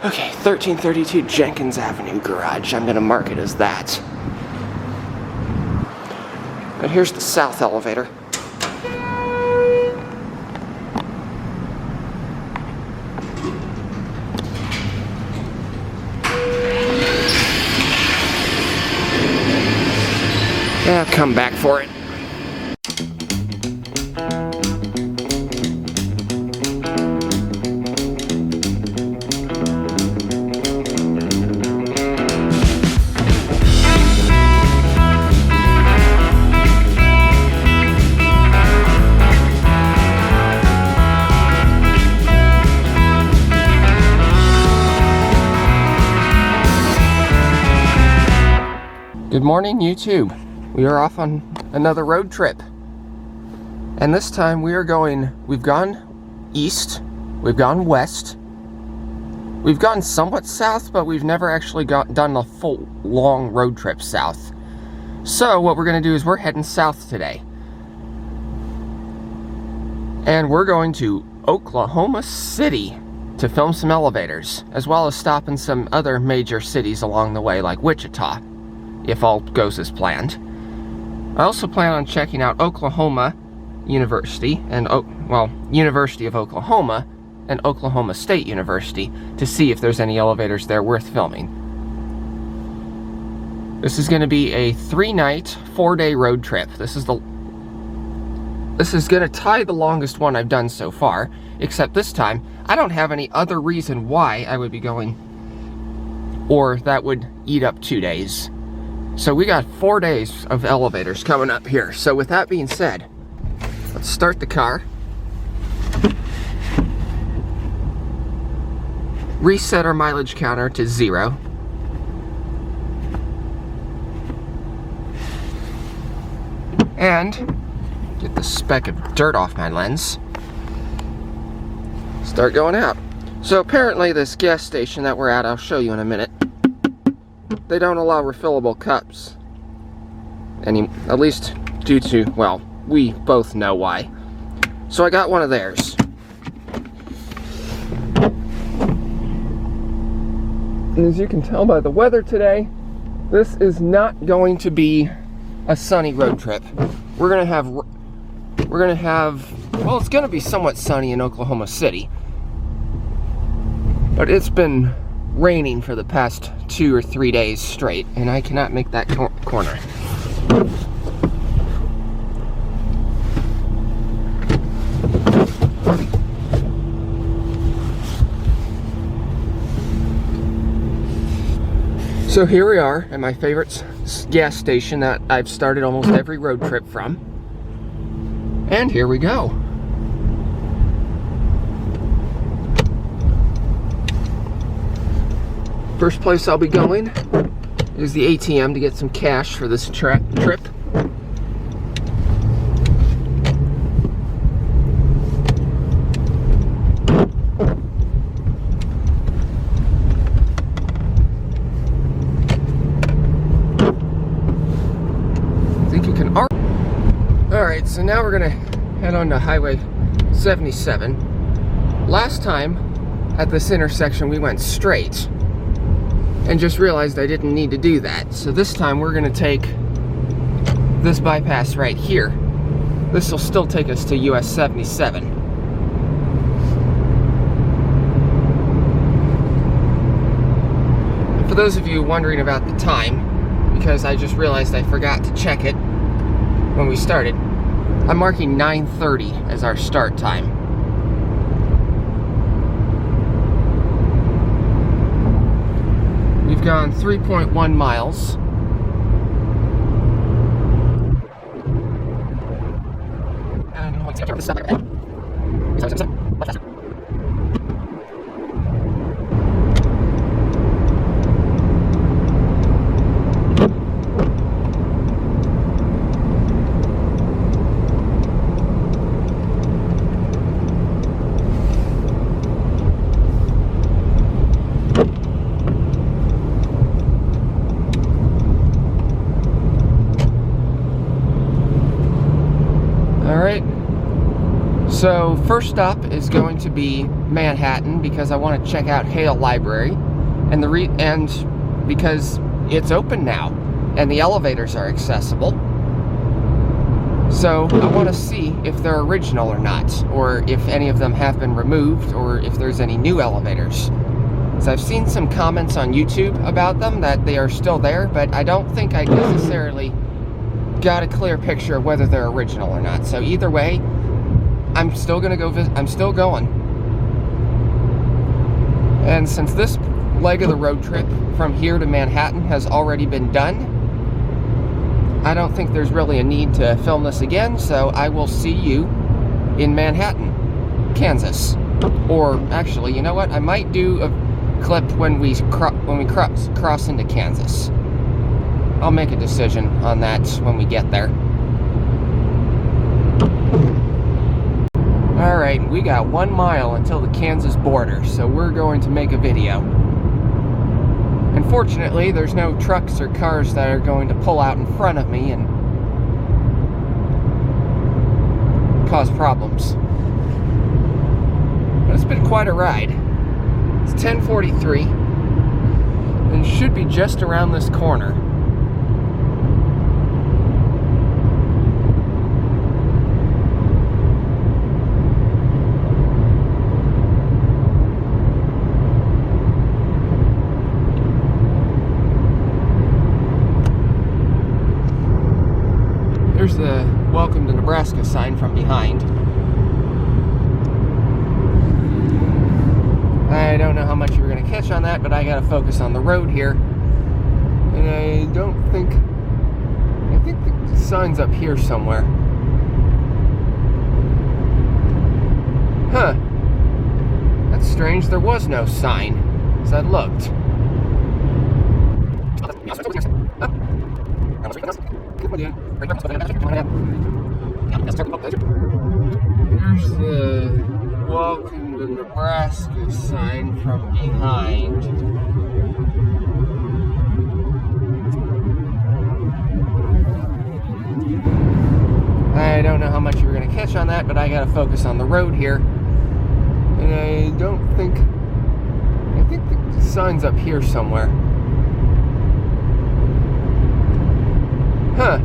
Okay, 1332 Jenkins Avenue Garage. I'm gonna mark it as that. And here's the south elevator. Yeah, come back for it. Good morning, YouTube. We are off on another road trip. And this time we've gone east, we've gone west, we've gone somewhat south, but we've never actually done a full long road trip south. So what we're gonna do is we're heading south today. And we're going to Oklahoma City to film some elevators, as well as stop in some other major cities along the way, like Wichita, if all goes as planned. I also plan on checking out Oklahoma University and, University of Oklahoma and Oklahoma State University to see if there's any elevators there worth filming. This is going to be a 3-night, 4-day road trip. This is going to tie the longest one I've done so far, except this time I don't have any other reason why I would be going, or that would eat up 2 days. So we got 4 days of elevators coming up here. So with that being said, let's start the car. Reset our mileage counter to 0. And get the speck of dirt off my lens. Start going out. So apparently this gas station that we're at, I'll show you in a minute, they don't allow refillable cups. At least due to, well, we both know why. So I got one of theirs. And as you can tell by the weather today, this is not going to be a sunny road trip. We're gonna have, well, it's gonna be somewhat sunny in Oklahoma City. But it's been raining for the past 2 or 3 days straight, and I cannot make that corner. So here we are at my favorite gas station that I've started almost every road trip from. And here we go. First place I'll be going is the ATM to get some cash for this trip. I think you can. Alright, so now we're gonna head on to Highway 77. Last time at this intersection we went straight and just realized I didn't need to do that. So this time we're gonna take this bypass right here. This will still take us to US 77. And for those of you wondering about the time, because I just realized I forgot to check it when we started, I'm marking 9:30 as our start time. We've gone 3.1 miles. And let's get this up. So first stop is going to be Manhattan because I want to check out Hale Library, and because it's open now and the elevators are accessible. So I want to see if they're original or not, or if any of them have been removed, or if there's any new elevators. So I've seen some comments on YouTube about them that they are still there, but I don't think I necessarily got a clear picture of whether they're original or not. So either way, I'm still gonna go visit. I'm still going. And since this leg of the road trip from here to Manhattan has already been done, I don't think there's really a need to film this again, so I will see you in Manhattan, Kansas. Or actually, you know what? I might do a clip when we cross into Kansas. I'll make a decision on that when we get there. Alright, we got 1 mile until the Kansas border, so we're going to make a video. Unfortunately, there's no trucks or cars that are going to pull out in front of me and cause problems. But it's been quite a ride. It's 10:43 and should be just around this corner. There's the Welcome to Nebraska sign from behind. I don't know how much you were going to catch on that, but I got to focus on the road here. And I think the sign's up here somewhere. Huh. That's strange, there was no sign, as I looked. Here's the Welcome to Nebraska sign from behind. I don't know how much you were going to catch on that, but I got to focus on the road here. And I think the sign's up here somewhere. Huh.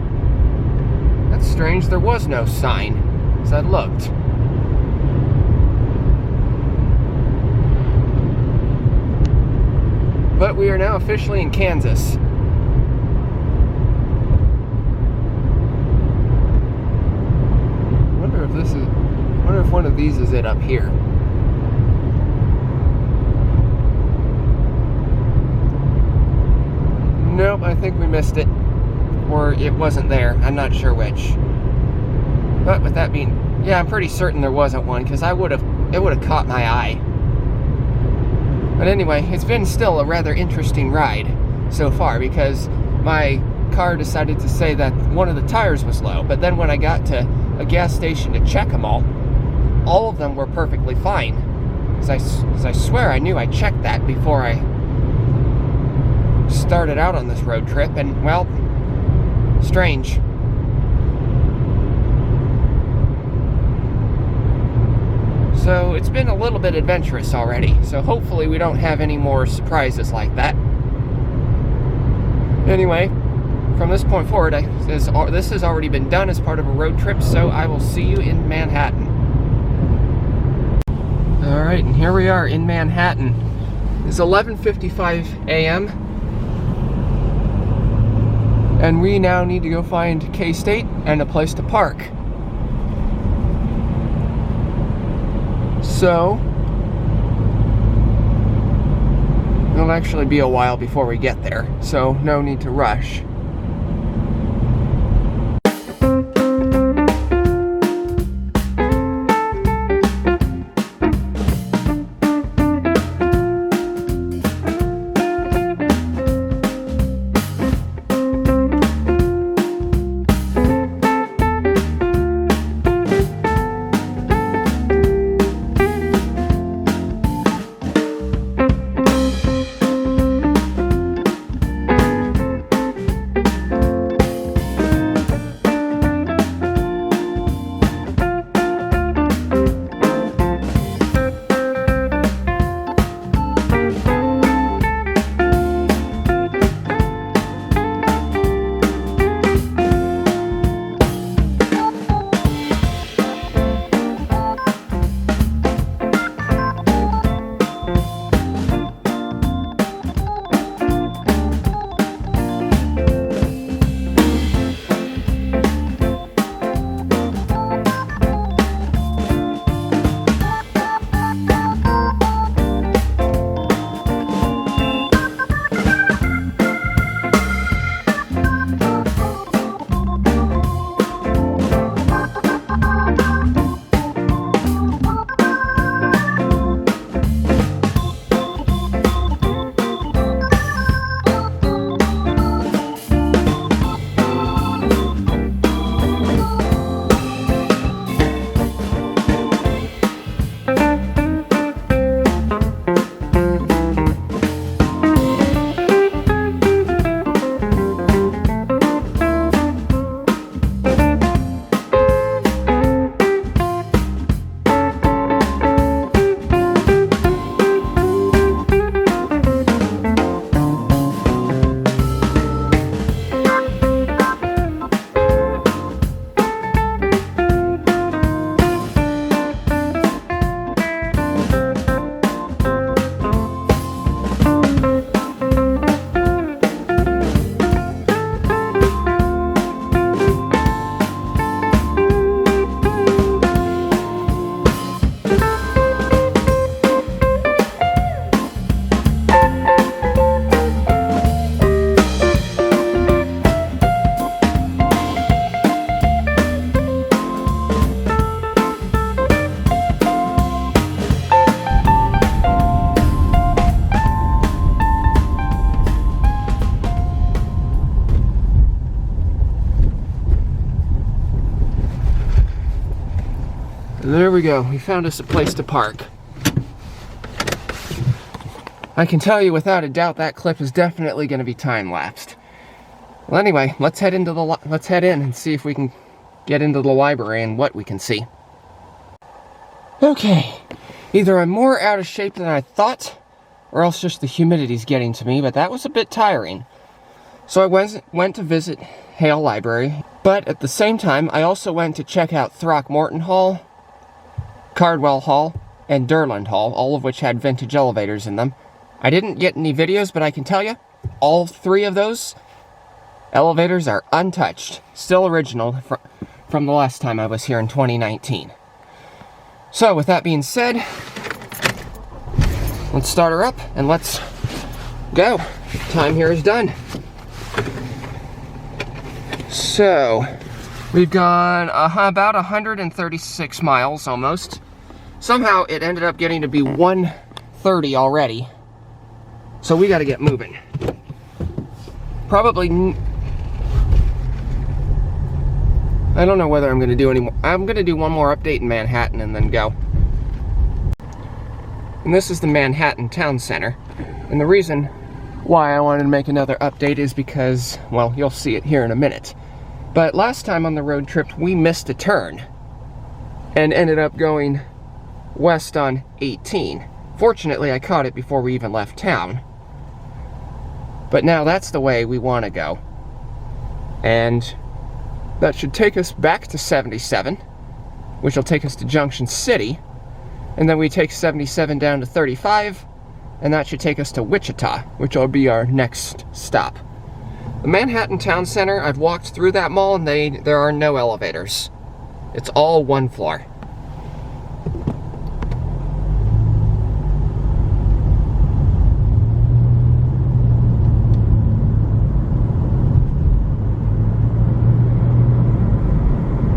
That's strange, there was no sign, as I looked. But we are now officially in Kansas. Wonder if one of these is it up here. Nope, I think we missed it. Or it wasn't there. I'm not sure which. But with that being, yeah, I'm pretty certain there wasn't one, because it would have caught my eye. But anyway, it's been still a rather interesting ride so far, because my car decided to say that one of the tires was low, but then when I got to a gas station to check them all of them were perfectly fine. As I swear I knew I checked that before I started out on this road trip, and well, strange. So it's been a little bit adventurous already, so hopefully we don't have any more surprises like that. Anyway, from this point forward, this has already been done as part of a road trip, so I will see you in Manhattan. Alright, and here we are in Manhattan. It's 11:55 a.m. and we now need to go find K-State and a place to park. So it'll actually be a while before we get there, so no need to rush. there we go. We found us a place to park. I can tell you without a doubt that clip is definitely going to be time-lapsed. Well, anyway, let's head in and see if we can get into the library and what we can see. Okay, either I'm more out of shape than I thought, or else just the humidity's getting to me, but that was a bit tiring. So I went to visit Hale Library, but at the same time, I also went to check out Throckmorton Hall, Cardwell Hall, and Durland Hall, all of which had vintage elevators in them. I didn't get any videos, but I can tell you, all three of those elevators are untouched, still original from the last time I was here in 2019. So with that being said, let's start her up and let's go. Time here is done. So we've gone about 136 miles almost. Somehow it ended up getting to be 130 already. So we got to get moving. Probably, I don't know whether I'm going to do any more. I'm going to do one more update in Manhattan and then go. And this is the Manhattan Town Center. And the reason why I wanted to make another update is because, well, you'll see it here in a minute. But last time on the road trip, we missed a turn and ended up going west on 18. Fortunately, I caught it before we even left town. But now that's the way we want to go. And that should take us back to 77, which will take us to Junction City. And then we take 77 down to 35, and that should take us to Wichita, which will be our next stop. The Manhattan Town Center, I've walked through that mall, and there are no elevators. It's all one floor.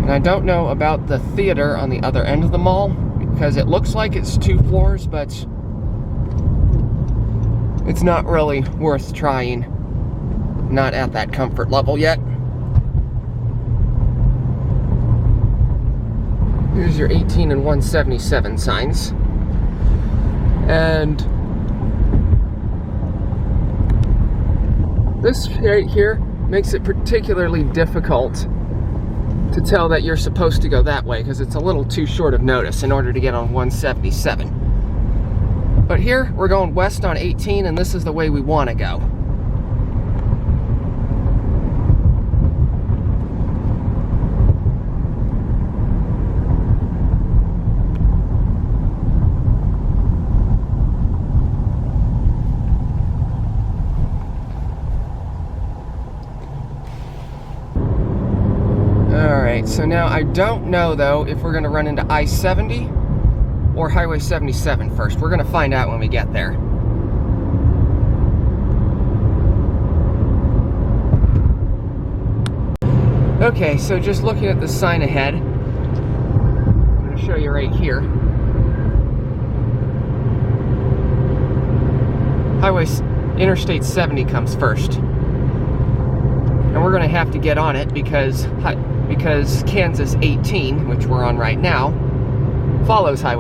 And I don't know about the theater on the other end of the mall, because it looks like it's 2 floors, but it's not really worth trying. Not at that comfort level yet. Here's your 18 and 177 signs. And this right here makes it particularly difficult to tell that you're supposed to go that way, because it's a little too short of notice in order to get on 177. But here, we're going west on 18, and this is the way we want to go. Alright, so now I don't know though if we're going to run into I-70 or Highway 77 first. We're going to find out when we get there. Okay, so just looking at the sign ahead, I'm going to show you right here. Interstate 70 comes first. And we're going to have to get on it because Kansas 18, which we're on right now, follows, why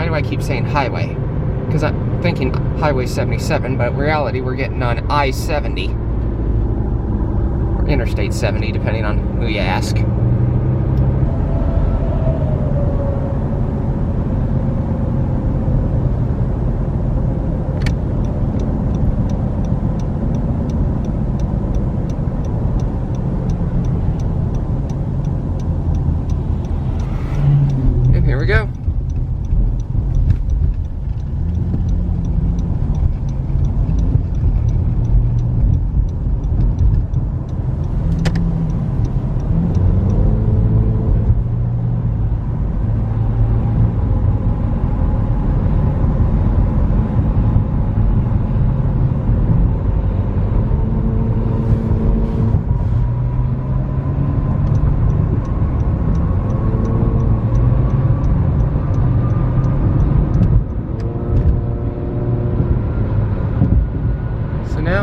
do I keep saying highway? Because I'm thinking Highway 77, but in reality we're getting on I-70. Or Interstate 70, depending on who you ask. Here we go.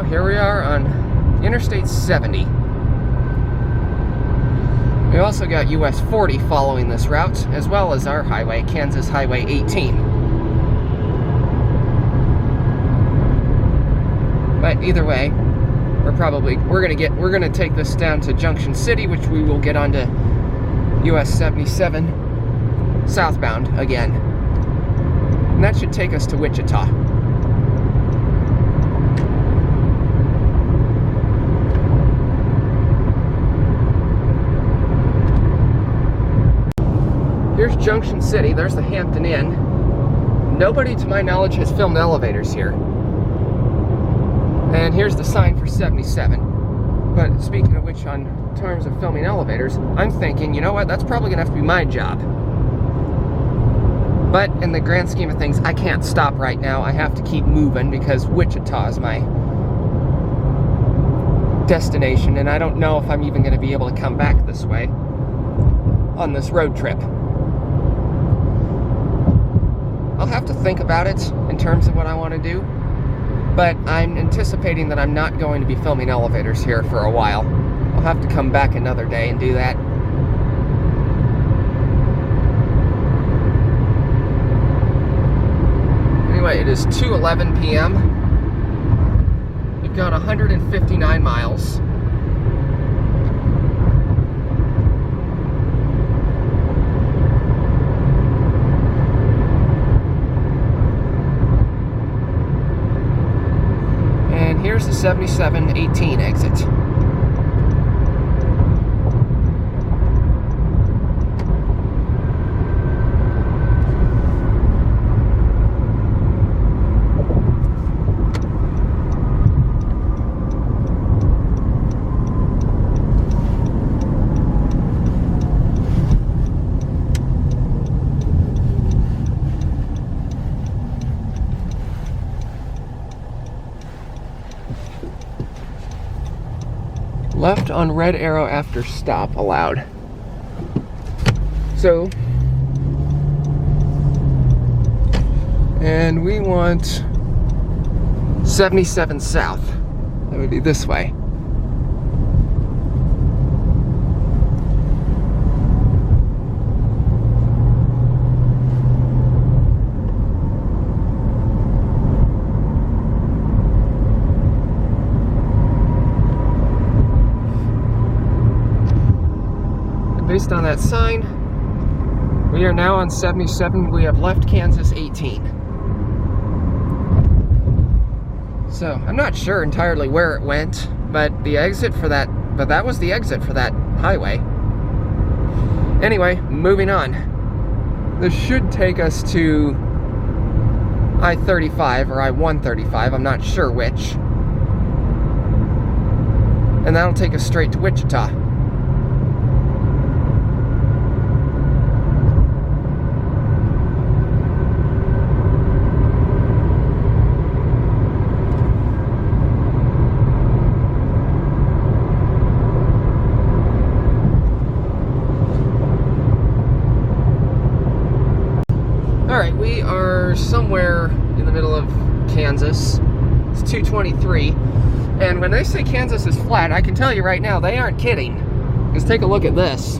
Here we are on Interstate 70. We also got US 40 following this route, as well as our highway, Kansas Highway 18. But either way, we're gonna take this down to Junction City, which we will get onto US 77 southbound again. And that should take us to Wichita. Here's Junction City. There's the Hampton Inn. Nobody, to my knowledge, has filmed elevators here. And here's the sign for 77. But speaking of which, on terms of filming elevators, I'm thinking, you know what, that's probably gonna have to be my job. But in the grand scheme of things, I can't stop right now. I have to keep moving because Wichita is my destination, and I don't know if I'm even gonna be able to come back this way on this road trip. I'll have to think about it in terms of what I want to do, but I'm anticipating that I'm not going to be filming elevators here for a while. I'll have to come back another day and do that. Anyway, it is 2:11 p.m. We've got 159 miles. Here's the 7718 exit. Left on red arrow after stop allowed. So, and we want 77 south. That would be this way. Based on that sign, we are now on 77. We have left Kansas 18. So I'm not sure entirely where it went, but that was the exit for that highway. Anyway, moving on. This should take us to I-35 or I-135, I'm not sure which. And that'll take us straight to Wichita. Alright, we are somewhere in the middle of Kansas. It's 2:23. And when they say Kansas is flat, I can tell you right now, they aren't kidding. Just take a look at this.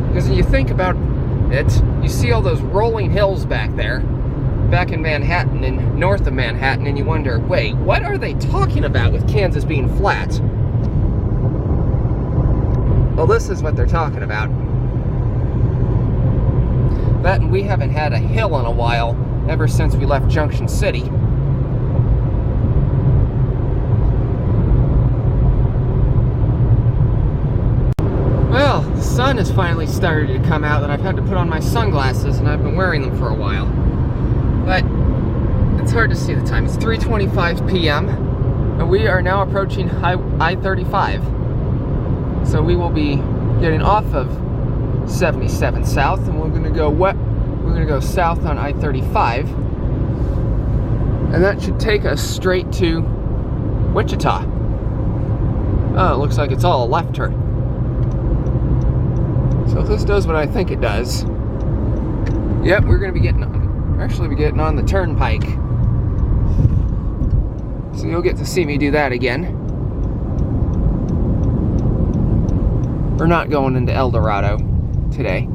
Because when you think about it, you see all those rolling hills back there, back in Manhattan and north of Manhattan, and you wonder, wait, what are they talking about with Kansas being flat? Well, this is what they're talking about. That, and we haven't had a hill in a while, ever since we left Junction City. Well, the sun has finally started to come out, and I've had to put on my sunglasses, and I've been wearing them for a while. But it's hard to see the time. It's 3:25 p.m. and we are now approaching I-35. So we will be getting off of 77 south, and we're gonna go south on I-35, and that should take us straight to Wichita. Oh, it looks like it's all a left turn. So if this does what I think it does, yep, we're gonna be getting on the turnpike. So you'll get to see me do that again. We're not going into El Dorado today.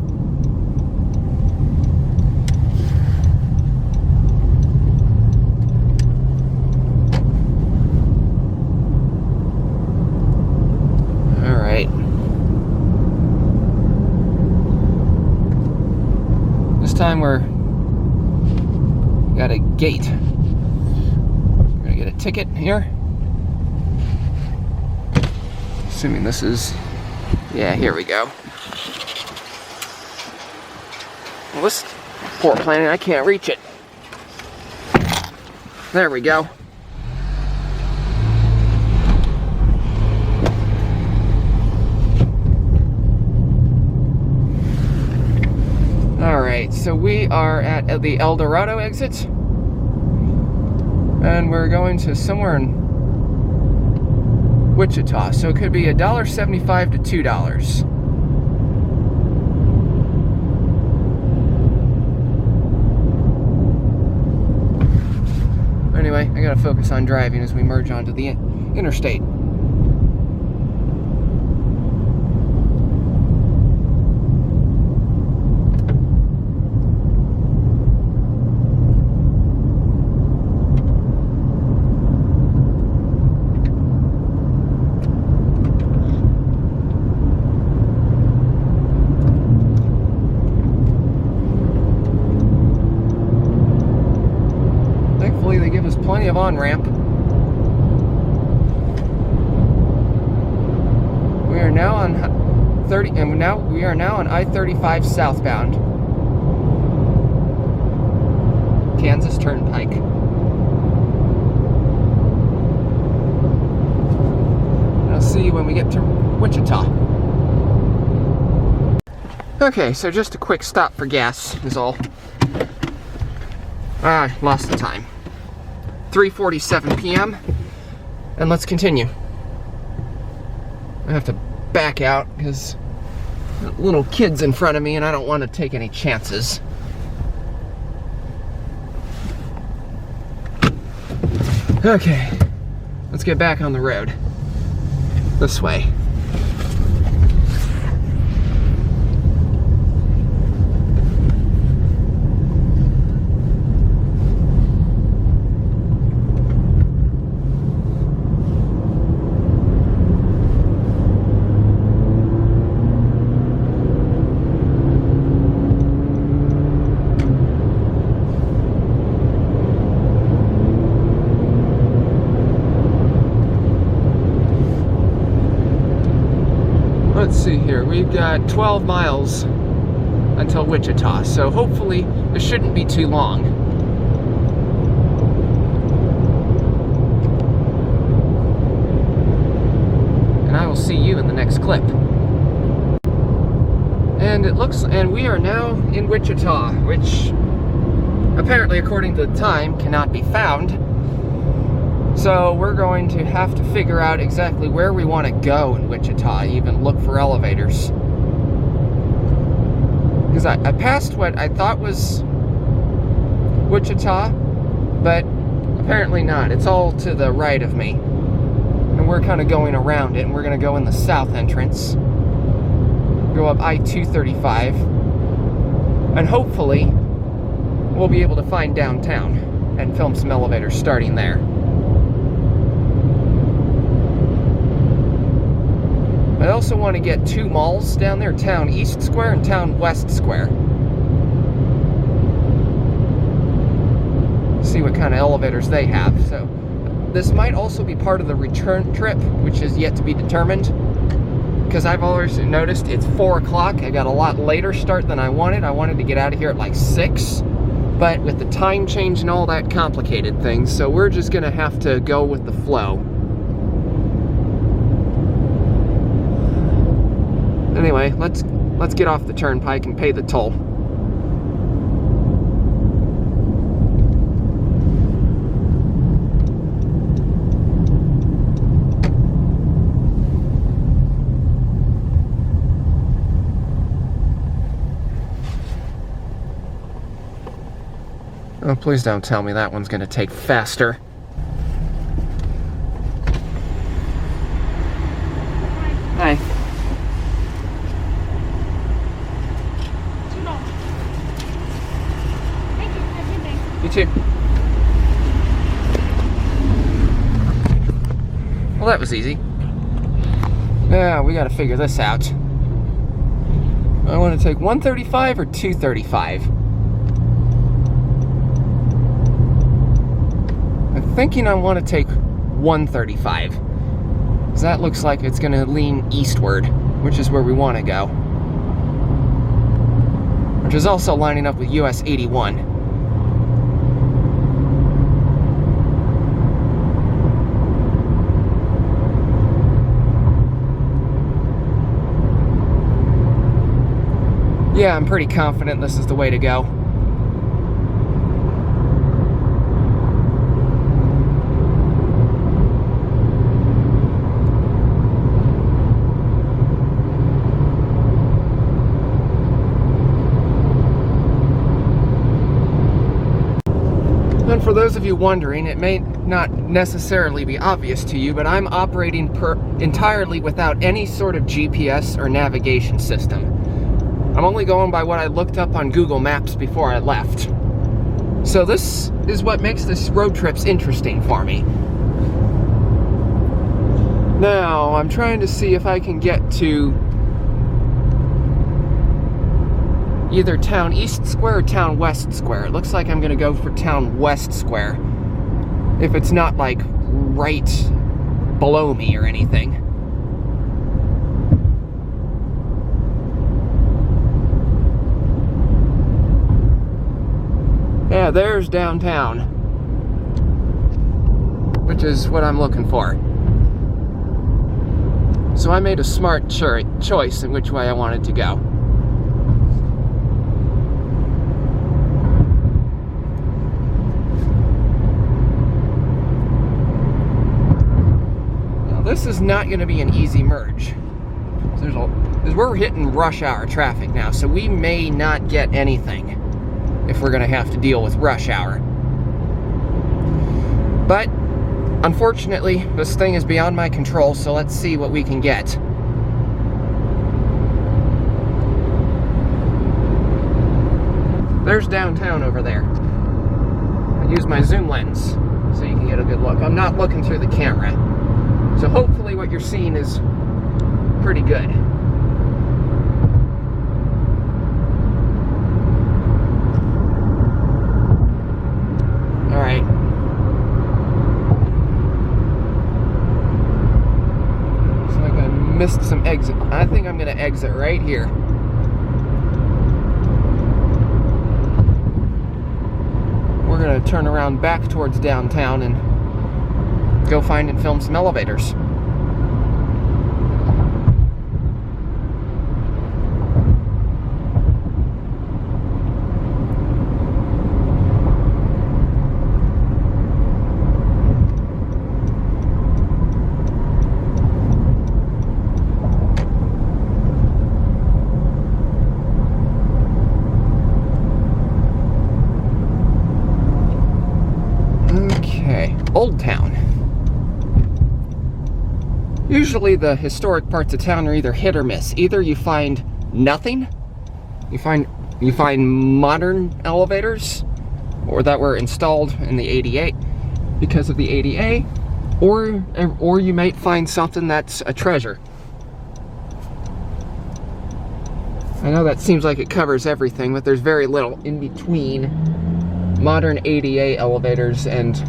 All right. This time we're got a gate. We're gonna get a ticket here. Assuming this is, yeah, here we go. Well, this poor planet, I can't reach it. There we go. Alright, so we are at the El Dorado exit. And we're going to somewhere in Wichita, so it could be $1.75 to $2. Anyway, I gotta focus on driving as we merge onto the interstate. They give us plenty of on-ramp. We are now on 30, and we are now on I-35 southbound. Kansas Turnpike. I'll see you when we get to Wichita. Okay, so just a quick stop for gas is all. I lost the time. 3:47 p.m. and let's continue. I have to back out because little kids in front of me and I don't want to take any chances. Okay, let's get back on the road. This way. Let's see here, we've got 12 miles until Wichita, so hopefully this shouldn't be too long. And I will see you in the next clip. And we are now in Wichita, which apparently, according to the time, cannot be found. So we're going to have to figure out exactly where we want to go in Wichita, even look for elevators. Because I passed what I thought was Wichita, but apparently not. It's all to the right of me. And we're kind of going around it, and we're going to go in the south entrance. Go up I-235. And hopefully, we'll be able to find downtown and film some elevators starting there. I also want to get two malls down there, Town East Square and Town West Square. See what kind of elevators they have. So this might also be part of the return trip, which is yet to be determined. Because I've always noticed it's 4 o'clock. I got a lot later start than I wanted. I wanted to get out of here at like 6. But with the time change and all that complicated things, so we're just going to have to go with the flow. Anyway, let's get off the turnpike and pay the toll. Oh, please don't tell me that one's gonna take faster. Hi. You too. Well, that was easy. Now, we gotta figure this out. I want to take 135 or 235. I'm thinking I want to take 135. Because that looks like it's gonna lean eastward, which is where we want to go. Which is also lining up with US 81. Yeah, I'm pretty confident this is the way to go. And for those of you wondering, it may not necessarily be obvious to you, but I'm operating entirely without any sort of GPS or navigation system. I'm only going by what I looked up on Google Maps before I left. So this is what makes this road trips interesting for me. Now, I'm trying to see if I can get to either Town East Square or Town West Square. It looks like I'm gonna go for Town West Square, if it's not like right below me or anything. Yeah, there's downtown, which is what I'm looking for. So I made a smart choice in which way I wanted to go. Now this is not going to be an easy merge. Because we're hitting rush hour traffic now, so we may not get anything if we're going to have to deal with rush hour. But, unfortunately, this thing is beyond my control, so let's see what we can get. There's downtown over there. I use my zoom lens so you can get a good look. I'm not looking through the camera, so hopefully what you're seeing is pretty good. Alright. Looks like I missed some exit. I think I'm going to exit right here. We're going to turn around back towards downtown and go find and film some elevators. Old Town. Usually the historic parts of town are either hit or miss. Either you find nothing, you find modern elevators, or that were installed in the ADA because of the ADA, or you might find something that's a treasure. I know that seems like it covers everything, but there's very little in between modern ADA elevators and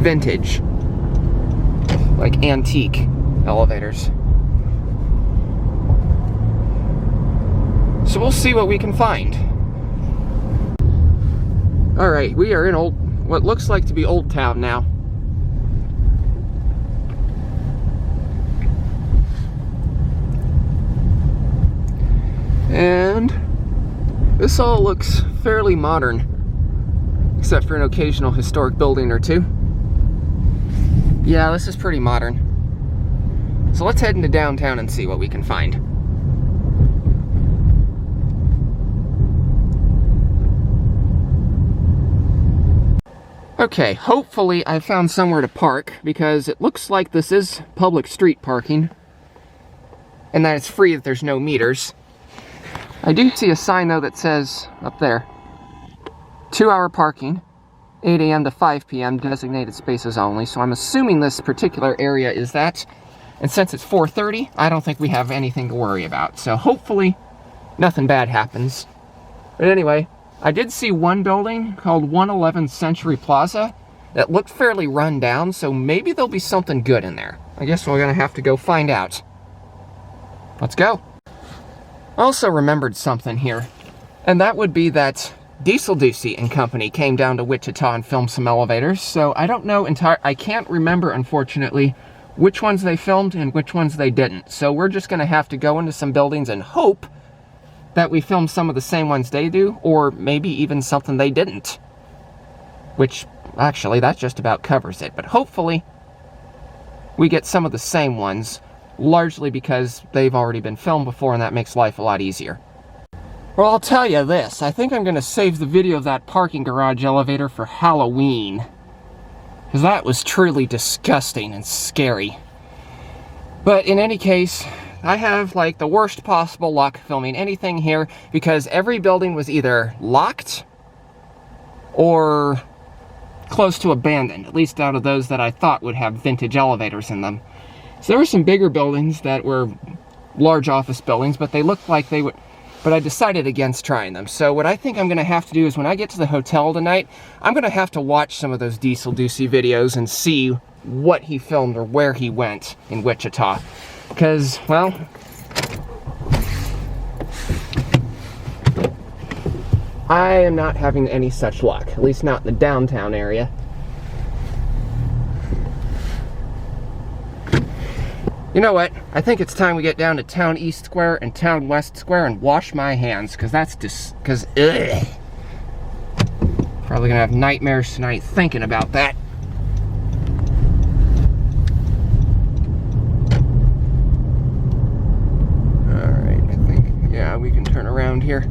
vintage, like antique elevators. So we'll see what we can find. Alright, we are in what looks like to be Old Town now. And this all looks fairly modern, except for an occasional historic building or two. Yeah, this is pretty modern. So let's head into downtown and see what we can find. Okay, hopefully I found somewhere to park, because it looks like this is public street parking, and that it's free, that there's no meters. I do see a sign though that says, up there, 2-hour parking, 8 a.m. to 5 p.m. designated spaces only. So I'm assuming this particular area is that. And since it's 4:30, I don't think we have anything to worry about. So hopefully nothing bad happens. But anyway, I did see one building called 111 Century Plaza that looked fairly run down, so maybe there'll be something good in there. I guess we're gonna have to go find out. Let's go. I also remembered something here, and that would be that Diesel Ducey and Company came down to Wichita and filmed some elevators, so I don't know I can't remember, unfortunately, which ones they filmed and which ones they didn't. So we're just gonna have to go into some buildings and hope that we film some of the same ones they do, or maybe even something they didn't. Which, actually, that just about covers it. But hopefully, we get some of the same ones, largely because they've already been filmed before, and that makes life a lot easier. Well, I'll tell you this. I think I'm going to save the video of that parking garage elevator for Halloween. Because that was truly disgusting and scary. But in any case, I have, like, the worst possible luck filming anything here, because every building was either locked or close to abandoned, at least out of those that I thought would have vintage elevators in them. So there were some bigger buildings that were large office buildings, but they looked like they would, but I decided against trying them. So what I think I'm gonna have to do is when I get to the hotel tonight, I'm gonna have to watch some of those Diesel Ducey videos and see what he filmed or where he went in Wichita. Because, well, I am not having any such luck, at least not in the downtown area. You know what? I think it's time we get down to Town East Square and Town West Square and wash my hands, because that's just, ugh. Probably gonna have nightmares tonight thinking about that. Alright, I think, yeah, we can turn around here.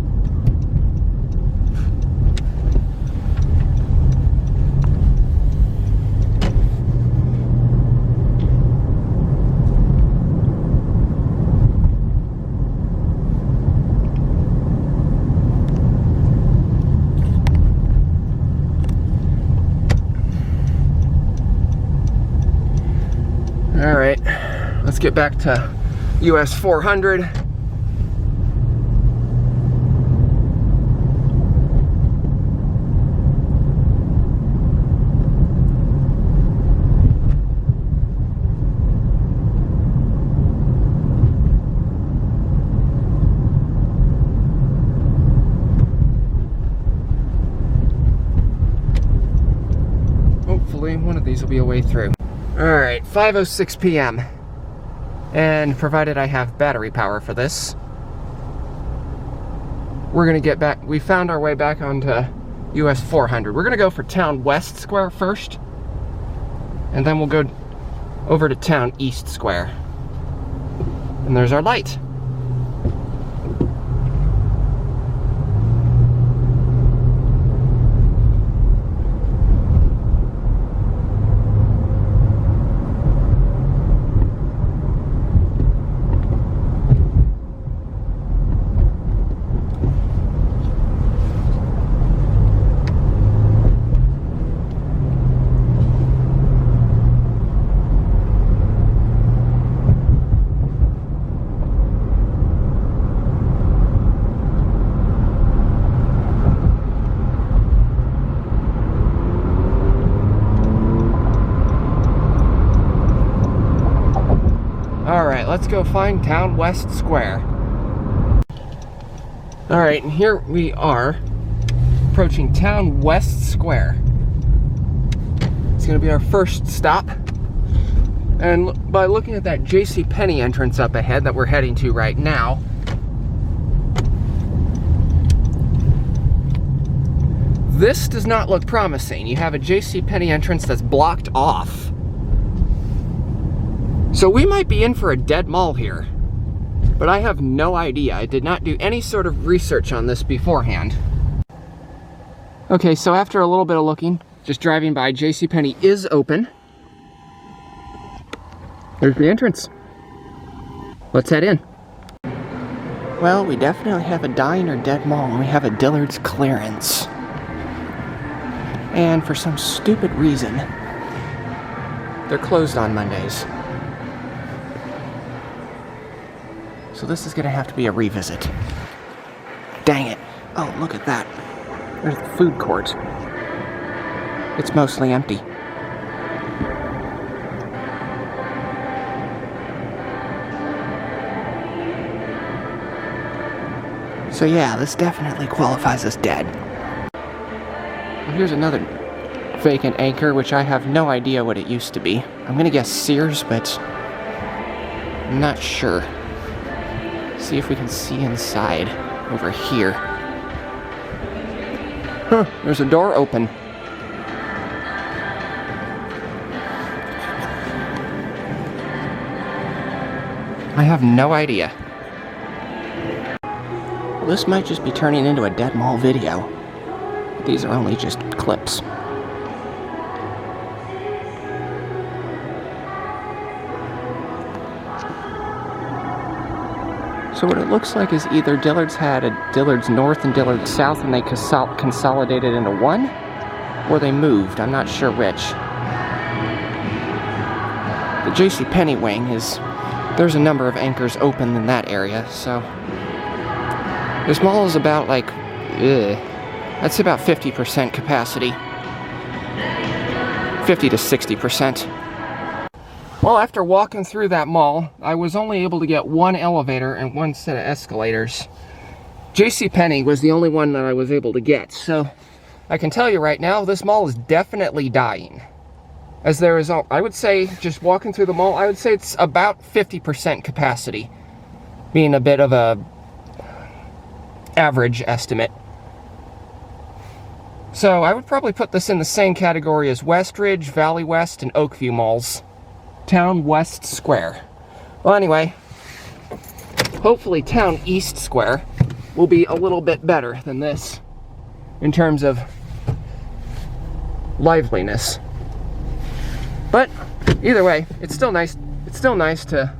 Alright, let's get back to US 400. Hopefully one of these will be a way through. Alright, 5:06 p.m. And provided I have battery power for this, we're gonna get back. We found our way back onto US 400. We're gonna go for Town West Square first, and then we'll go over to Town East Square. And there's our light. Alright, let's go find Town West Square. Alright, and here we are approaching Town West Square. It's going to be our first stop. And by looking at that JCPenney entrance up ahead that we're heading to right now, this does not look promising. You have a JCPenney entrance that's blocked off. So we might be in for a dead mall here, but I have no idea. I did not do any sort of research on this beforehand. Okay, so after a little bit of looking, just driving by, JCPenney is open. There's the entrance. Let's head in. Well, we definitely have a dying or dead mall, and we have a Dillard's clearance. And for some stupid reason, they're closed on Mondays. So this is gonna have to be a revisit. Dang it. Oh, look at that. There's the food court. It's mostly empty. So yeah, this definitely qualifies as dead. Well, here's another vacant anchor, which I have no idea what it used to be. I'm gonna guess Sears, but I'm not sure. See if we can see inside over here. Huh, there's a door open. I have no idea. Well, this might just be turning into a dead mall video. These are only just clips. So what it looks like is either Dillard's had a Dillard's North and Dillard's South and they consolidated into one, or they moved. I'm not sure which. The JCPenney wing is, there's a number of anchors open in that area, so this mall is about like, that's about 50% capacity. 50 to 60%. Well, after walking through that mall, I was only able to get one elevator and one set of escalators. JCPenney was the only one that I was able to get, so I can tell you right now, this mall is definitely dying. As there is, I would say, just walking through the mall, I would say it's about 50% capacity, being a bit of a average estimate. So I would probably put this in the same category as Westridge, Valley West, and Oakview malls. Town West Square. Well, anyway, hopefully Town East Square will be a little bit better than this in terms of liveliness. But either way, it's still nice. It's still nice to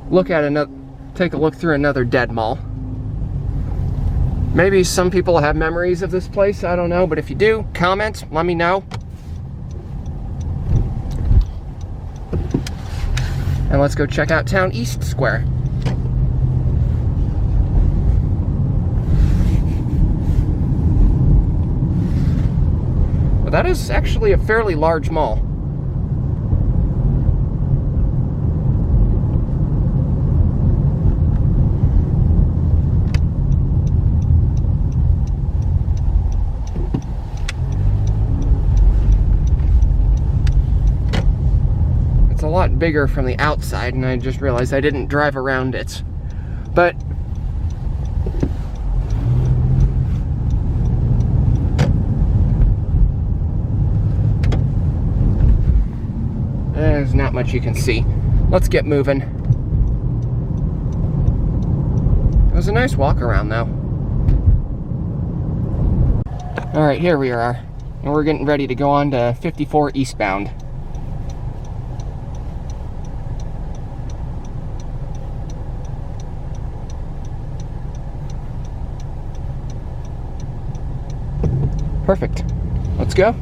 look at another, take a look through another dead mall. Maybe some people have memories of this place, I don't know, but if you do, comment, let me know. And let's go check out Town East Square. Well, that is actually a fairly large mall. A lot bigger from the outside, and I just realized I didn't drive around it. But there's not much you can see. Let's get moving. It was a nice walk around though. Alright, here we are. And we're getting ready to go on to 54 eastbound. Perfect. Let's go.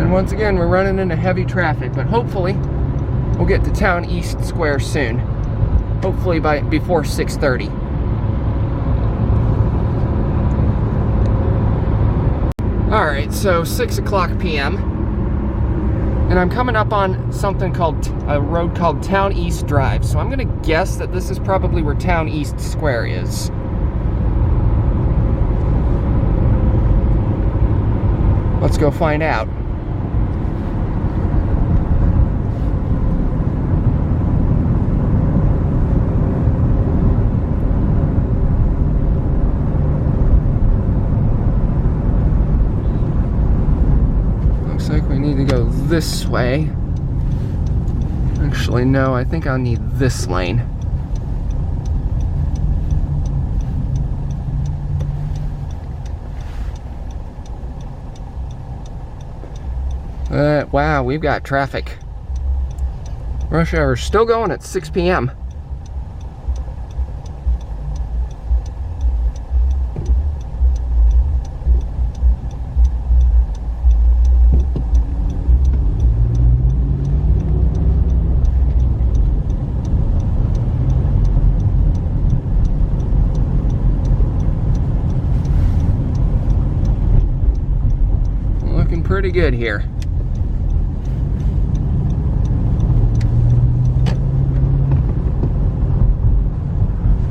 Once again, we're running into heavy traffic, but hopefully we'll get to Town East Square soon. Hopefully before 6:30. Alright, so 6 o'clock p.m. And I'm coming up on something called, a road called Town East Drive. So I'm gonna guess that this is probably where Town East Square is. Let's go find out. Looks like we need to go this way. Actually, no, I think I'll need this lane. Wow, we've got traffic. Rush hour still going at 6 p.m. Looking pretty good here.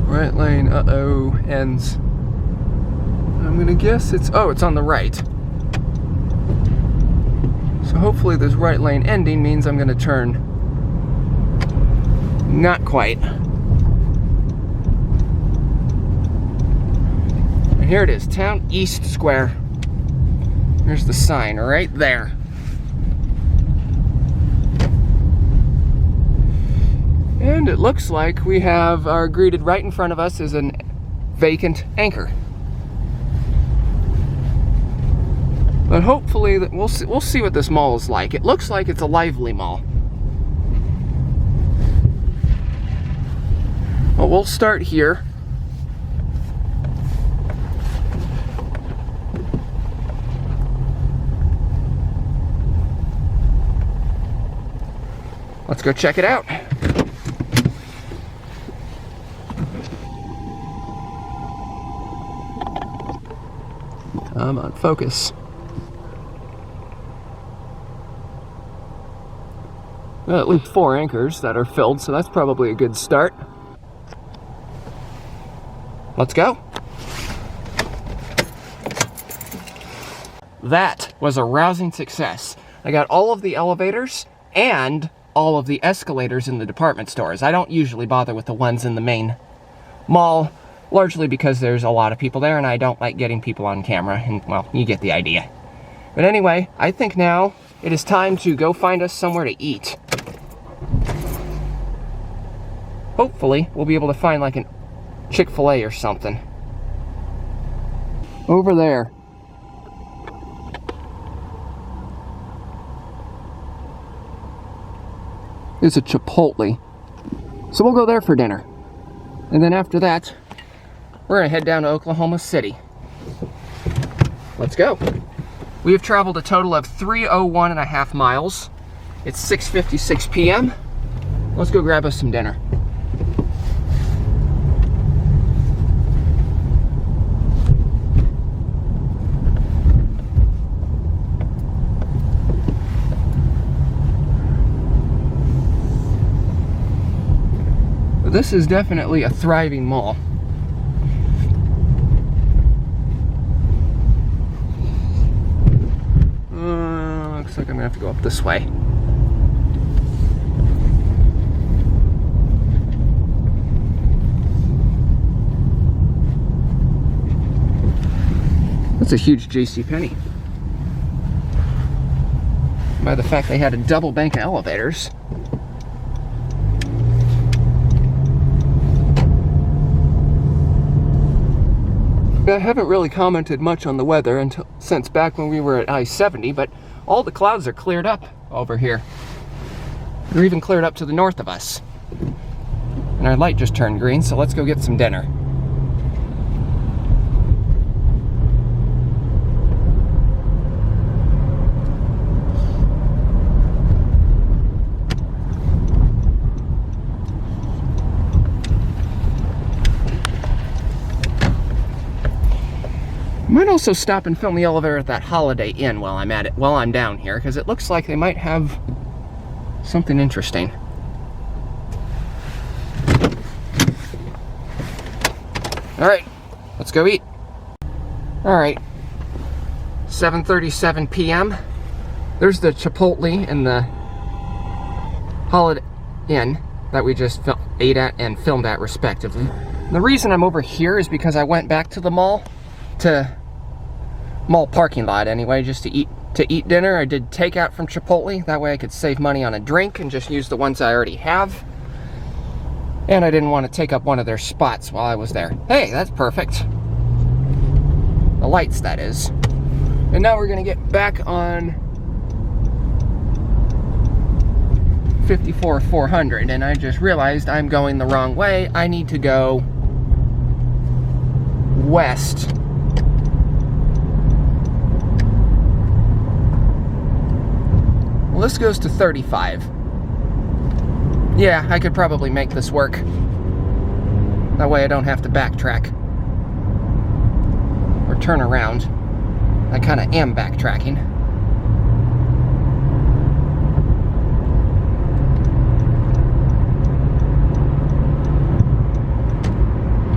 Right lane, uh-oh, ends. I'm gonna guess it's on the right. So hopefully this right lane ending means I'm gonna turn. Not quite. And here it is, Town East Square. There's the sign right there. And it looks like we have our greeted right in front of us is a vacant anchor. But hopefully we'll see what this mall is like. It looks like it's a lively mall. Well, we'll start here. Let's go check it out. Come on, focus. Well, at least 4 anchors that are filled, so that's probably a good start. Let's go. That was a rousing success. I got all of the elevators and all of the escalators in the department stores. I don't usually bother with the ones in the main mall, largely because there's a lot of people there and I don't like getting people on camera, and well, you get the idea. But anyway, I think now it is time to go find us somewhere to eat. Hopefully, we'll be able to find like an Chick-fil-A or something. Over there. Is a Chipotle. So we'll go there for dinner. And then after that, we're gonna head down to Oklahoma City. Let's go. We have traveled a total of 301.5 miles. It's 6:56 p.m. Let's go grab us some dinner. This is definitely a thriving mall. Looks like I'm gonna have to go up this way. That's a huge JCPenney. By the fact they had a double bank of elevators. I haven't really commented much on the weather since back when we were at I-70, but all the clouds are cleared up over here. They're even cleared up to the north of us. And our light just turned green, so let's go get some dinner. Might also stop and film the elevator at that Holiday Inn while I'm down here, because it looks like they might have something interesting. All right, let's go eat. All right, 7:37 p.m. There's the Chipotle and the Holiday Inn that we just ate at and filmed at respectively. And the reason I'm over here is because I went back to the mall parking lot anyway, just to eat dinner. I did takeout from Chipotle, that way I could save money on a drink and just use the ones I already have. And I didn't want to take up one of their spots while I was there. Hey, that's perfect. The lights, that is. And now we're gonna get back on 54-400, and I just realized I'm going the wrong way. I need to go west. Well, this goes to 35. Yeah, I could probably make this work. That way I don't have to backtrack or turn around. I kind of am backtracking.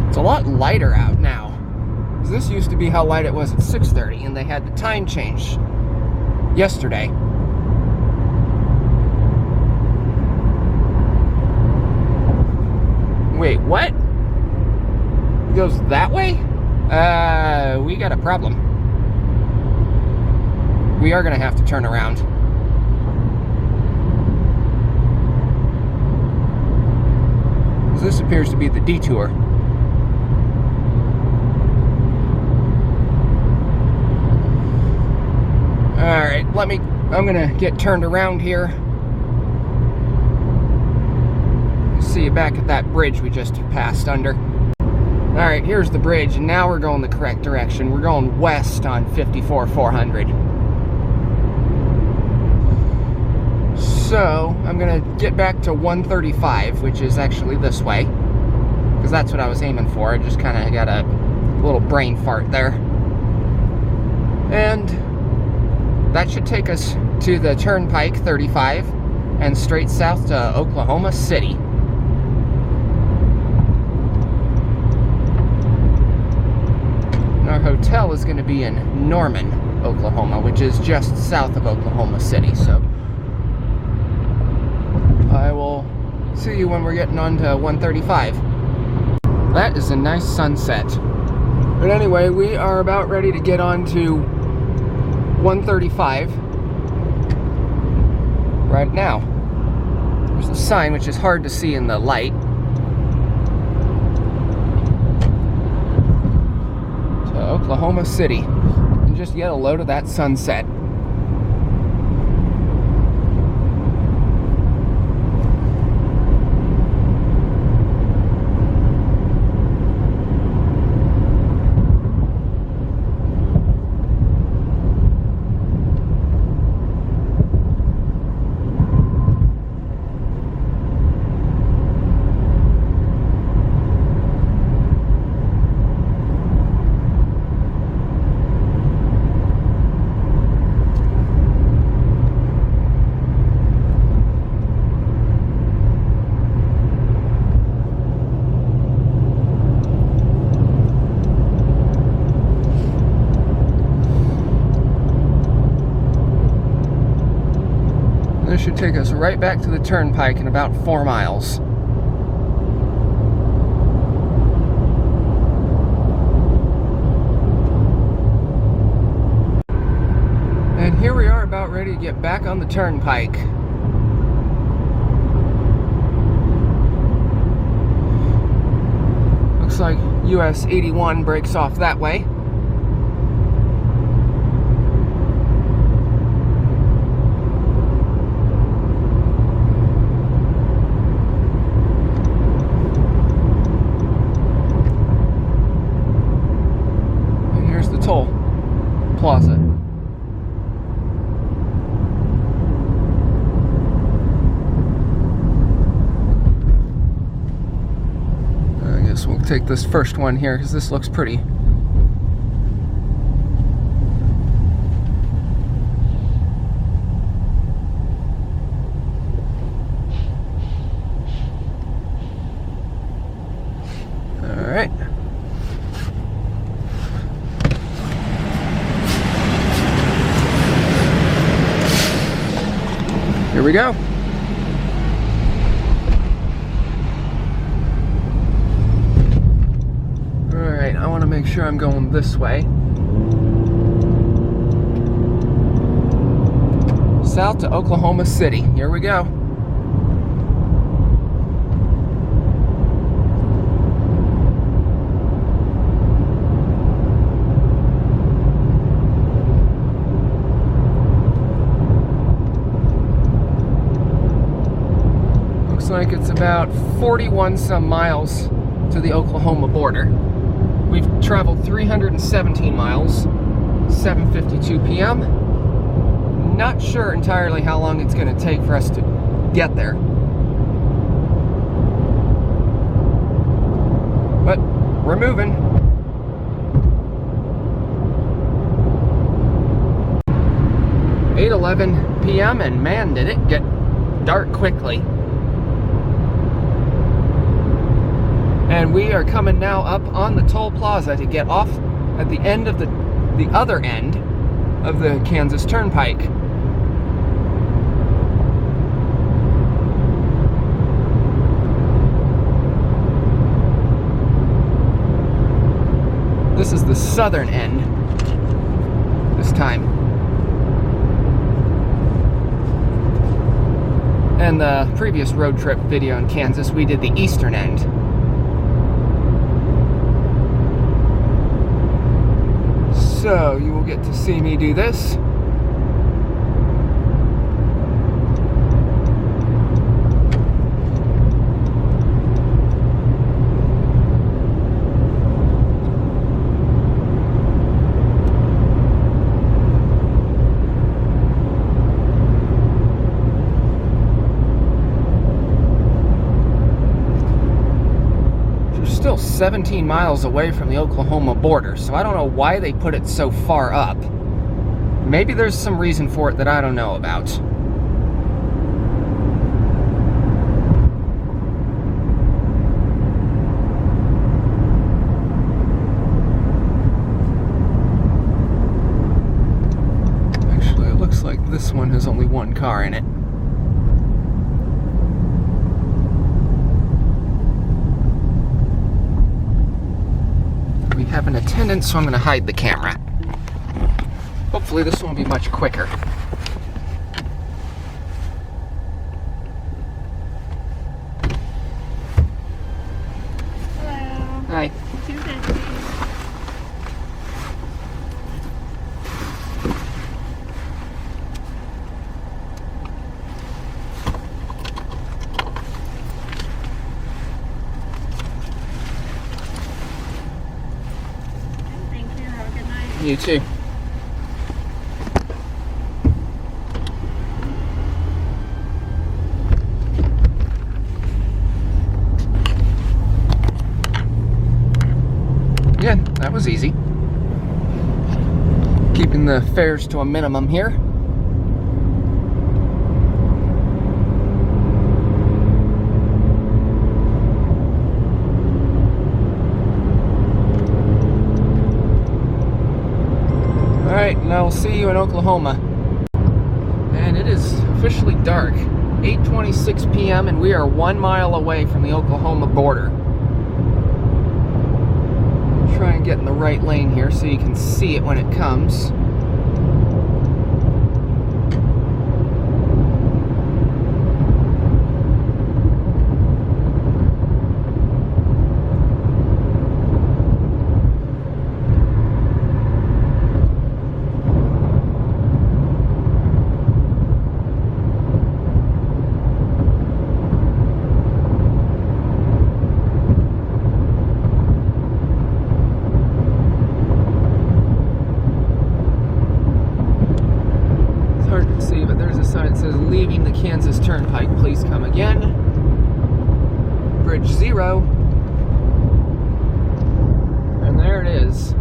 It's a lot lighter out now. This used to be how light it was at 6:30, and they had the time change yesterday. Wait, what? It goes that way? We got a problem. We are gonna have to turn around. This appears to be the detour. Alright, I'm gonna get turned around here. See you back at that bridge we just passed under. Alright, here's the bridge, and now we're going the correct direction. We're going west on 54-400. So, I'm gonna get back to 135, which is actually this way. Because that's what I was aiming for. I just kind of got a little brain fart there. And that should take us to the Turnpike 35 and straight south to Oklahoma City. Our hotel is going to be in Norman, Oklahoma, which is just south of Oklahoma City. So I will see you when we're getting on to 135. That is a nice sunset. But anyway, we are about ready to get on to 135 right now. There's a sign which is hard to see in the light. Oklahoma City, and just get a load of that sunset. This should take us right back to the Turnpike in about 4 miles. And here we are about ready to get back on the Turnpike. Looks like US 81 breaks off that way. Plaza. I guess we'll take this first one here because this looks pretty. All right. we go. Alright, I want to make sure I'm going this way. South to Oklahoma City. Here we go. Looks like it's about 41 some miles to the Oklahoma border. We've traveled 317 miles, 7:52 p.m. Not sure entirely how long it's going to take for us to get there. But we're moving. (8:11 p.m. and man, did it get dark quickly. And we are coming now up on the toll plaza to get off at the end of the other end of the Kansas Turnpike. This is the southern end this time. And the previous road trip video in Kansas, we did the eastern end. So, you will get to see me do this. Still 17 miles away from the Oklahoma border, so I don't know why they put it so far up. Maybe there's some reason for it that I don't know about. Actually, it looks like this one has only one car in it. We have an attendant, so I'm going to hide the camera. Hopefully this one will be much quicker. Hello. Hi. 250. You too. Yeah, that was easy. Keeping the fares to a minimum here. Alright, now we'll see you in Oklahoma. And it is officially dark. 8:26 p.m. and we are 1 mile away from the Oklahoma border. Try and get in the right lane here so you can see it when it comes. Leaving the Kansas Turnpike, please come again. Bridge 0. And there it is.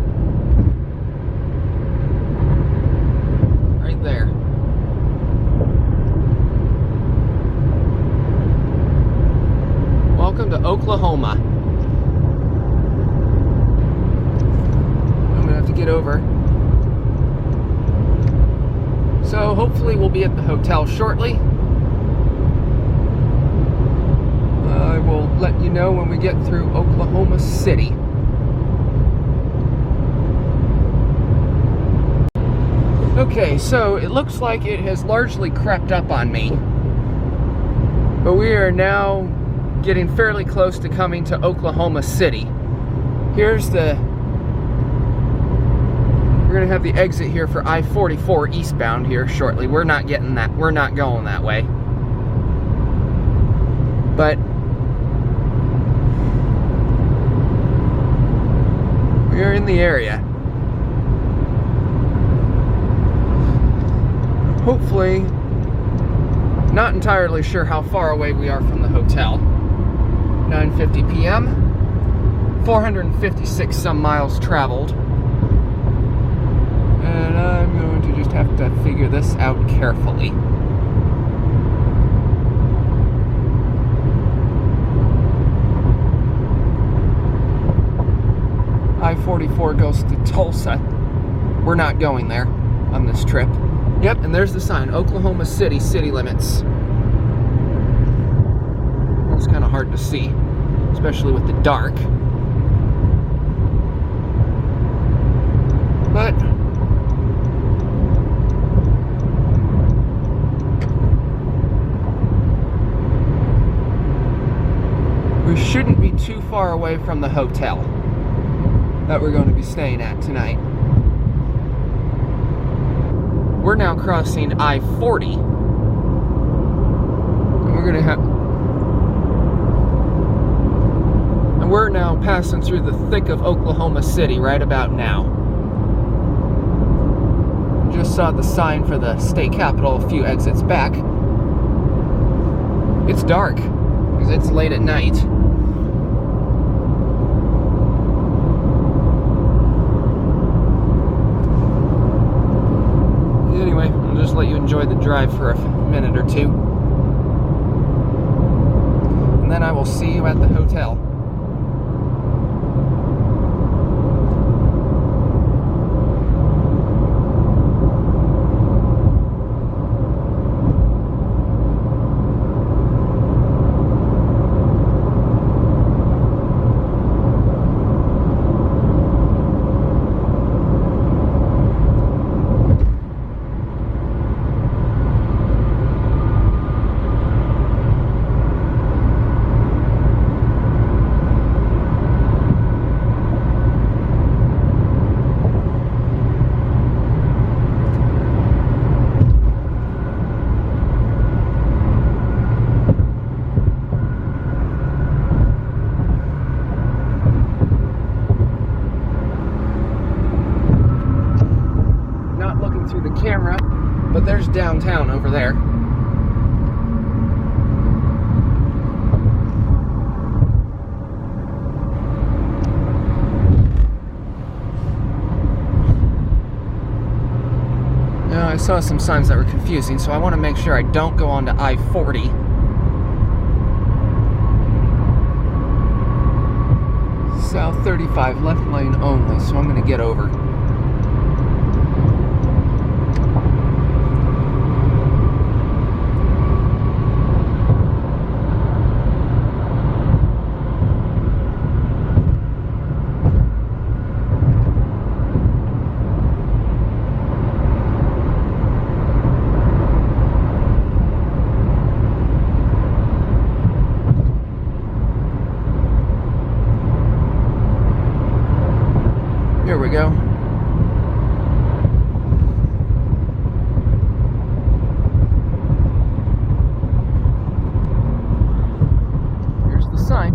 Right there. Welcome to Oklahoma. I'm gonna have to get over. So hopefully we'll be at the hotel shortly. I will let you know when we get through Oklahoma City. Okay, so it looks like it has largely crept up on me, but we are now getting fairly close to coming to Oklahoma City. We're gonna have the exit here for I-44 eastbound here shortly. We're not going that way. But we are in the area. Hopefully, not entirely sure how far away we are from the hotel. 9:50 p.m. 456 some miles traveled. And I'm going to just have to figure this out carefully. I-44 goes to Tulsa. We're not going there on this trip. Yep, and there's the sign, Oklahoma City, city limits. It's kind of hard to see, especially with the dark. But we shouldn't be too far away from the hotel that we're going to be staying at tonight. We're now crossing I-40, and we're now passing through the thick of Oklahoma City right about now. Just saw the sign for the state capitol a few exits back. It's dark, because it's late at night. Anyway, I'll just let you enjoy the drive for a minute or two. And then I will see you at the hotel. Camera, but there's downtown over there. Now, I saw some signs that were confusing, so I want to make sure I don't go onto I-40. South 35, left lane only, so I'm going to get over. Here we go. Here's the sign.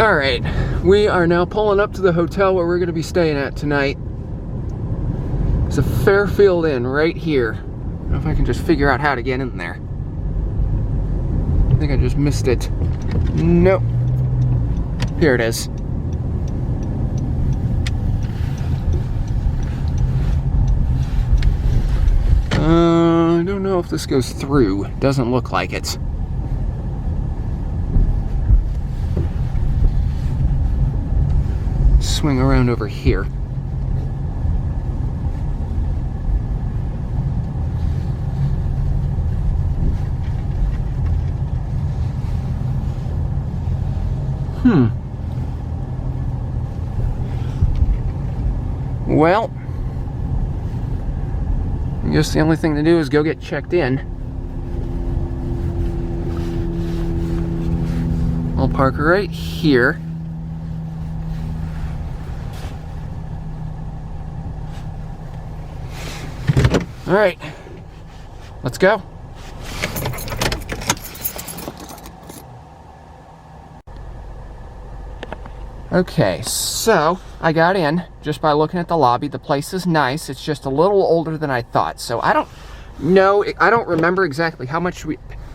Alright, we are now pulling up to the hotel where we're going to be staying at tonight. It's a Fairfield Inn right here. I don't know if I can just figure out how to get in there. I think I just missed it. Nope. Here it is. I don't know if this goes through. Doesn't look like it. Swing around over here. Well, I guess the only thing to do is go get checked in. I'll park right here. All right, let's go. Okay, so I got in just by looking at the lobby. The place is nice. It's just a little older than I thought. So I don't know. I don't remember exactly how much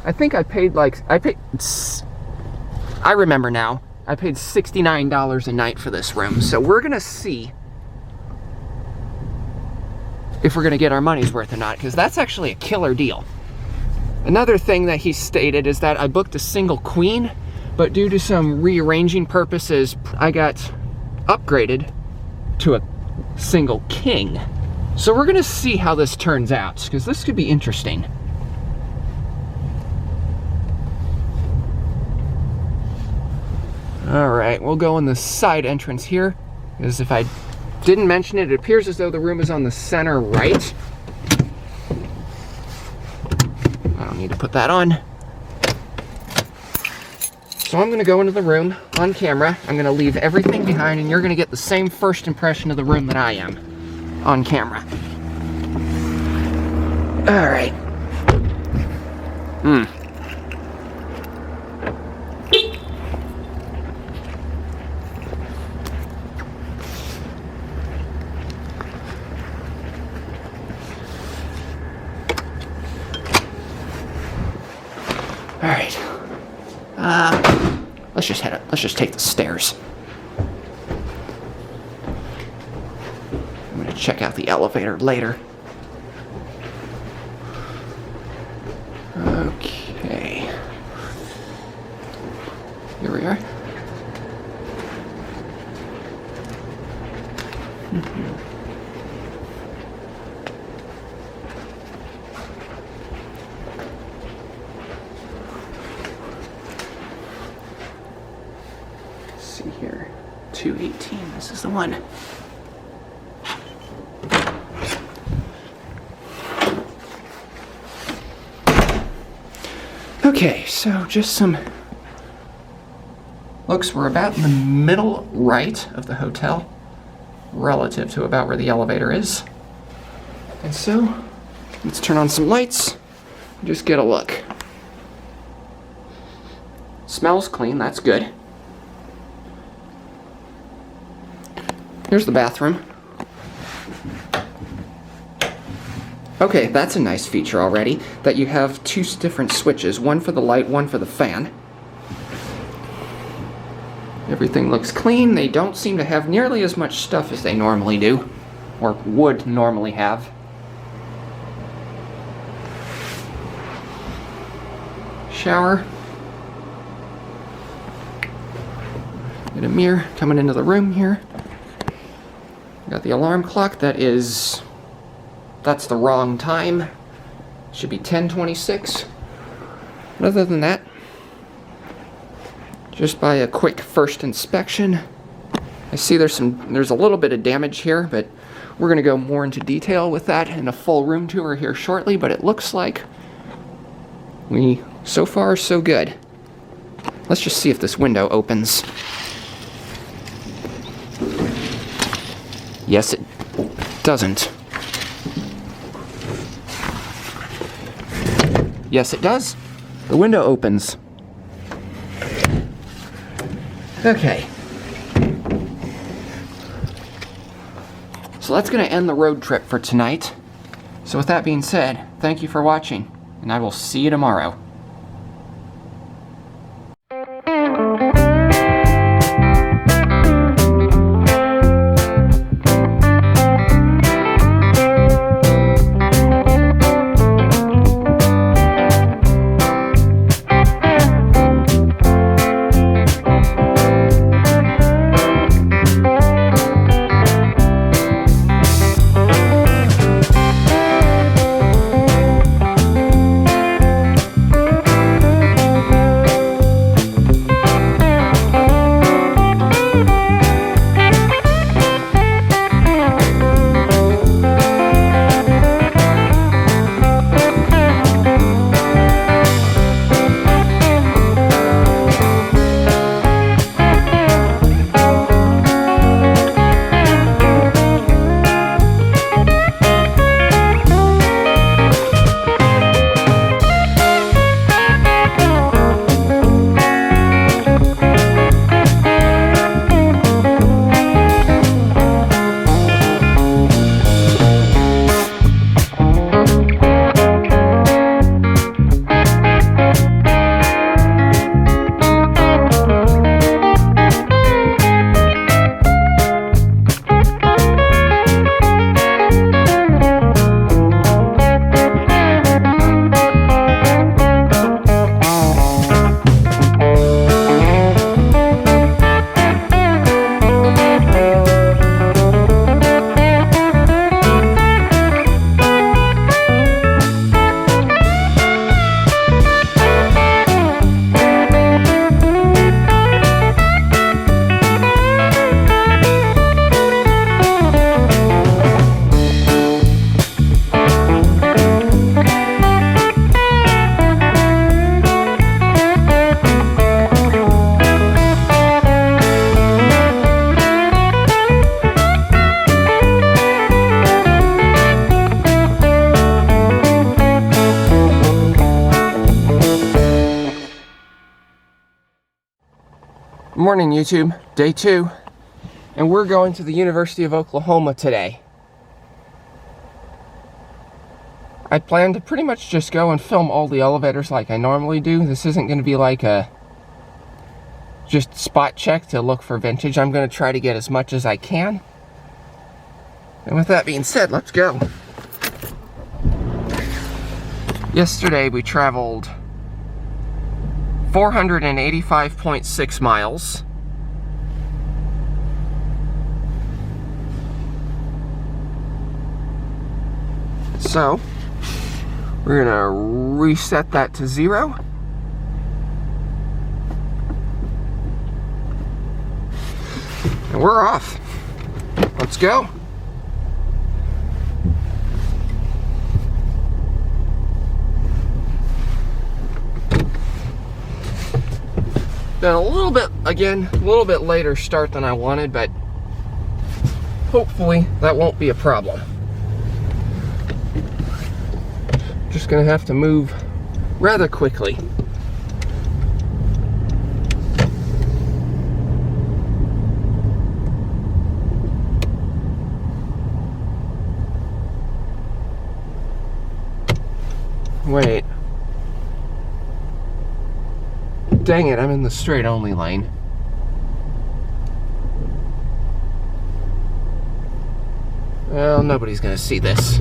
I think I paid I remember now. I paid $69 a night for this room. So we're going to see if we're going to get our money's worth or not, because that's actually a killer deal. Another thing that he stated is that I booked a single queen, but due to some rearranging purposes, I got upgraded to a single king. So we're going to see how this turns out, because this could be interesting. Alright, we'll go in the side entrance here, because if I didn't mention it, it appears as though the room is on the center right. I don't need to put that on. So I'm going to go into the room on camera. I'm going to leave everything behind, and you're going to get the same first impression of the room that I am on camera. All right. All right. Let's just head up. Let's just take the stairs. I'm gonna check out the elevator later. Okay. Here we are. See here, 218, this is the one. Okay, so just some looks. We're about in the middle right of the hotel, relative to about where the elevator is. And so, let's turn on some lights, and just get a look. Smells clean, that's good. Here's the bathroom. Okay, that's a nice feature already, that you have two different switches, one for the light, one for the fan. Everything looks clean. They don't seem to have nearly as much stuff as they normally do, or would normally have. Shower. Get a mirror coming into the room here. Got the alarm clock. That's the wrong time. Should be 10:26. But other than that, just by a quick first inspection, I see there's a little bit of damage here, but we're going to go more into detail with that in a full room tour here shortly. But it looks like so far so good. Let's just see if this window opens. Yes, it doesn't. Yes, it does. The window opens. Okay. So that's going to end the road trip for tonight. So with that being said, thank you for watching, and I will see you tomorrow. Morning YouTube, day 2, and we're going to the University of Oklahoma today. I plan to pretty much just go and film all the elevators like I normally do. This isn't going to be like a just spot check to look for vintage. I'm going to try to get as much as I can. And with that being said, let's go. Yesterday we traveled 485.6 miles. So, we're gonna reset that to 0. And we're off. Let's go. Been a little bit later start than I wanted, but hopefully that won't be a problem. Just gonna have to move rather quickly. Wait. Dang it, I'm in the straight only lane. Well, nobody's gonna see this.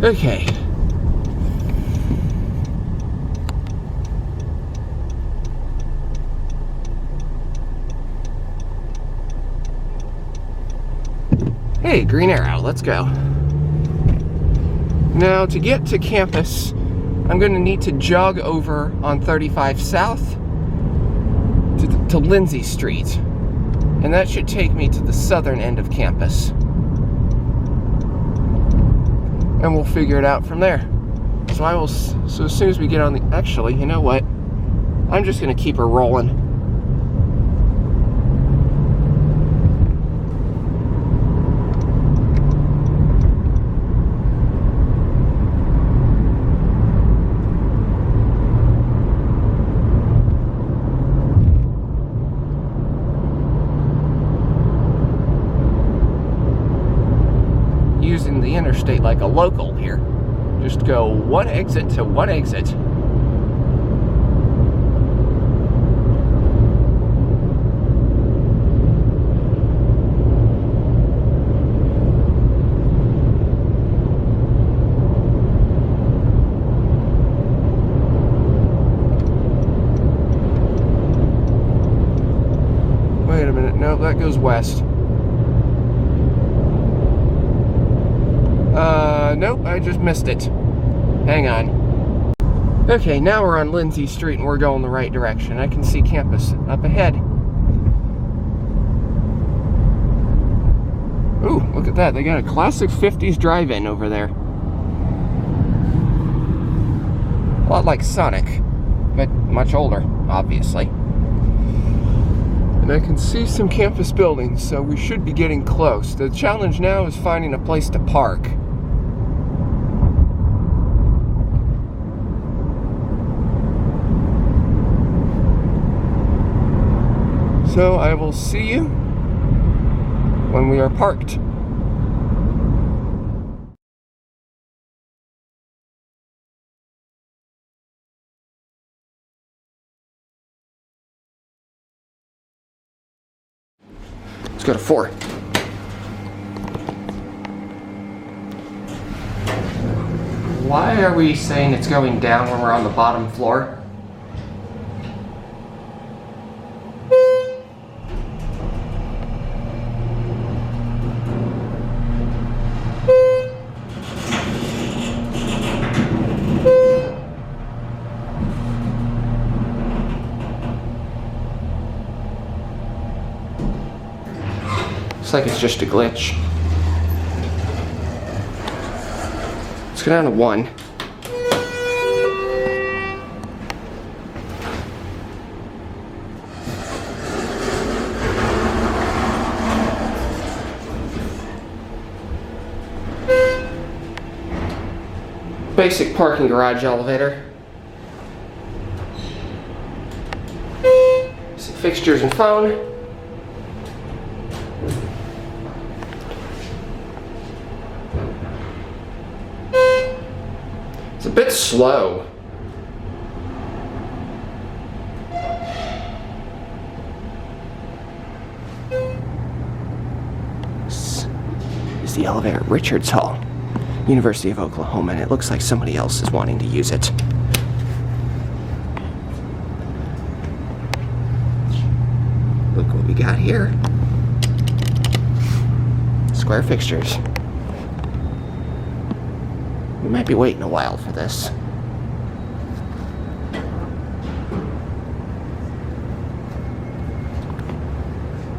Okay. Hey, green arrow, let's go. Now, to get to campus, I'm going to need to jog over on 35 South to Lindsay Street. And that should take me to the southern end of campus. And we'll figure it out from there. So as soon as we get on the, actually, you know what? I'm just going to keep her rolling. interstate like a local here. Just go one exit to one exit. Wait a minute, no, that goes west. Nope, I just missed it. Hang on. Okay, now we're on Lindsay Street and we're going the right direction. I can see campus up ahead. Ooh, look at that. They got a classic 50s drive-in over there. A lot like Sonic, but much older, obviously. And I can see some campus buildings, so we should be getting close. The challenge now is finding a place to park. So I will see you when we are parked. Let's go to 4. Why are we saying it's going down when we're on the bottom floor? Looks like it's just a glitch. Let's go down to 1. Basic parking garage elevator. See fixtures and phone. It's a bit slow. This is the elevator at Richards Hall, University of Oklahoma, and it looks like somebody else is wanting to use it. Look what we got here. Square fixtures. We might be waiting a while for this.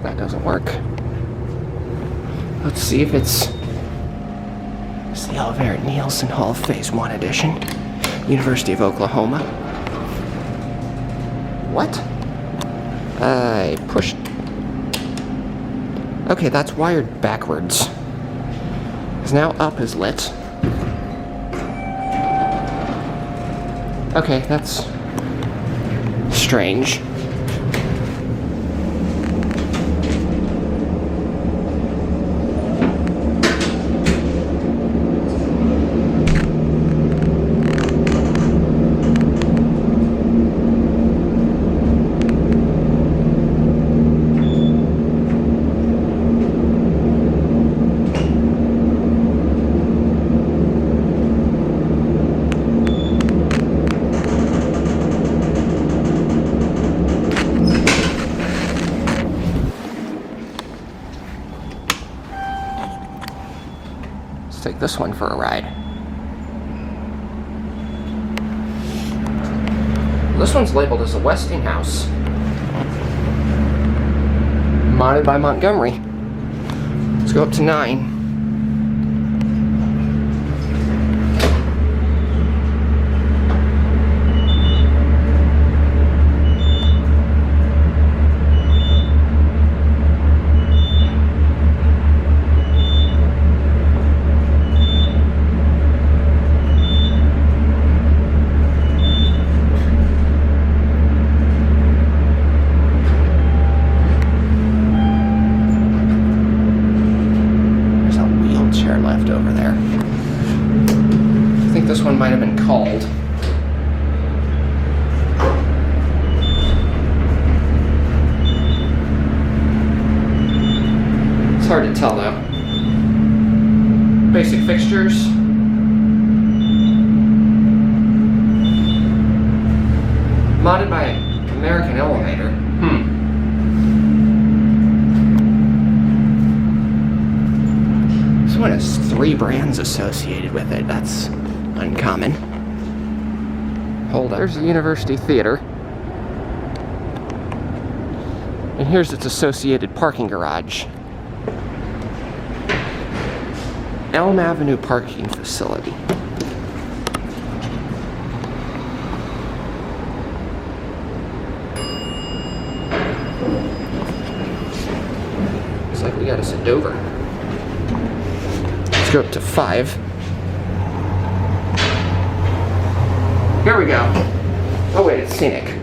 That doesn't work. Let's see if it's the elevator at Nielsen Hall Phase 1 Edition. University of Oklahoma. What? I pushed... Okay, that's wired backwards. Because now up is lit. Okay, that's strange. Take this one for a ride. This one's labeled as a Westinghouse. Modded by Montgomery. Let's go up to 9. Modded by American Elevator. This one has 3 brands associated with it. That's uncommon. Hold on. There's the University Theater. And here's its associated parking garage. Elm Avenue Parking Facility. Looks like we got us a Dover. Let's go up to 5. Here we go. Oh wait, it's scenic.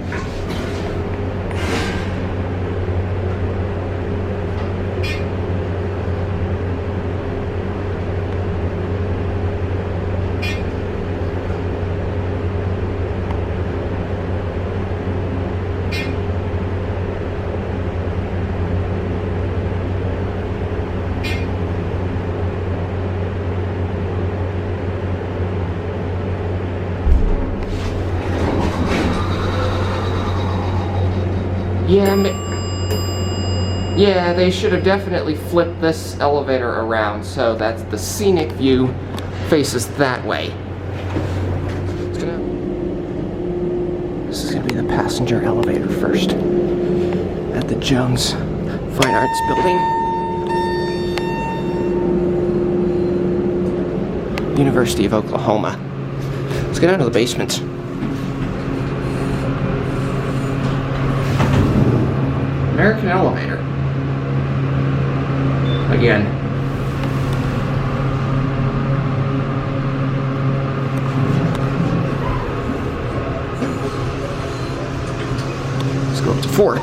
Yeah, they should have definitely flipped this elevator around so that the scenic view faces that way. This is gonna be the passenger elevator first at the Jones Fine Arts Building. University of Oklahoma. Let's go down to the basement. American Elevator. Again. Let's go up to 4.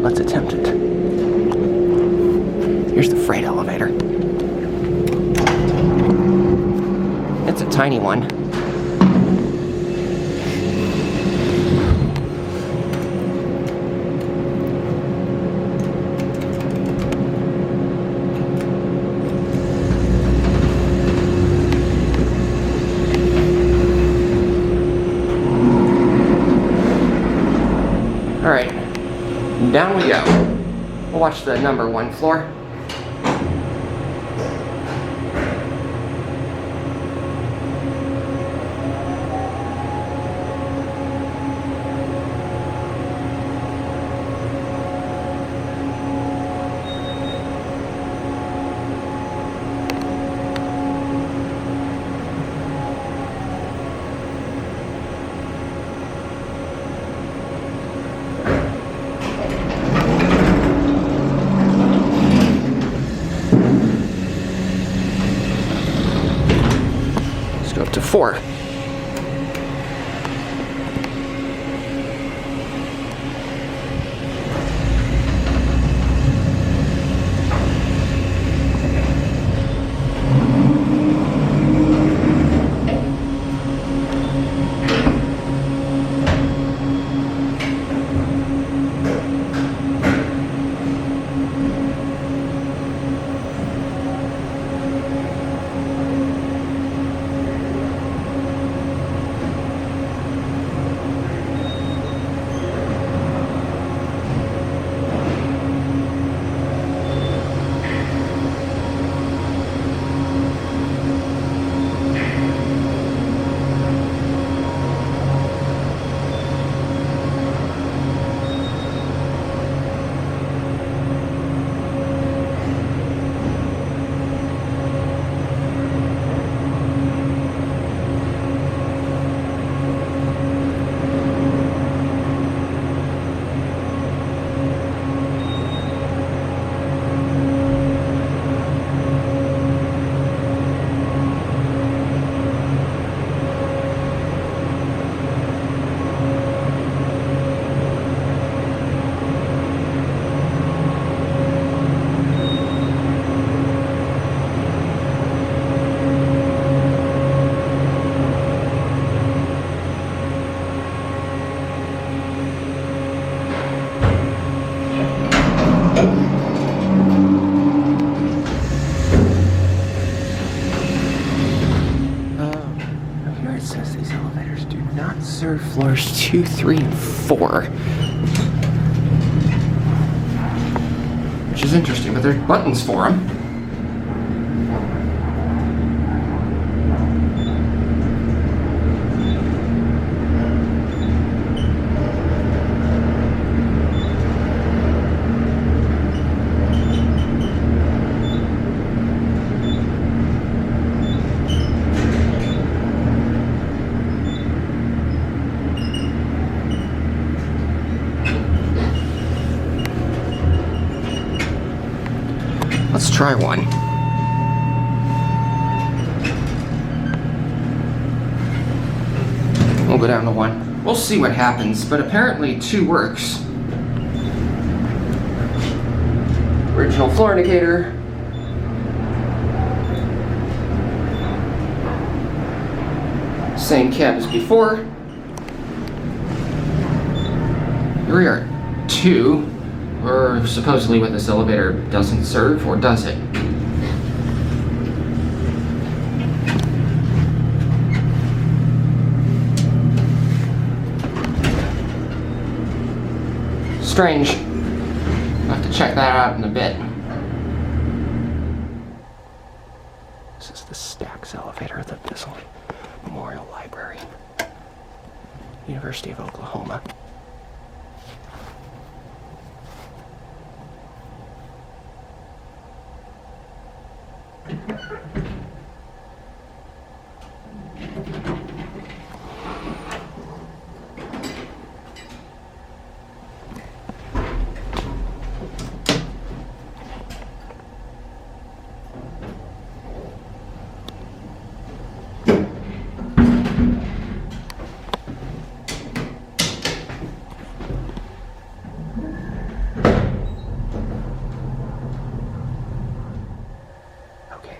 Let's attempt it. Here's the freight elevator. It's a tiny one. All right. Down we go. We'll watch the number 1 floor. Up to 4. says these elevators do not serve floors 2, 3, and 4. Which is interesting, but there's buttons for them. Let's try one. We'll go down to 1. We'll see what happens, but apparently 2 works. Original floor indicator. Same cab as before. Here we are. 2. Or supposedly what this elevator doesn't serve, or does it? Strange. I'll have to check that out in a bit. This is the Stacks elevator at the Bissell Memorial Library, University of Oklahoma.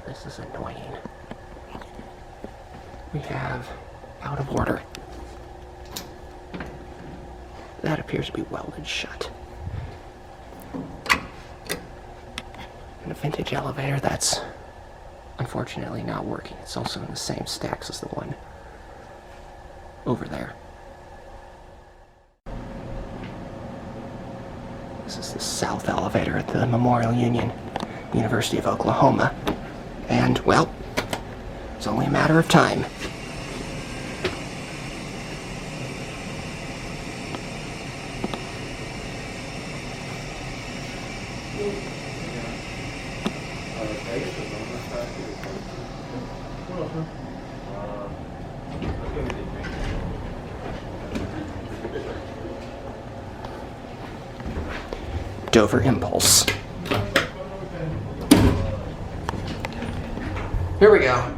This is annoying. We have out of order. That appears to be welded shut. And a vintage elevator that's unfortunately not working. It's also in the same stacks as the one over there. This is the south elevator at the Memorial Union, University of Oklahoma. And, well, it's only a matter of time. Dover Impulse. Here we go.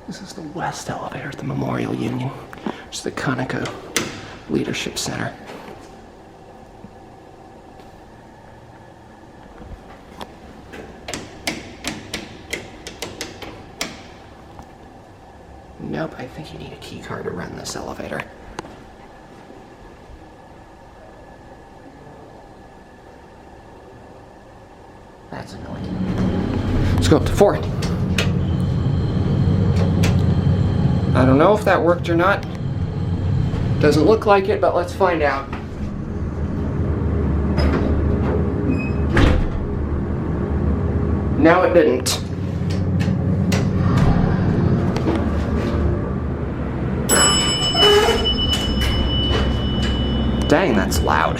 This is the west elevator at the Memorial Union, which is the Conoco Leadership Center. Nope, I think you need a key card to run this elevator. That's annoying. Let's go up to 4. I don't know if that worked or not. Doesn't look like it, but let's find out. No, it didn't. Dang, that's loud.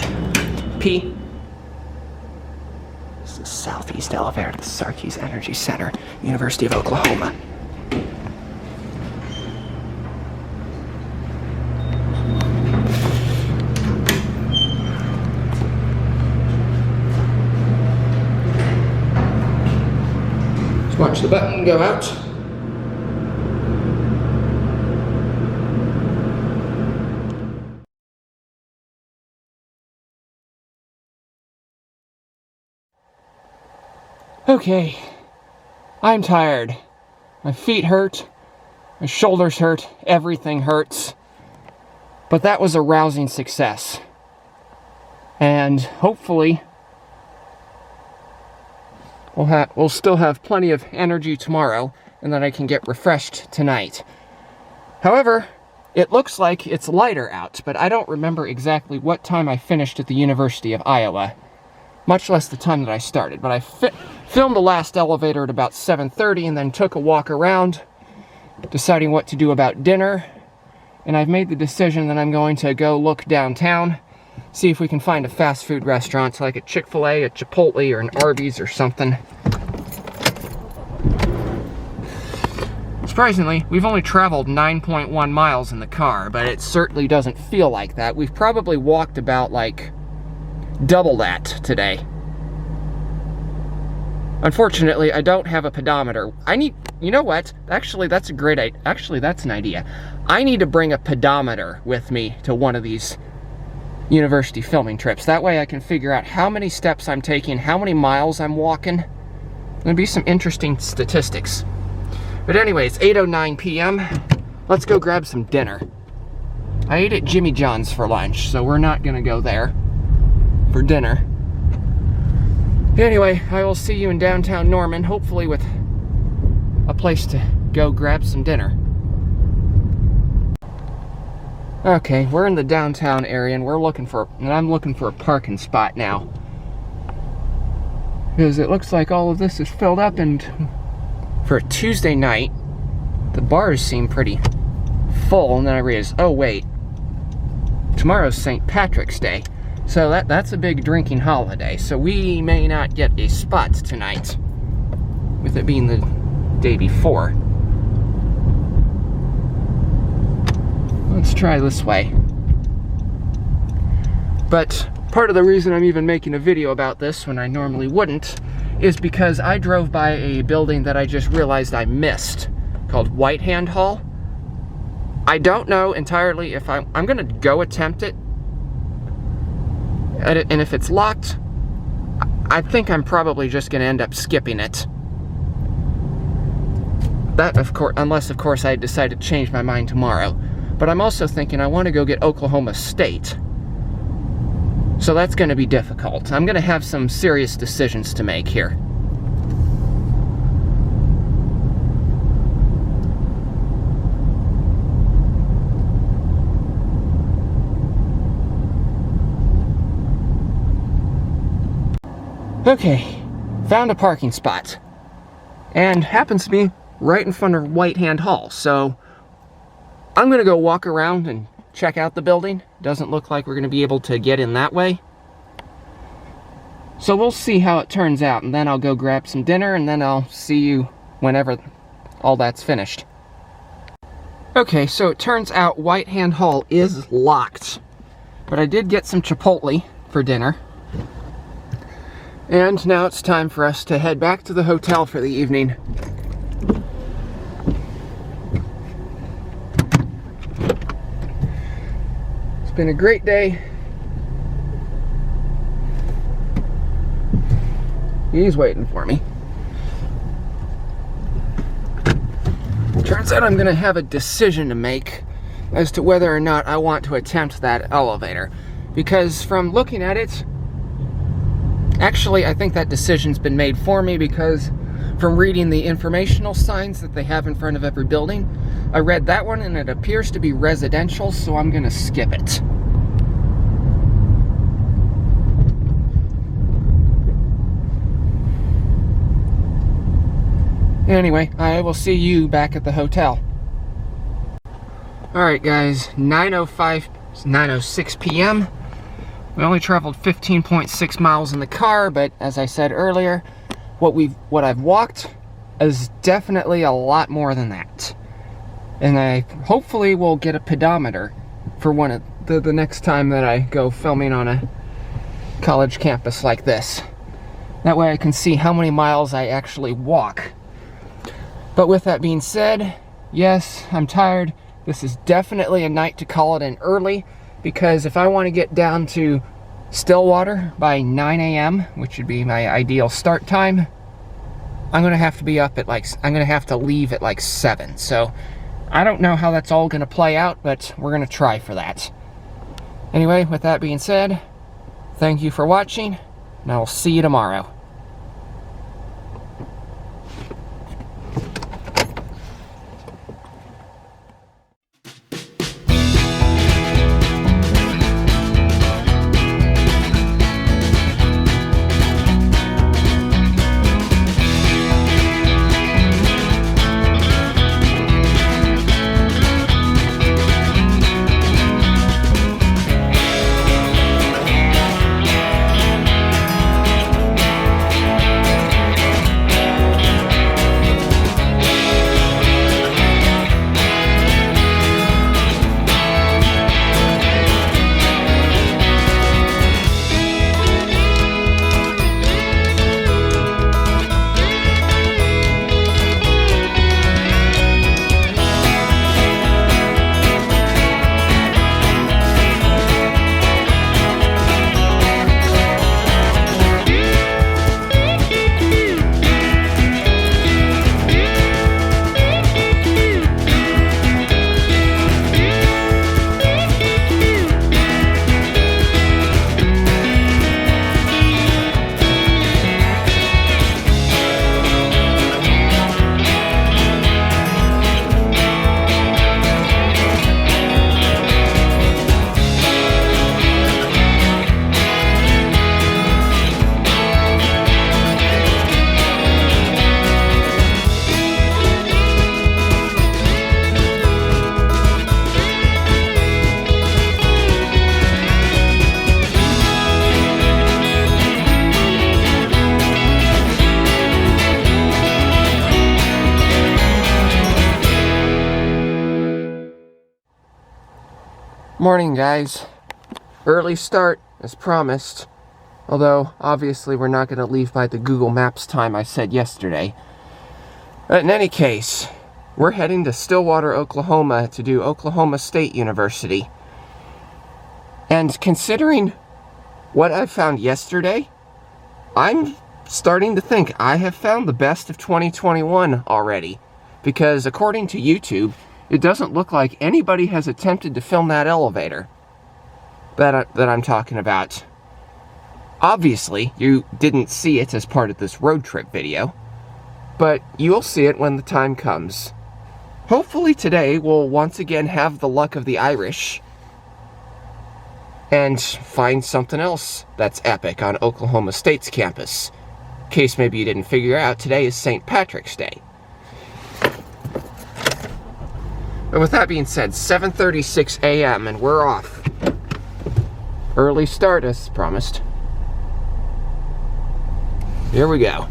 P. This is the southeast elevator at the Sarkees Energy Center, University of Oklahoma. Let's watch the button go out. Okay, I'm tired. My feet hurt, my shoulders hurt, everything hurts. But that was a rousing success. And hopefully, we'll still have plenty of energy tomorrow and then I can get refreshed tonight. However, it looks like it's lighter out, but I don't remember exactly what time I finished at the University of Iowa, much less the time that I started. But I filmed the last elevator at about 7:30 and then took a walk around, deciding what to do about dinner. And I've made the decision that I'm going to go look downtown, see if we can find a fast food restaurant like a Chick-fil-A, a Chipotle, or an Arby's or something. Surprisingly, we've only traveled 9.1 miles in the car, but it certainly doesn't feel like that. We've probably walked about like double that today. Unfortunately, I don't have a pedometer. You know what? Actually, that's a great idea. Actually, that's an idea. I need to bring a pedometer with me to one of these university filming trips. That way I can figure out how many steps I'm taking, how many miles I'm walking. There'll be some interesting statistics. But anyways, 8:09 p.m. Let's go grab some dinner. I ate at Jimmy John's for lunch, so we're not gonna go there for dinner. Anyway, I will see you in downtown Norman, hopefully with a place to go grab some dinner. Okay, we're in the downtown area, and I'm looking for a parking spot now. Because it looks like all of this is filled up, and for a Tuesday night, the bars seem pretty full, and then I realized, oh wait, tomorrow's St. Patrick's Day, so that's a big drinking holiday, so we may not get a spot tonight, with it being the day before. Let's try this way. But part of the reason I'm even making a video about this when I normally wouldn't is because I drove by a building that I just realized I missed, called Whitehand Hall. I don't know entirely if I'm gonna go attempt it, and if it's locked, I think I'm probably just gonna end up skipping it. That, of course, unless of course I decide to change my mind tomorrow. But I'm also thinking I want to go get Oklahoma State. So that's going to be difficult. I'm going to have some serious decisions to make here. Okay, found a parking spot. And happens to be right in front of Whitehand Hall, so I'm gonna go walk around and check out the building. Doesn't look like we're gonna be able to get in that way. So we'll see how it turns out, and then I'll go grab some dinner, and then I'll see you whenever all that's finished. Okay, so it turns out Whitehand Hall is locked, but I did get some Chipotle for dinner. And now it's time for us to head back to the hotel for the evening. It's been a great day. He's waiting for me. Turns out I'm gonna have a decision to make as to whether or not I want to attempt that elevator. Because from looking at it, actually I think that decision's been made for me, because from reading the informational signs that they have in front of every building, I read that one and it appears to be residential, so I'm gonna skip it. Anyway, I will see you back at the hotel. Alright guys, 9:06 p.m. We only traveled 15.6 miles in the car, but as I said earlier, what I've walked is definitely a lot more than that. And I hopefully will get a pedometer for one of the next time that I go filming on a college campus like this. That way I can see how many miles I actually walk. But with that being said, yes, I'm tired. This is definitely a night to call it in early, because if I want to get down to Stillwater by 9 a.m., which would be my ideal start time, I'm going to have to be up at I'm going to have to leave at like 7. So I don't know how that's all going to play out, but we're going to try for that. Anyway, with that being said, thank you for watching, and I will see you tomorrow. Morning, guys. Early start, as promised. Although, obviously, we're not going to leave by the Google Maps time I said yesterday. But in any case, we're heading to Stillwater, Oklahoma to do Oklahoma State University. And considering what I found yesterday, I'm starting to think I have found the best of 2021 already. Because according to YouTube, it doesn't look like anybody has attempted to film that elevator that I'm talking about. Obviously, you didn't see it as part of this road trip video, but you'll see it when the time comes. Hopefully today we'll once again have the luck of the Irish and find something else that's epic on Oklahoma State's campus. In case maybe you didn't figure out, today is St. Patrick's Day. But with that being said, 7:36 a.m. and we're off. Early start as promised. Here we go.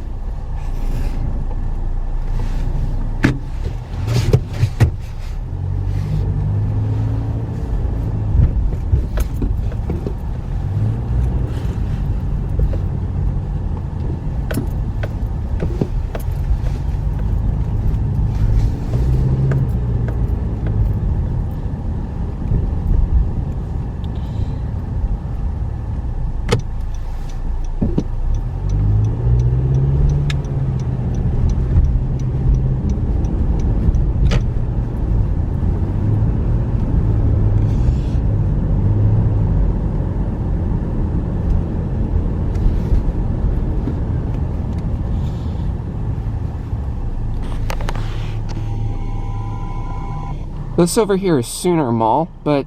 This over here is Sooner Mall, but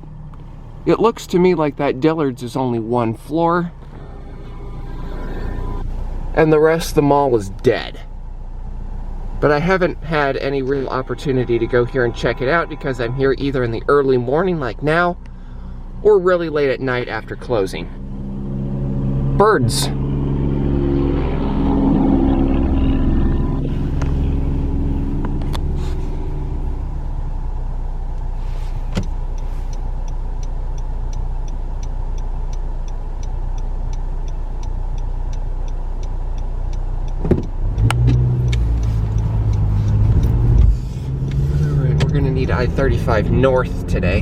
it looks to me like that Dillard's is only one floor, and the rest of the mall is dead. But I haven't had any real opportunity to go here and check it out because I'm here either in the early morning like now, or really late at night after closing. Birds. I-35 north today.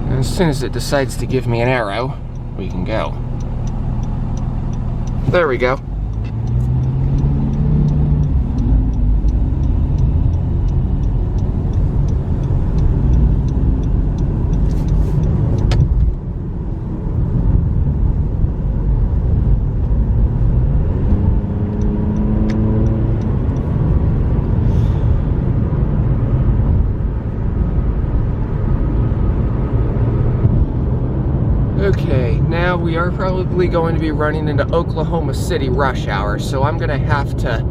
And as soon as it decides to give me an arrow, we can go. There we go. Okay, now we are probably going to be running into Oklahoma City rush hour, so I'm going to have to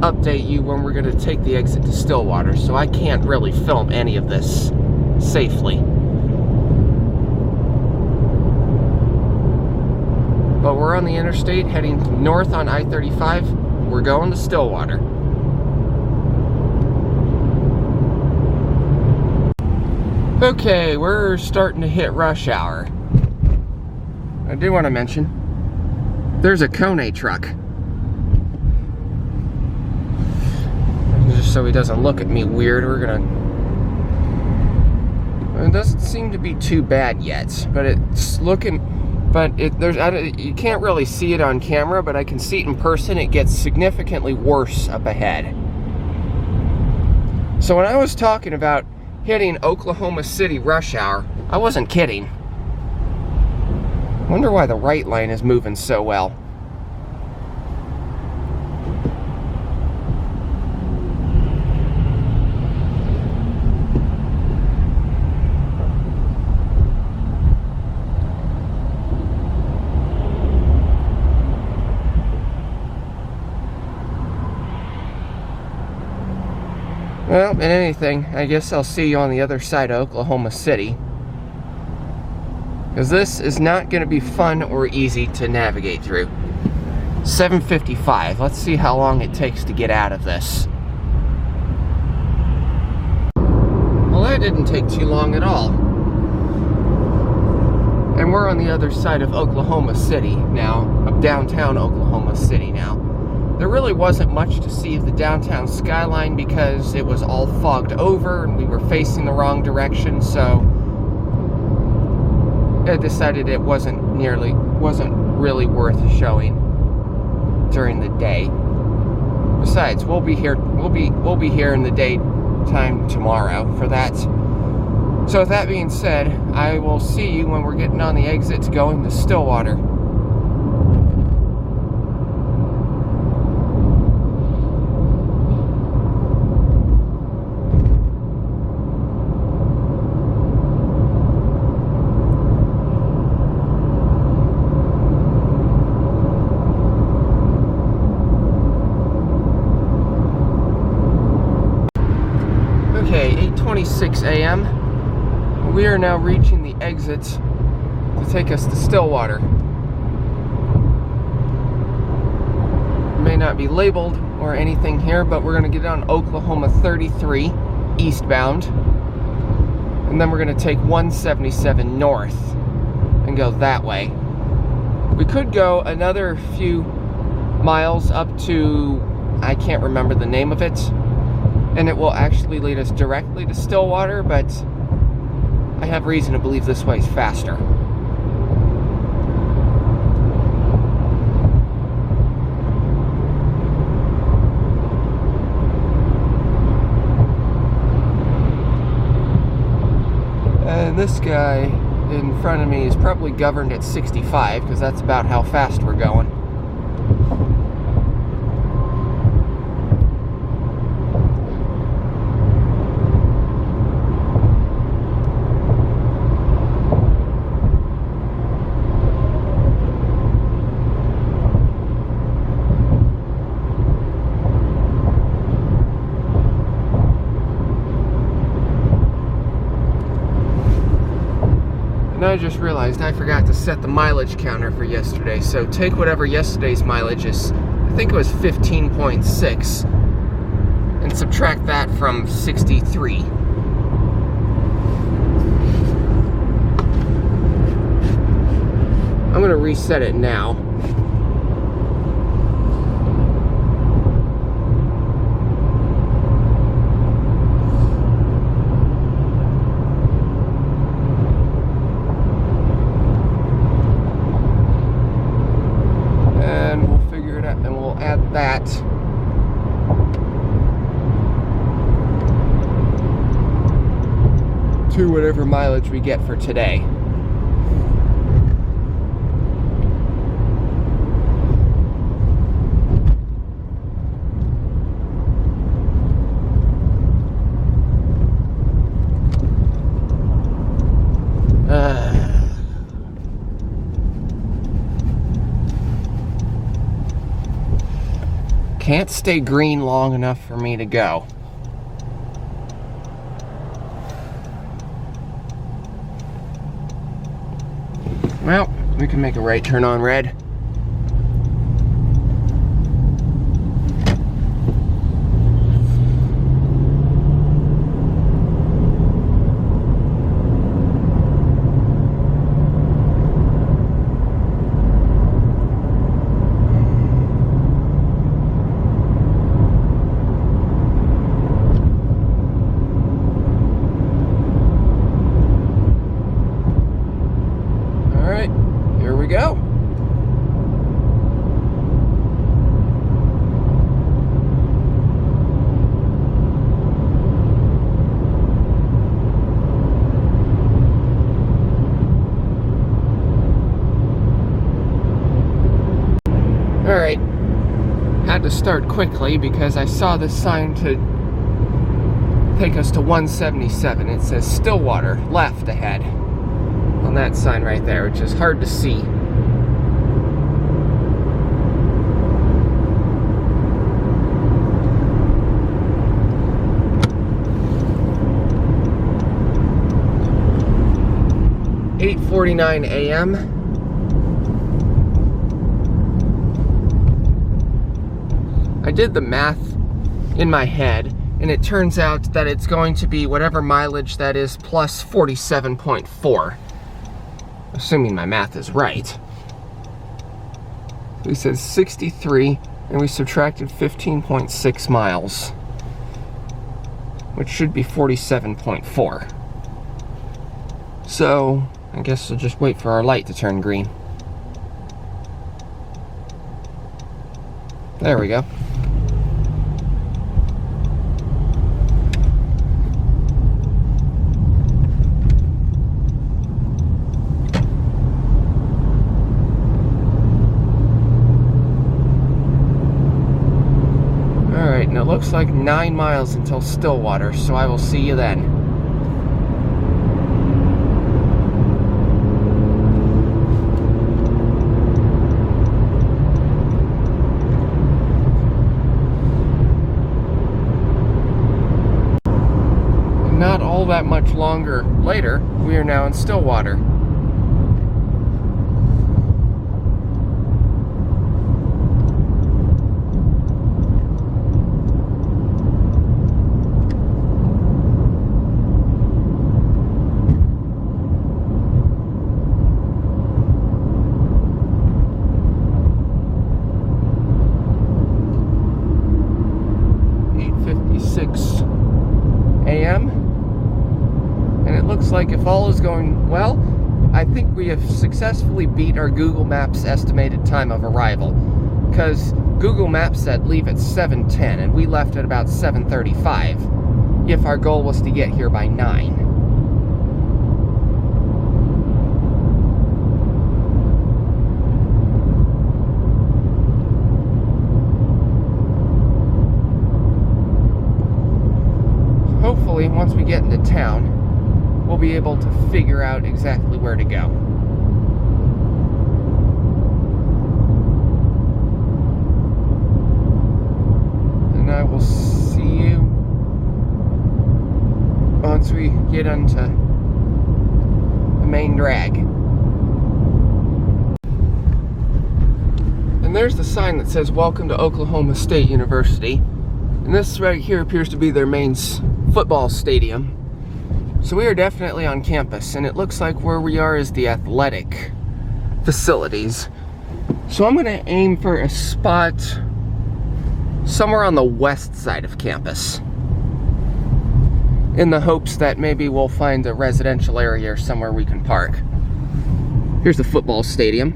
update you when we're going to take the exit to Stillwater, so I can't really film any of this safely. But we're on the interstate heading north on I-35. We're going to Stillwater. Okay, we're starting to hit rush hour. I do want to mention, there's a Kone truck. Just so he doesn't look at me weird, we're gonna... It doesn't seem to be too bad yet, but it's looking... But you can't really see it on camera, but I can see it in person. It gets significantly worse up ahead. So when I was talking about hitting Oklahoma City rush hour, I wasn't kidding. Wonder why the right lane is moving so well. Well, in anything, I guess I'll see you on the other side of Oklahoma City. Because this is not going to be fun or easy to navigate through. 7:55. Let's see how long it takes to get out of this. Well, that didn't take too long at all. And we're on the other side of Oklahoma City now, of downtown Oklahoma City now. There really wasn't much to see of the downtown skyline because it was all fogged over and we were facing the wrong direction, so I decided it wasn't really worth showing during the day. Besides, we'll be here in the daytime tomorrow for that. So with that being said, I will see you when we're getting on the exits going to Stillwater. Okay, 8:26 a.m. We are now reaching the exits to take us to Stillwater. It may not be labeled or anything here, but we're going to get on Oklahoma 33 eastbound, and then we're going to take 177 north and go that way. We could go another few miles up to, I can't remember the name of it, and it will actually lead us directly to Stillwater, but I have reason to believe this way is faster. And this guy in front of me is probably governed at 65 because that's about how fast we're going. I just realized I forgot to set the mileage counter for yesterday, so take whatever yesterday's mileage is, I think it was 15.6, and subtract that from 63. I'm going to reset it now. That to whatever mileage we get for today. Can't stay green long enough for me to go. Well, we can make a right turn on red. Go. All right, had to start quickly because I saw this sign to take us to 177. It says Stillwater, left ahead on that sign right there, which is hard to see. 9:49 a.m. I did the math in my head, and it turns out that it's going to be whatever mileage that is plus 47.4. Assuming my math is right. We said 63, and we subtracted 15.6 miles, which should be 47.4. So, I guess we'll just wait for our light to turn green. There we go. Alright, and it looks like 9 miles until Stillwater, so I will see you then. Not all that much longer later, we are now in Stillwater. A.m. and it looks like if all is going well, I think we have successfully beat our Google Maps estimated time of arrival, because Google Maps said leave at 7:10 and we left at about 7:35 if our goal was to get here by 9. Hopefully, once we get into town, we'll be able to figure out exactly where to go. And I will see you once we get onto the main drag. And there's the sign that says, "Welcome to Oklahoma State University." And this right here appears to be their main football stadium. So we are definitely on campus, and it looks like where we are is the athletic facilities. So I'm gonna aim for a spot somewhere on the west side of campus, in the hopes that maybe we'll find a residential area or somewhere we can park. Here's the football stadium.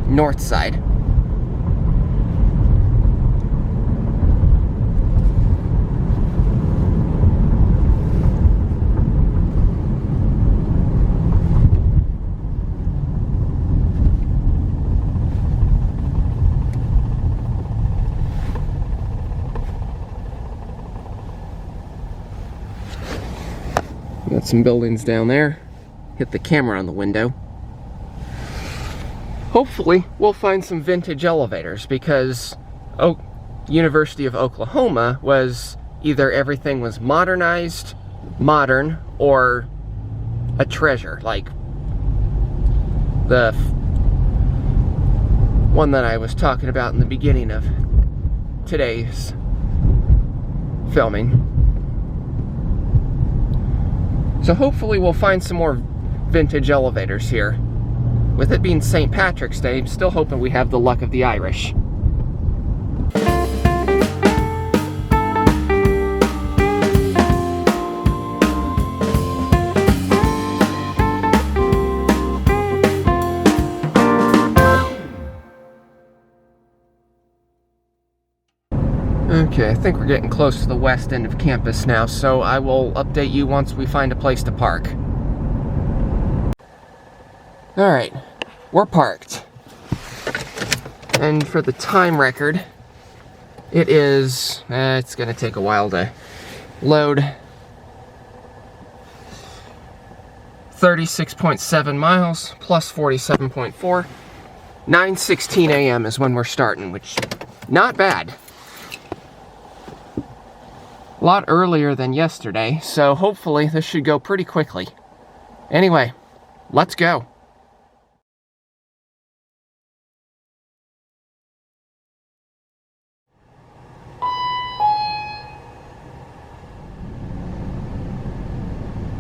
North side. Got some buildings down there. Hit the camera on the window. Hopefully, we'll find some vintage elevators, because University of Oklahoma was either everything was modernized, modern, or a treasure, like the one that I was talking about in the beginning of today's filming. So hopefully we'll find some more vintage elevators here. With it being St. Patrick's Day, I'm still hoping we have the luck of the Irish. Okay, I think we're getting close to the west end of campus now, so I will update you once we find a place to park. Alright, we're parked. And for the time record, it is, it's gonna take a while to load. 36.7 miles plus 47.4. 9:16 a.m. is when we're starting, which, not bad. a lot earlier than yesterday, so hopefully this should go pretty quickly. Anyway, let's go.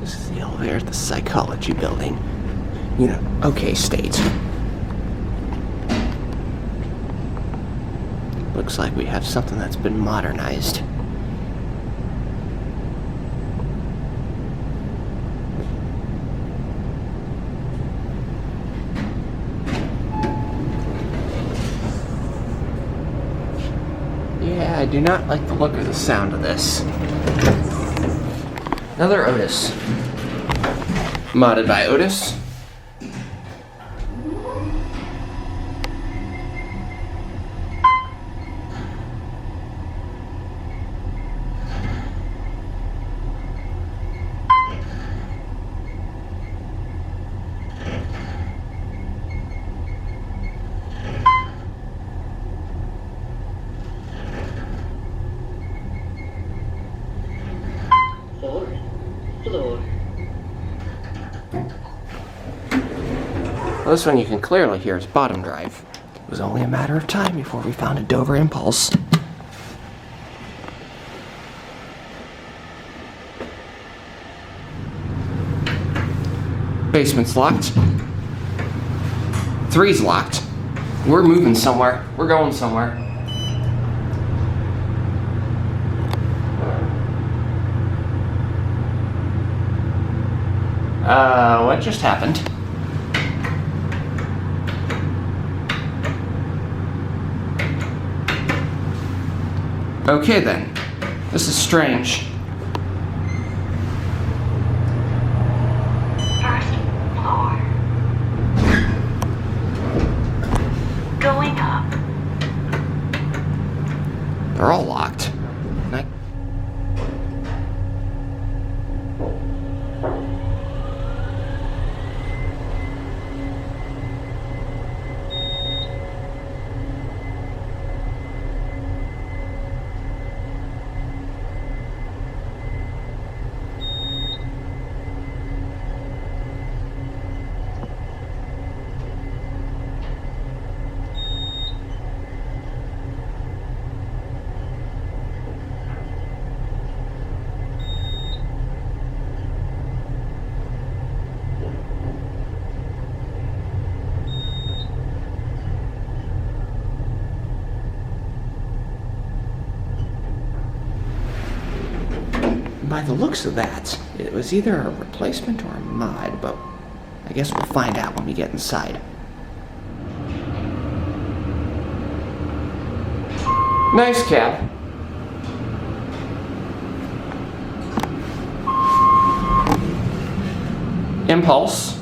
This is the elevator at the psychology building. You know, okay, state. Looks like we have something that's been modernized. Yeah, I do not like the look or the sound of this. Another Otis. Modded by Otis. Well, this one you can clearly hear is bottom drive. It was only a matter of time before we found a Dover Impulse. Basement's locked. 3's locked. We're moving somewhere. We're going somewhere. What just happened? Okay then. This is strange. First floor. Going up. They're all locked. By the looks of that, it was either a replacement or a mod, but I guess we'll find out when we get inside. Nice cab. Impulse.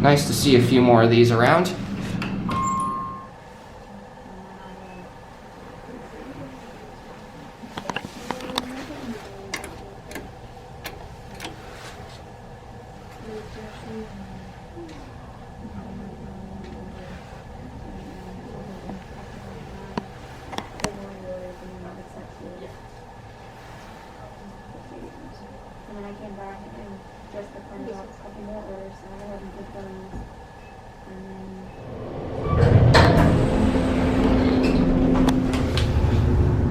Nice to see a few more of these around. And then I came back and just the printed out a couple more orders, so I haven't put those. And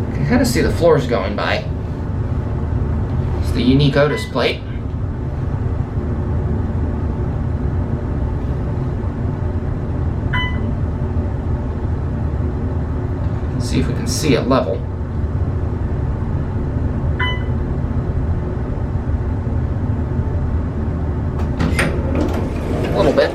You can kind of see the floors going by. It's the unique Otis plate. Let's see if we can see it level. A little bit.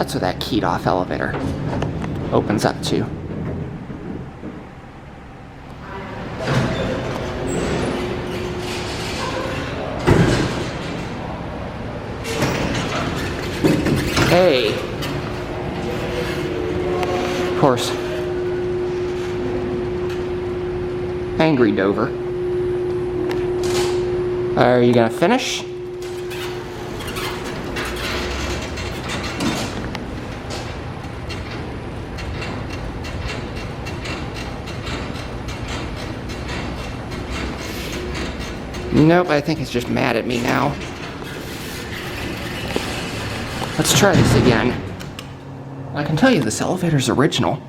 that's what that keyed off elevator opens up to. Hey. Of course. Angry Dover. Are you gonna finish? Nope, I think it's just mad at me now. Let's try this again. I can tell you this elevator's original.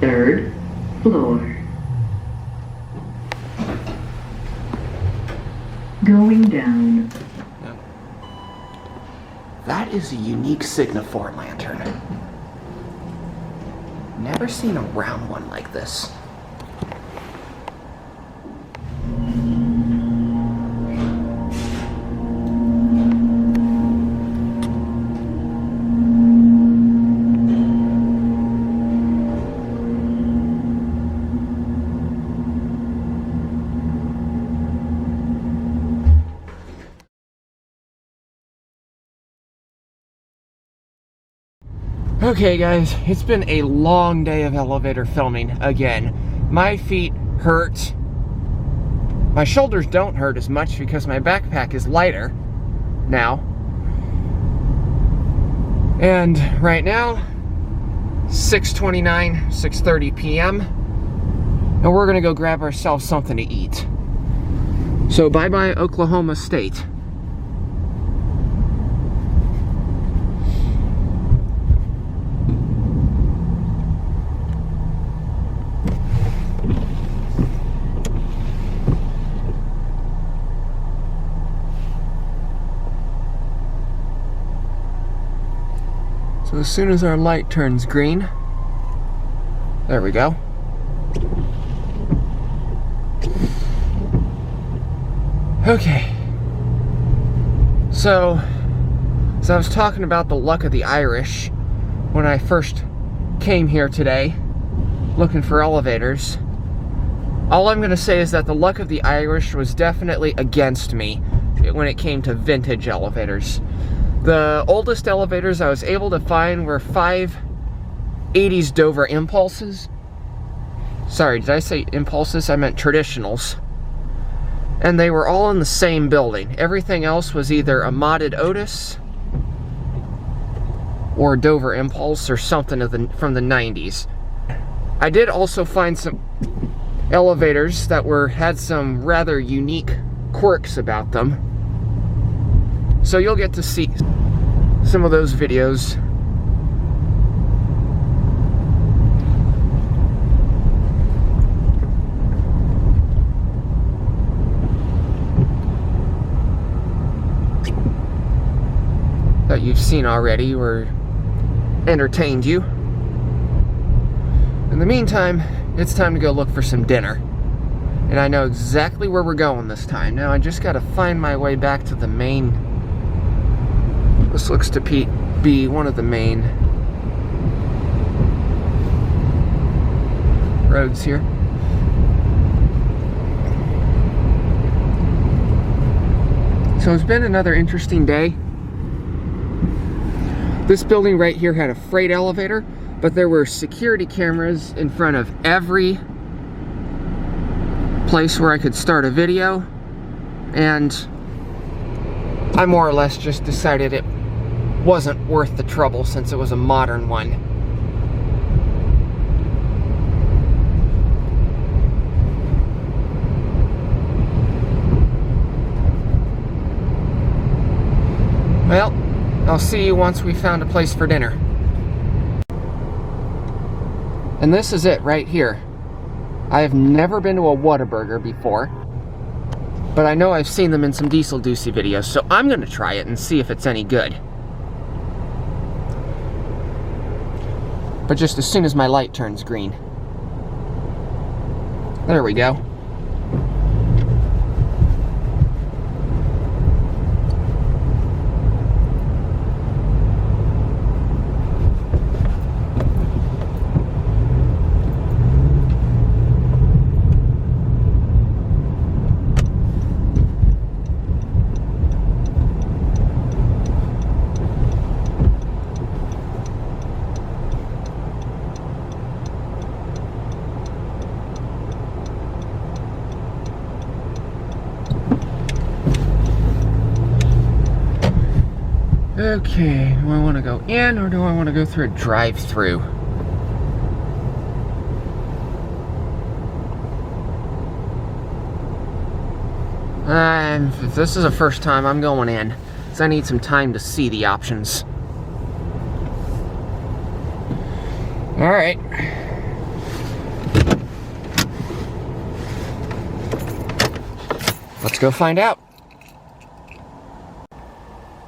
Third floor. Going down. That is a unique Signifor lantern. Never seen a round one like this. Okay guys, it's been a long day of elevator filming again. My feet hurt. My shoulders don't hurt as much because my backpack is lighter now. And right now, 6:29, 6:30 p.m. And we're gonna go grab ourselves something to eat. So bye-bye Oklahoma State. So as soon as our light turns green, there we go. Okay. So, as I was talking about the luck of the Irish when I first came here today, looking for elevators, all I'm gonna say is that the luck of the Irish was definitely against me when it came to vintage elevators. The oldest elevators I was able to find were 5 80s Dover Impulses. Sorry, did I say Impulses? I meant traditionals. And they were all in the same building. Everything else was either a modded Otis or Dover Impulse or something from the 90s. I did also find some elevators that had some rather unique quirks about them. So you'll get to see some of those videos. That you've seen already or entertained you. In the meantime, it's time to go look for some dinner. And I know exactly where we're going this time. Now I just gotta find my way back to the main. This looks to be one of the main roads here. So it's been another interesting day. This building right here had a freight elevator, but there were security cameras in front of every place where I could start a video, and I more or less just decided it wasn't worth the trouble since it was a modern one. Well, I'll see you once we found a place for dinner. And this is it right here. I have never been to a Whataburger before, but I know I've seen them in some Diesel Doocy videos, so I'm gonna try it and see if it's any good. But just as soon as my light turns green. There we go. Okay, do I want to go in or do I want to go through a drive-through? If this is the first time, I'm going in, because I need some time to see the options. Alright. Let's go find out.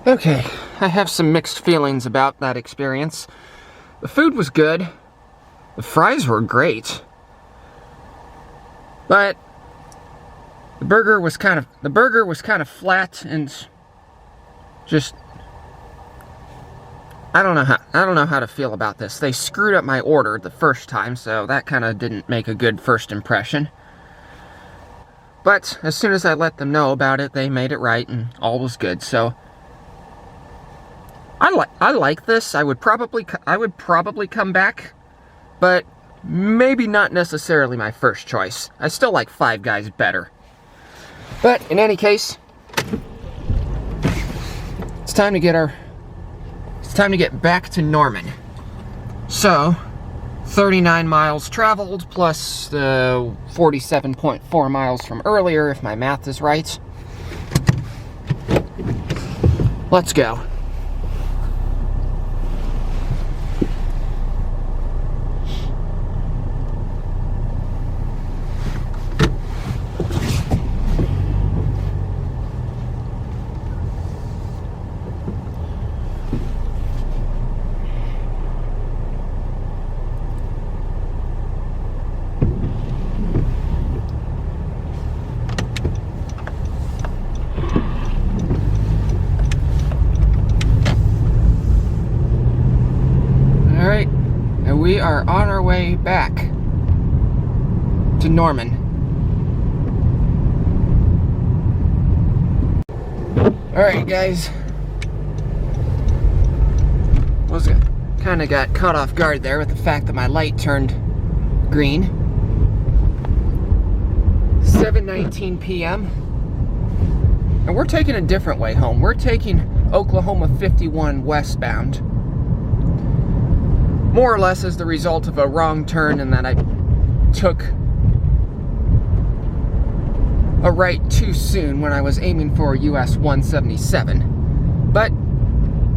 Okay, I have some mixed feelings about that experience. The food was good. The fries were great. But the burger was kind of flat and just I don't know how to feel about this. They screwed up my order the first time, so that kind of didn't make a good first impression. But as soon as I let them know about it, they made it right and all was good. So I like this. I would probably come back, but maybe not necessarily my first choice. I still like Five Guys better. But in any case, it's time to get back to Norman. So 39 miles traveled plus the 47.4 miles from earlier, if my math is right. Let's go. We are on our way back to Norman. Alright guys, kind of got caught off guard there with the fact that my light turned green. 7:19 p.m. and we're taking a different way home. We're taking Oklahoma 51 westbound. More or less as the result of a wrong turn and that I took a right too soon when I was aiming for US 177. But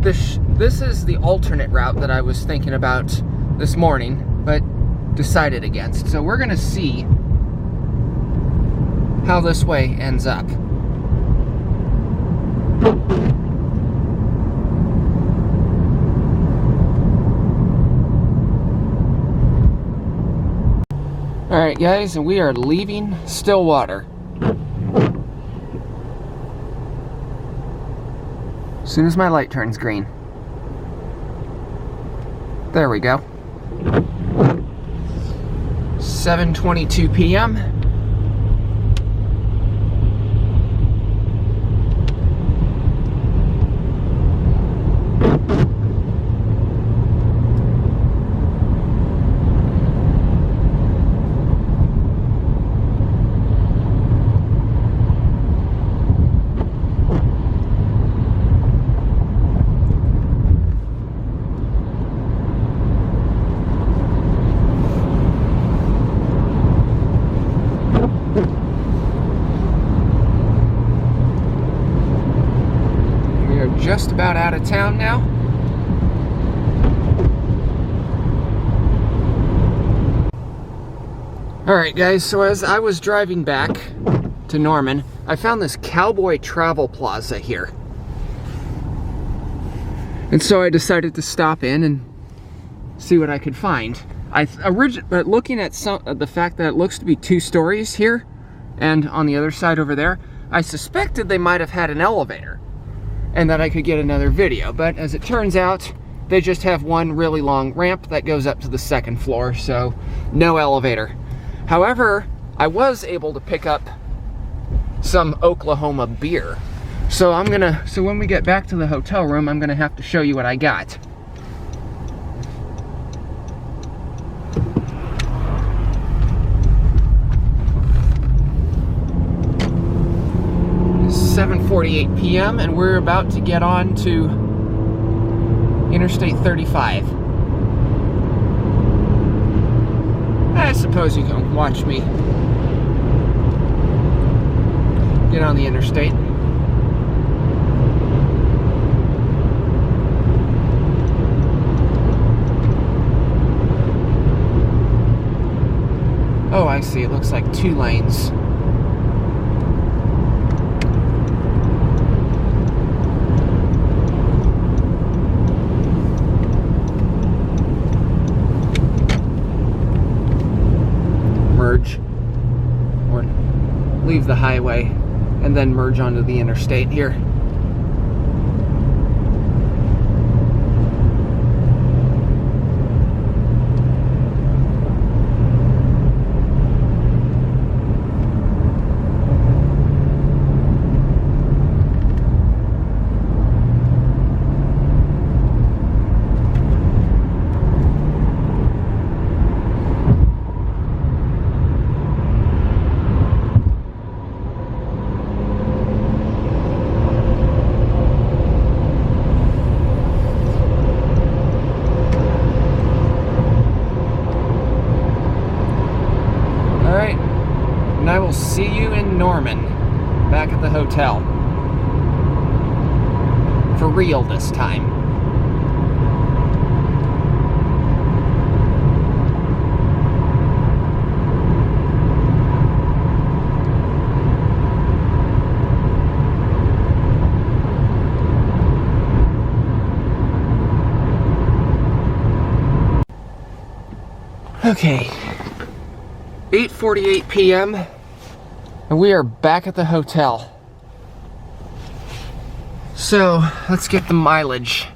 this is the alternate route that I was thinking about this morning, but decided against. So we're gonna see how this way ends up. Alright guys, and we are leaving Stillwater. As soon as my light turns green. There we go. 7:22 p.m. just about out of town now. Alright guys, so as I was driving back to Norman, I found this Cowboy Travel Plaza here. And so I decided to stop in and see what I could find. But looking at the fact that it looks to be 2 stories here, and on the other side over there, I suspected they might have had an elevator, and that I could get another video. But as it turns out, they just have one really long ramp that goes up to the 2nd floor, so no elevator. However, I was able to pick up some Oklahoma beer. So when we get back to the hotel room, I'm gonna have to show you what I got. It's 7:48 p.m. and we're about to get on to Interstate 35. I suppose you can watch me get on the interstate. Oh, I see. It looks like 2 lanes. Merge, or leave the highway and then merge onto the interstate here. I will see you in Norman, back at the hotel. For real this time. Okay, 8:48 p.m. and we are back at the hotel. So let's get the mileage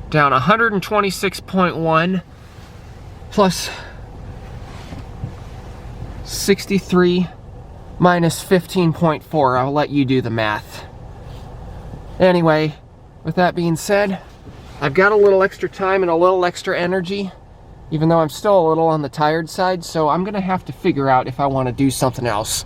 down. 126.1 plus 63 minus 15.4. I'll let you do the math. Anyway, with that being said, I've got a little extra time and a little extra energy, even though I'm still a little on the tired side, so I'm gonna have to figure out if I want to do something else.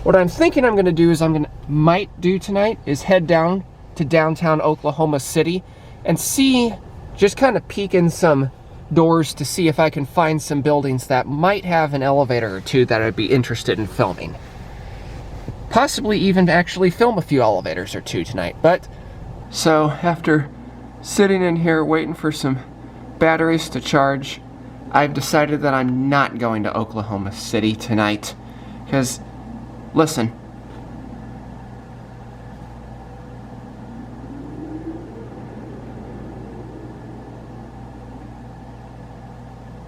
What I'm thinking I'm gonna do is might do tonight is head down to downtown Oklahoma City and see, just kind of peek in some doors to see if I can find some buildings that might have an elevator or two that I'd be interested in filming. Possibly even actually film a few elevators or two tonight. But, so after sitting in here waiting for some batteries to charge, I've decided that I'm not going to Oklahoma City tonight. Because, listen,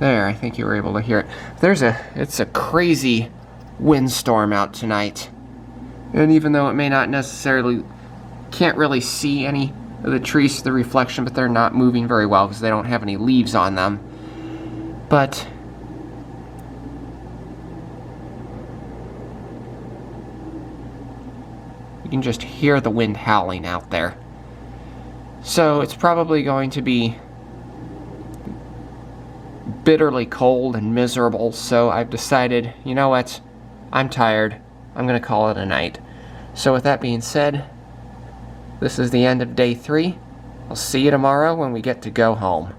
there, I think you were able to hear it. It's a crazy windstorm out tonight. And even though it may not necessarily, can't really see any of the trees, the reflection, but they're not moving very well because they don't have any leaves on them. But you can just hear the wind howling out there. So it's probably going to be bitterly cold and miserable, so I've decided, you know what, I'm tired, I'm gonna call it a night. So with that being said, this is the end of day 3. I'll see you tomorrow when we get to go home.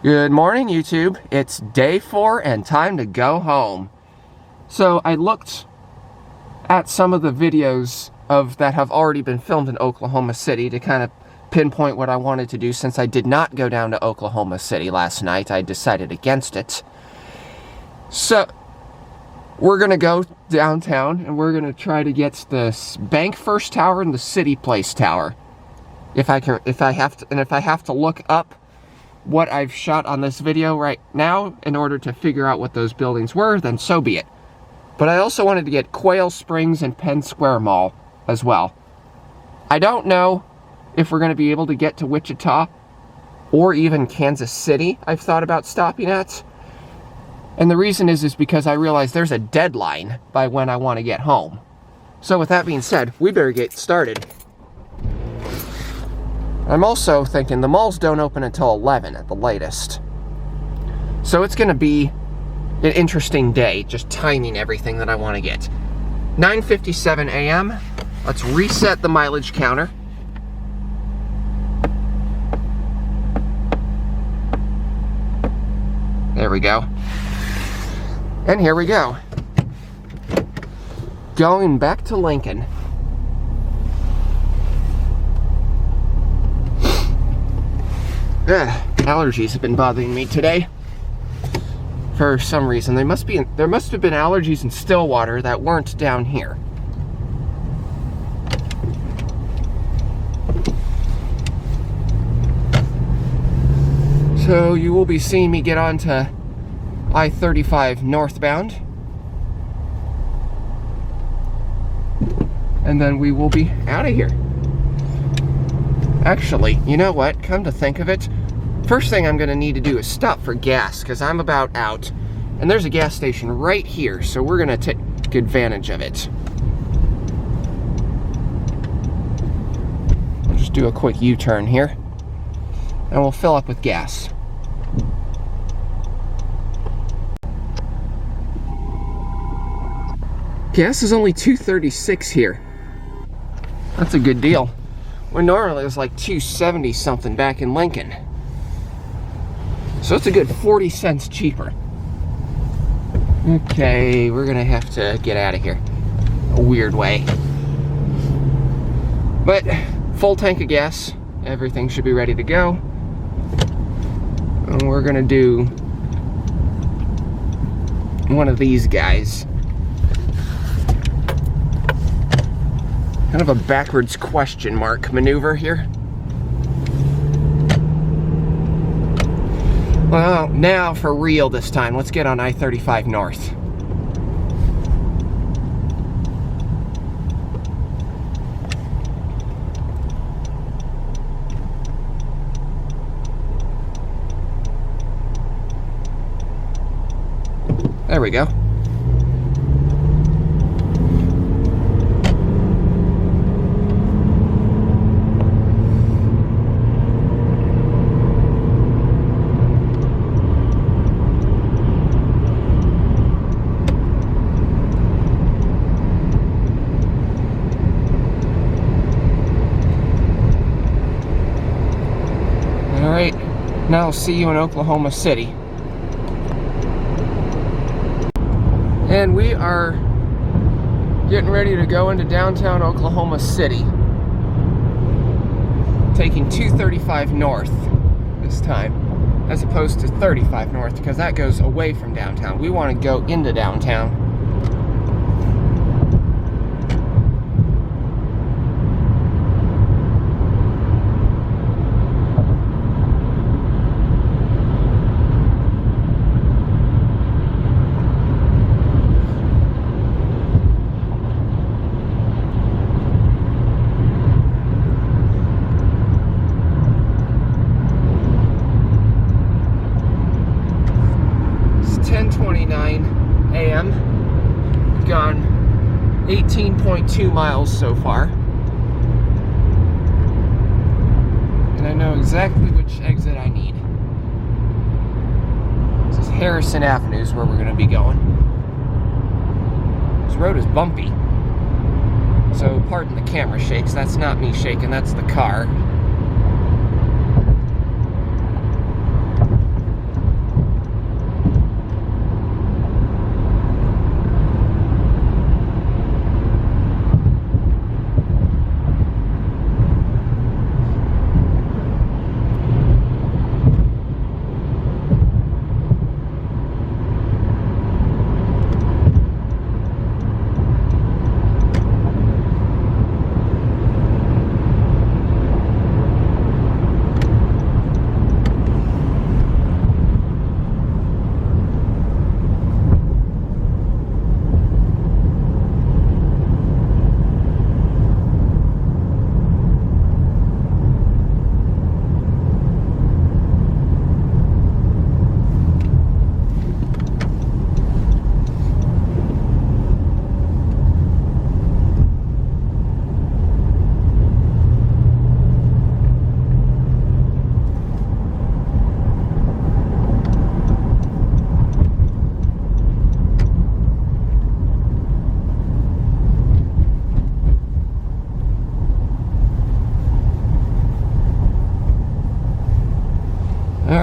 Good morning, YouTube. It's day 4 and time to go home. So I looked at some of the videos that have already been filmed in Oklahoma City to kind of pinpoint what I wanted to do. Since I did not go down to Oklahoma City last night, I decided against it. So we're gonna go downtown and we're gonna try to get the Bank First Tower and the City Place Tower. If I have to look up what I've shot on this video right now in order to figure out what those buildings were, then so be it. But I also wanted to get Quail Springs and Penn Square Mall as well. I don't know if we're going to be able to get to Wichita or even Kansas City I've thought about stopping at. And the reason is because I realize there's a deadline by when I want to get home. So with that being said, we better get started. I'm also thinking the malls don't open until 11 at the latest. So it's going to be an interesting day, just timing everything that I want to get. 9:57 a.m. Let's reset the mileage counter. There we go. And here we go. Going back to Lincoln. Allergies have been bothering me today. For some reason. There must have been allergies in Stillwater that weren't down here. So you will be seeing me get onto I-35 northbound. And then we will be out of here. Actually, you know what? Come to think of it, first thing I'm going to need to do is stop for gas, because I'm about out. And there's a gas station right here, so we're going to take advantage of it. We'll just do a quick U-turn here, and we'll fill up with gas. Gas is only $2.36 here. That's a good deal. When normally it was like $2.70 something back in Lincoln. So it's a good 40 cents cheaper. Okay, we're gonna have to get out of here a weird way. But full tank of gas, everything should be ready to go. And we're gonna do one of these guys. Kind of a backwards question mark maneuver here. Well, now for real this time, let's get on I-35 North. There we go. Now I'll see you in Oklahoma City. And we are getting ready to go into downtown Oklahoma City. Taking 235 north this time, as opposed to 35 north, because that goes away from downtown. We want to go into downtown. a.m. We've gone 18.2 miles so far. And I know exactly which exit I need. This is Harrison Avenue is where we're going to be going. This road is bumpy. So pardon the camera shakes. That's not me shaking, that's the car.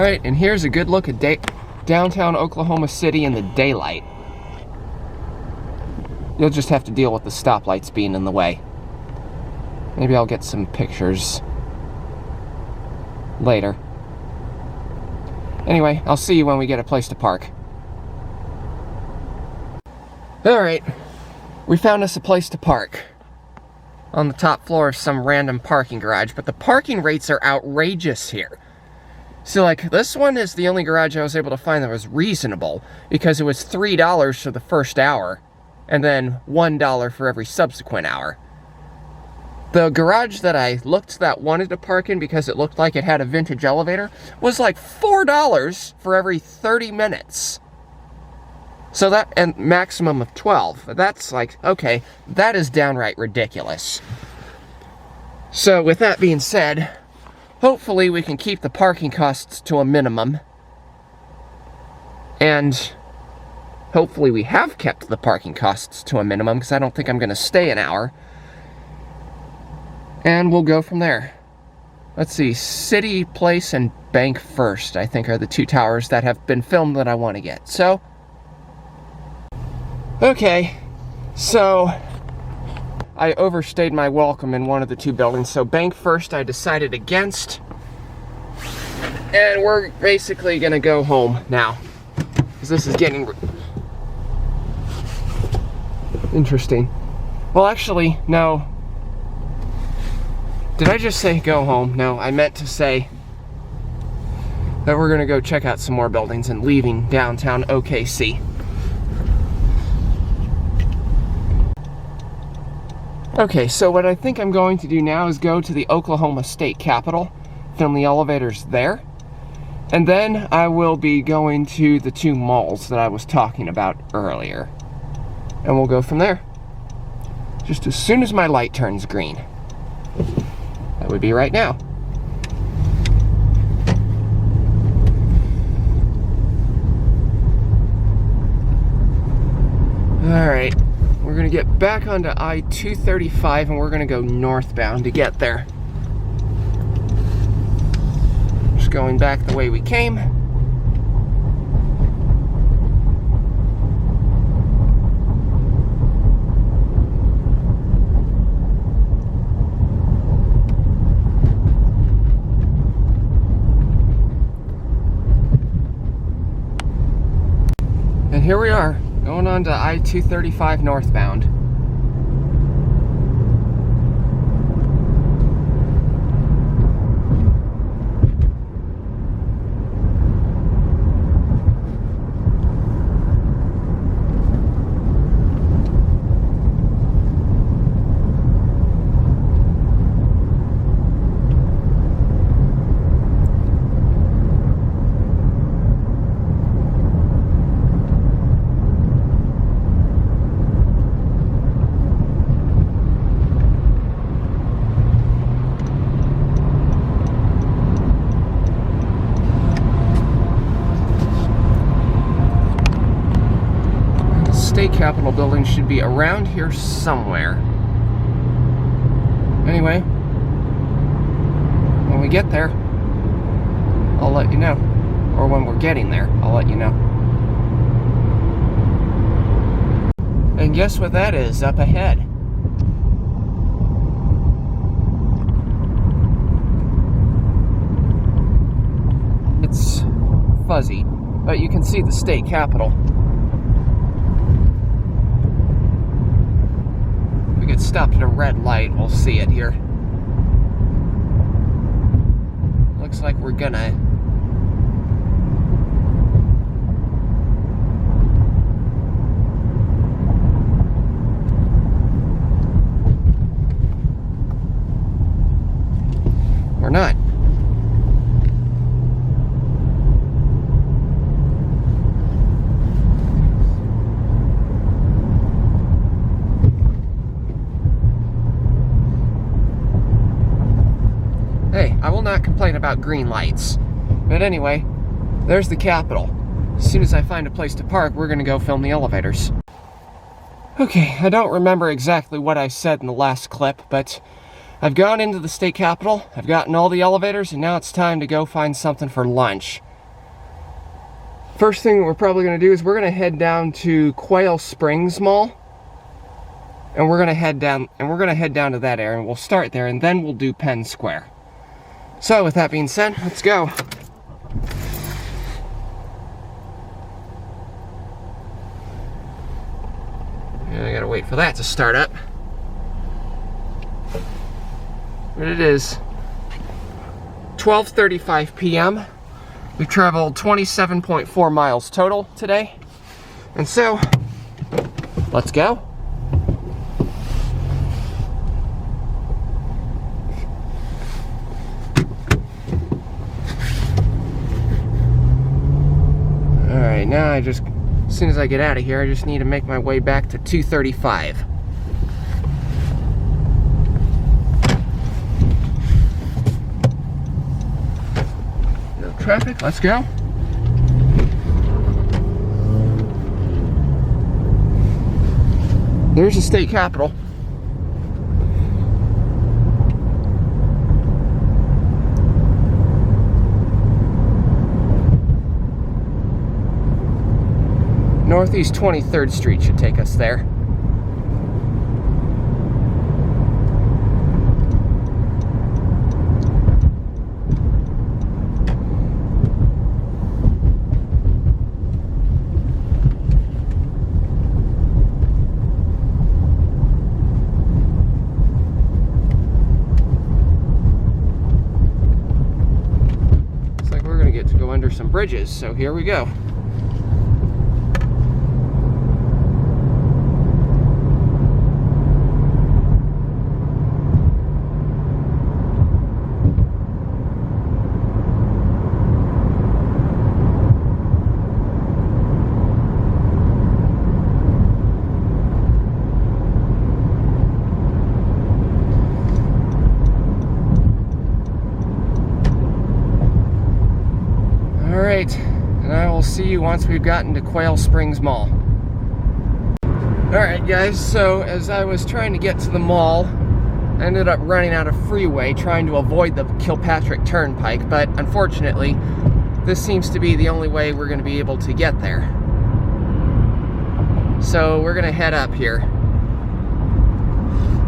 Alright, and here's a good look at downtown Oklahoma City in the daylight. You'll just have to deal with the stoplights being in the way. Maybe I'll get some pictures later. Anyway, I'll see you when we get a place to park. Alright, we found us a place to park on the top floor of some random parking garage, but the parking rates are outrageous here. So, like, this one is the only garage I was able to find that was reasonable, because it was $3 for the first hour, and then $1 for every subsequent hour. The garage that I looked that wanted to park in because it looked like it had a vintage elevator was like $4 for every 30 minutes. So that, and maximum of 12. That's like, okay, that is downright ridiculous. So with that being said, hopefully we can keep the parking costs to a minimum. And hopefully we have kept the parking costs to a minimum, because I don't think I'm going to stay an hour. And we'll go from there. Let's see, City Place and Bank First, I think, are the two towers that have been filmed that I want to get. So, okay, so I overstayed my welcome in one of the two buildings. So Bank First I decided against. And we're basically going to go home now, because this is getting interesting. Well, actually, no. Did I just say go home? No, I meant to say that we're going to go check out some more buildings and leaving downtown OKC. Okay, so what I think I'm going to do now is go to the Oklahoma State Capitol, film the elevators there, and then I will be going to the two malls that I was talking about earlier. And we'll go from there. Just as soon as my light turns green. That would be right now. Alright, we're going to get back onto I-235 and we're going to go northbound to get there. Just going back the way we came. And here we are, going on to I-235 northbound. State Capitol building should be around here somewhere. Anyway, when we get there, I'll let you know. Or when we're getting there, I'll let you know. And guess what that is up ahead? It's fuzzy, but you can see the state capitol. Get stopped at a red light, we'll see it here. Looks like we're gonna or not. Hey, I will not complain about green lights. But anyway, there's the Capitol. As soon as I find a place to park, we're gonna go film the elevators. Okay, I don't remember exactly what I said in the last clip, but I've gone into the state capitol, I've gotten all the elevators, and now it's time to go find something for lunch. First thing we're probably going to do is we're going to head down to Quail Springs Mall. And we're going to head down to that area, and we'll start there, and then we'll do Penn Square. So with that being said, let's go. And I gotta wait for that to start up. But it is 12:35 p.m. We've traveled 27.4 miles total today. And so, let's go. Alright, now as soon as I get out of here, I just need to make my way back to 235. No traffic, let's go. There's the state capitol. Northeast 23rd Street should take us there. Looks like we're gonna get to go under some bridges, so here we go. Alright, and I will see you once we've gotten to Quail Springs Mall. Alright guys, so as I was trying to get to the mall, I ended up running out of freeway trying to avoid the Kilpatrick Turnpike, but unfortunately, this seems to be the only way we're going to be able to get there. So we're going to head up here.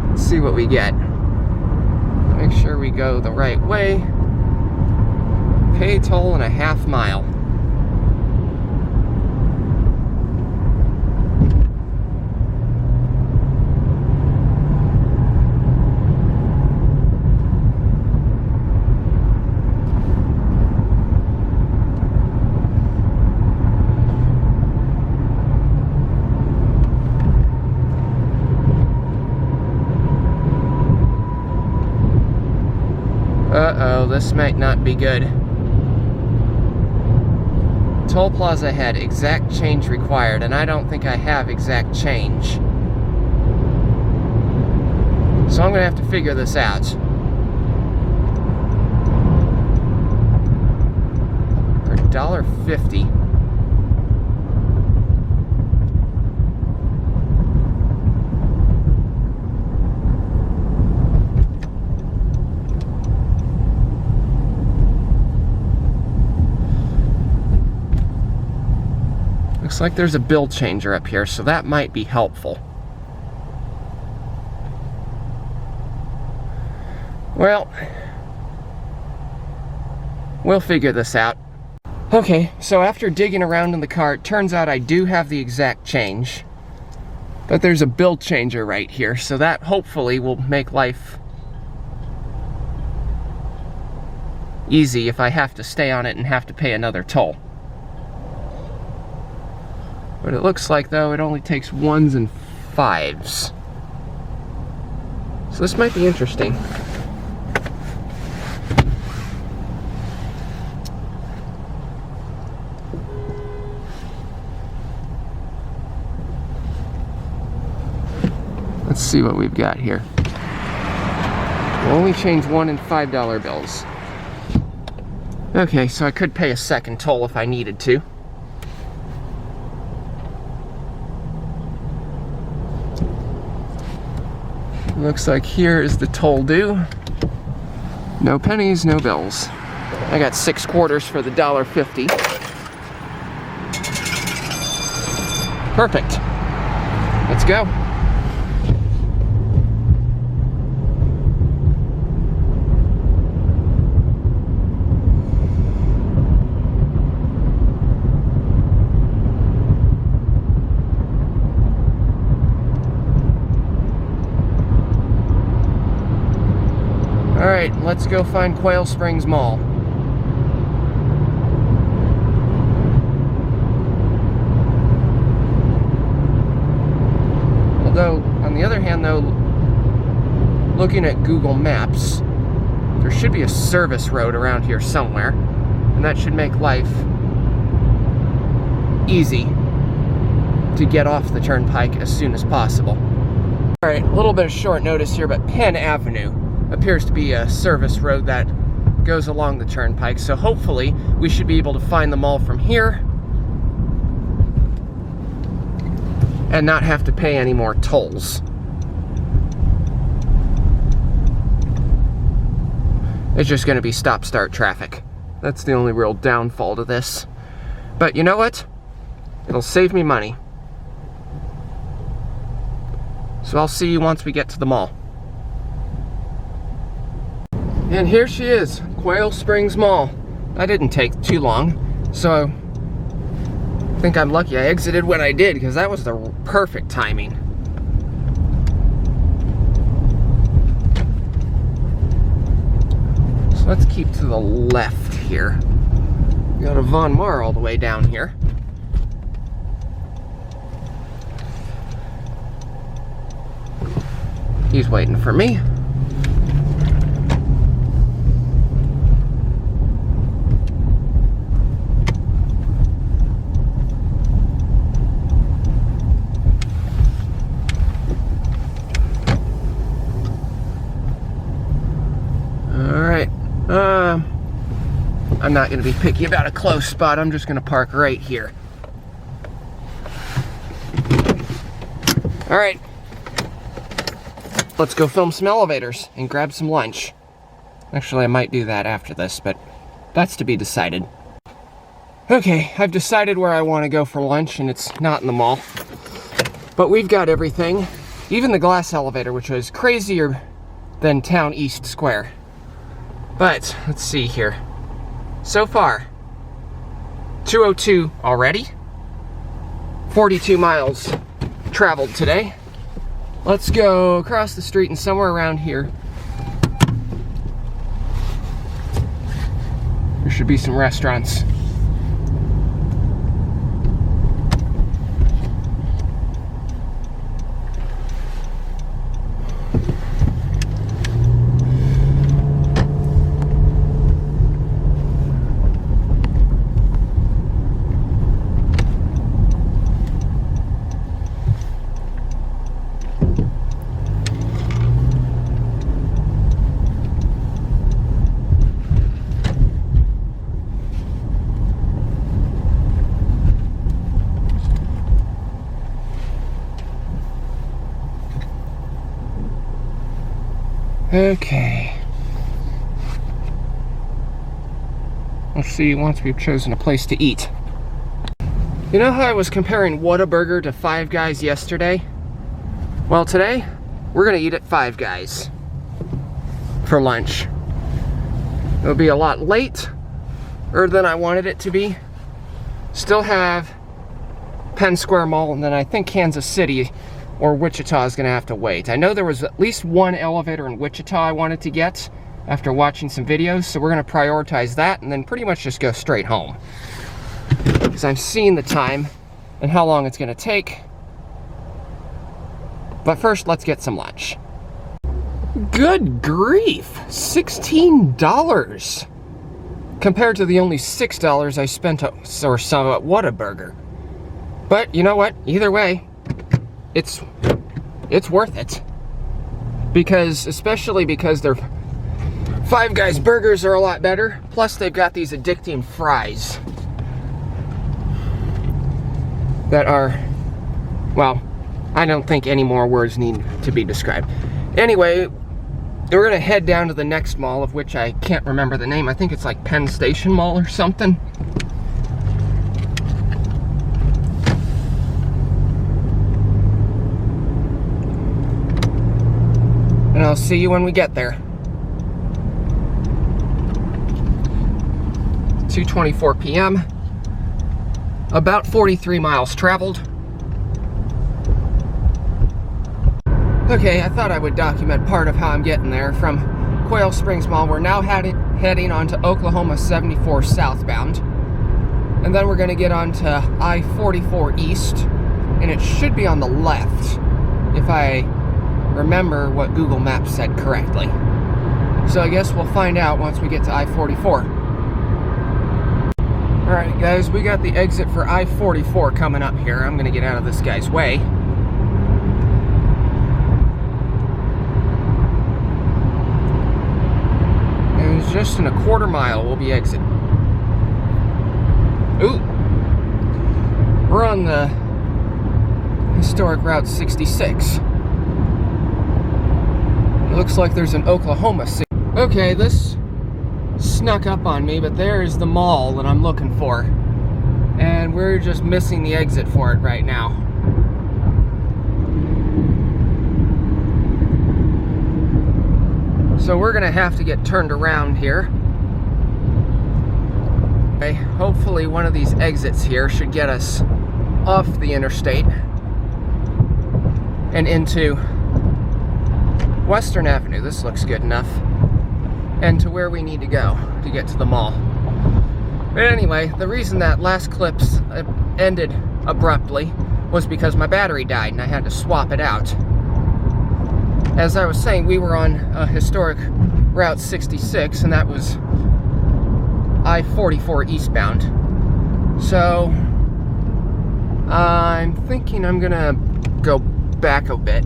Let's see what we get. Make sure we go the right way. Pay toll in a half mile. Uh-oh, this might not be good. Toll plaza ahead, exact change required, and I don't think I have exact change. So I'm gonna have to figure this out. For $1.50. Looks like there's a bill changer up here, so that might be helpful. Well, we'll figure this out. Okay, so after digging around in the car, it turns out I do have the exact change. But there's a bill changer right here, so that hopefully will make life easy if I have to stay on it and have to pay another toll. But it looks like, though, it only takes 1s and 5s. So this might be interesting. Let's see what we've got here. We'll only change $1 and $5 bills. Okay, so I could pay a second toll if I needed to. Looks like here is the toll due. No pennies, no bills. I got 6 quarters for the $1.50. Perfect. Let's go. All right, let's go find Quail Springs Mall. Although, on the other hand though, looking at Google Maps, there should be a service road around here somewhere, and that should make life easy to get off the turnpike as soon as possible. All right, a little bit of short notice here, but Penn Avenue appears to be a service road that goes along the turnpike, so hopefully we should be able to find the mall from here and not have to pay any more tolls. It's just going to be stop-start traffic. That's the only real downfall to this. But you know what? It'll save me money. So I'll see you once we get to the mall. And here she is, Quail Springs Mall. That didn't take too long, so I think I'm lucky I exited when I did, because that was the perfect timing. So let's keep to the left here. We got a Von Maur all the way down here. He's waiting for me. I'm not going to be picky about a close spot. I'm just going to park right here. All right. Let's go film some elevators and grab some lunch. Actually, I might do that after this, but that's to be decided. Okay, I've decided where I want to go for lunch, and it's not in the mall. But we've got everything. Even the glass elevator, which was crazier than Town East Square. But, let's see here. So far, 202 already. 42 miles traveled today. Let's go across the street and somewhere around here there should be some restaurants. Okay. Let's see once we've chosen a place to eat. You know how I was comparing Whataburger to Five Guys yesterday? Well, today, we're gonna eat at Five Guys for lunch. It'll be a lot later than I wanted it to be. Still have Penn Square Mall, and then I think Kansas City or Wichita is gonna have to wait. I know there was at least one elevator in Wichita I wanted to get after watching some videos, so we're gonna prioritize that and then pretty much just go straight home. Because I'm seeing the time and how long it's gonna take. But first, let's get some lunch. Good grief, $16 compared to the only $6 I spent or saw at Whataburger. But you know what? Either way, it's worth it. Because, especially because their Five Guys burgers are a lot better. Plus, they've got these addicting fries that are, well, I don't think any more words need to be described. Anyway, we're gonna head down to the next mall, of which I can't remember the name. I think it's like Penn Station Mall or something. I'll see you when we get there. 2:24 p.m. About 43 miles traveled. Okay, I thought I would document part of how I'm getting there. From Quail Springs Mall, we're now heading onto Oklahoma 74 southbound. And then we're going to get onto I-44 east. And it should be on the left, if I remember what Google Maps said correctly. So I guess we'll find out once we get to I-44. Alright guys, we got the exit for I-44 coming up here. I'm going to get out of this guy's way. And it's just in a quarter mile we'll be exiting. Ooh! We're on the historic Route 66. It looks like there's an Oklahoma City. Okay, this snuck up on me, but there's the mall that I'm looking for. And we're just missing the exit for it right now. So we're gonna have to get turned around here. Okay, hopefully one of these exits here should get us off the interstate and into Western Avenue. This looks good enough. And to where we need to go to get to the mall. But anyway, the reason that last clip ended abruptly was because my battery died and I had to swap it out. As I was saying, we were on a historic Route 66, and that was I-44 eastbound. So I'm thinking I'm gonna go back a bit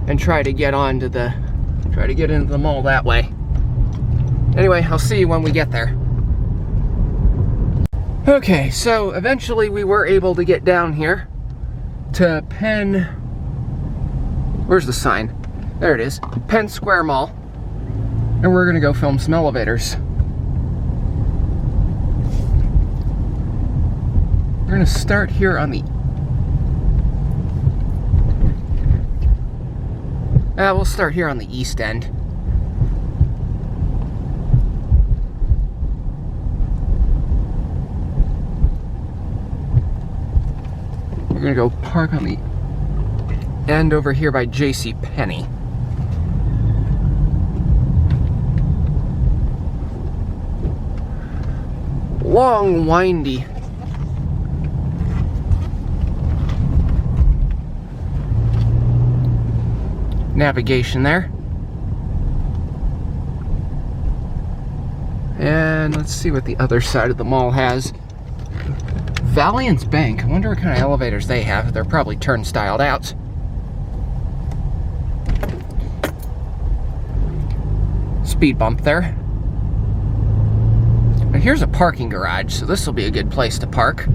and try to get into the mall that way. Anyway, I'll see you when we get there. Okay, so eventually we were able to get down here to Penn... Where's the sign? There it is. Penn Square Mall. And we're gonna go film some elevators. We're gonna start here on the... we'll start here on the east end. We're gonna go park on the end over here by J.C. Penney. Long, windy navigation there. And let's see what the other side of the mall has. Valiant's Bank. I wonder what kind of elevators they have. They're probably turnstiled out. Speed bump there. But here's a parking garage, so this will be a good place to park.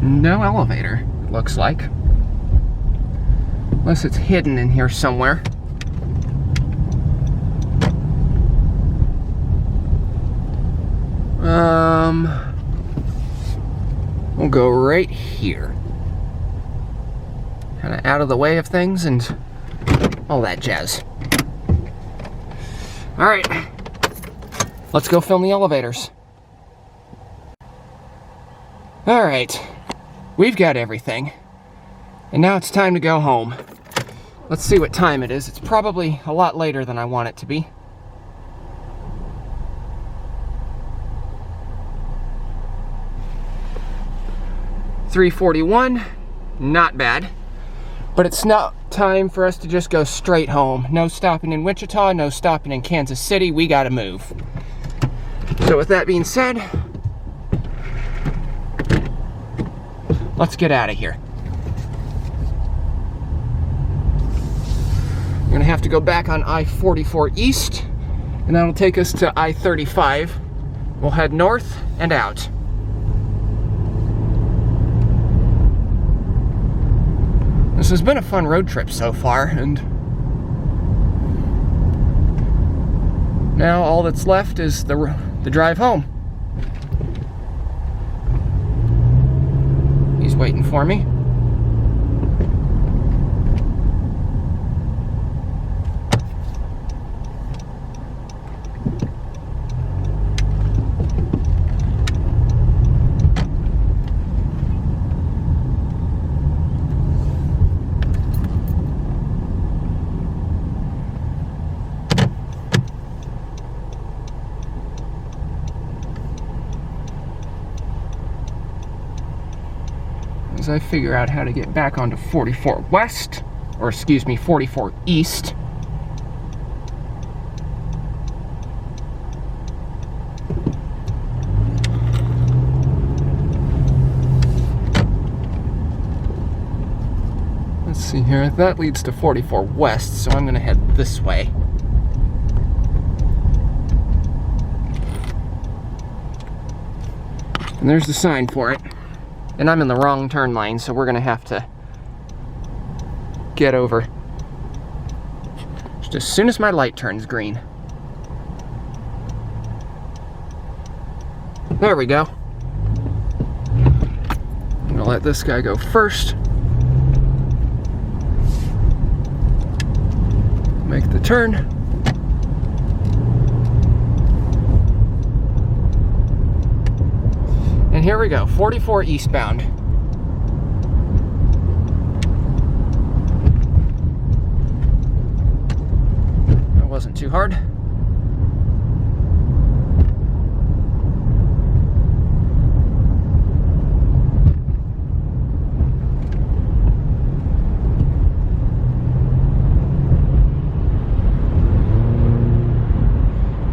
No elevator, looks like. Unless it's hidden in here somewhere. We'll go right here. Kind of out of the way of things and all that jazz. All right, let's go film the elevators. All right, we've got everything. And now it's time to go home. Let's see what time it is. It's probably a lot later than I want it to be. $3:41, not bad. But it's not time for us to just go straight home. No stopping in Wichita, no stopping in Kansas City. We gotta move. So with that being said, let's get out of here. We're gonna have to go back on I-44 east, and that'll take us to I-35. We'll head north and out. This has been a fun road trip so far, and now all that's left is the drive home. He's waiting for me. as I figure out how to get back onto 44 West, or excuse me, 44 East. Let's see here, that leads to 44 West, so I'm gonna head this way. And there's the sign for it. And I'm in the wrong turn lane, so we're gonna have to get over just as soon as my light turns green. There we go. I'm gonna let this guy go first. Make the turn. And here we go, 44 eastbound. That wasn't too hard.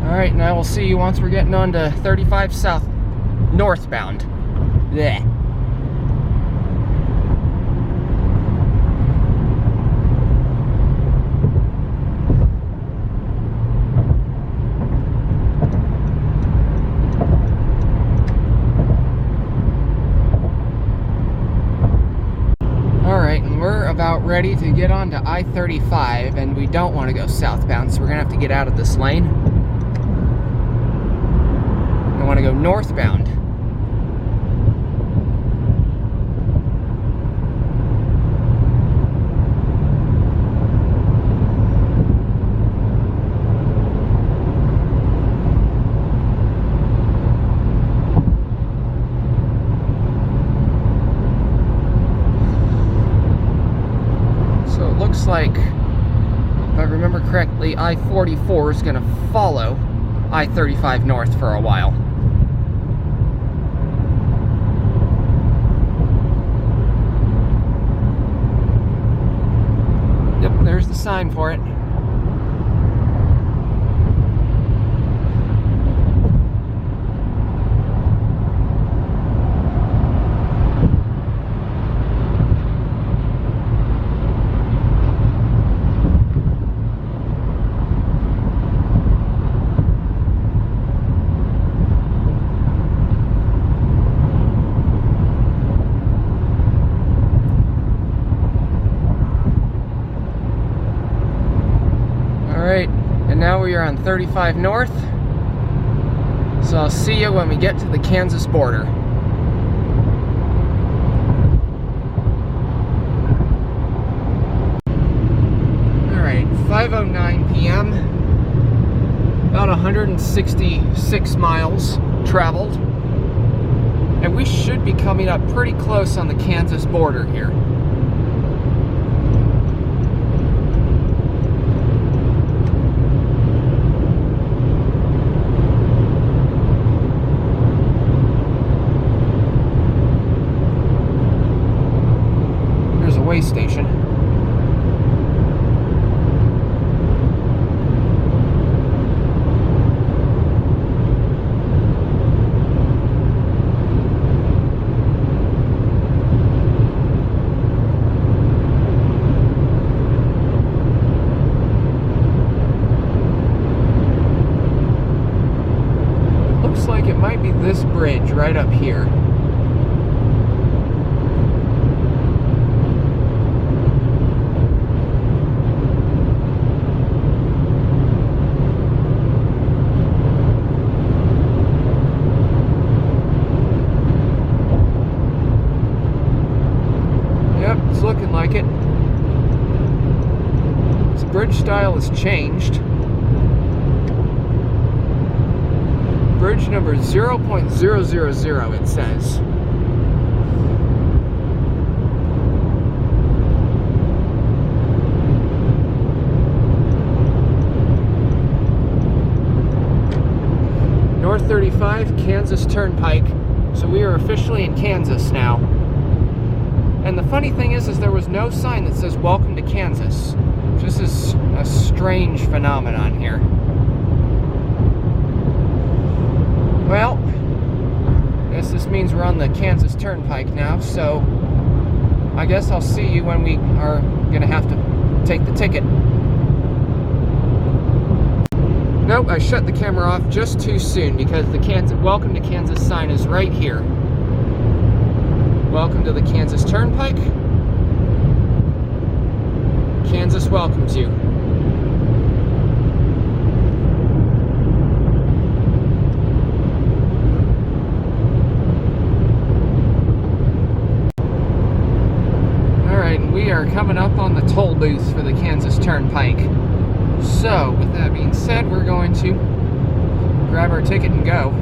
All right, and I will see you once we're getting on to 35 south. Northbound. Blech. Alright, and we're about ready to get onto I-35, and we don't want to go southbound, so we're going to have to get out of this lane. I want to go northbound. So it looks like, if I remember correctly, I-44 is going to follow I-35 north for a while. Yep, there's the sign for it. And now we are on 35 North, so I'll see you when we get to the Kansas border. Alright, 5:09 p.m., about 166 miles traveled, and we should be coming up pretty close on the Kansas border here. Way station. Looks like it might be this bridge right up here. Looking like it. This bridge style has changed. Bridge number 0.000 it says. North 35, Kansas Turnpike. So we are officially in Kansas now. And the funny thing is there was no sign that says welcome to Kansas. This is a strange phenomenon here. Well, I guess this means we're on the Kansas Turnpike now, so I guess I'll see you when we are gonna have to take the ticket. Nope, I shut the camera off just too soon because the welcome to Kansas sign is right here. Welcome to the Kansas Turnpike. Kansas welcomes you. Alright, we are coming up on the toll booth for the Kansas Turnpike. So, with that being said, we're going to grab our ticket and go.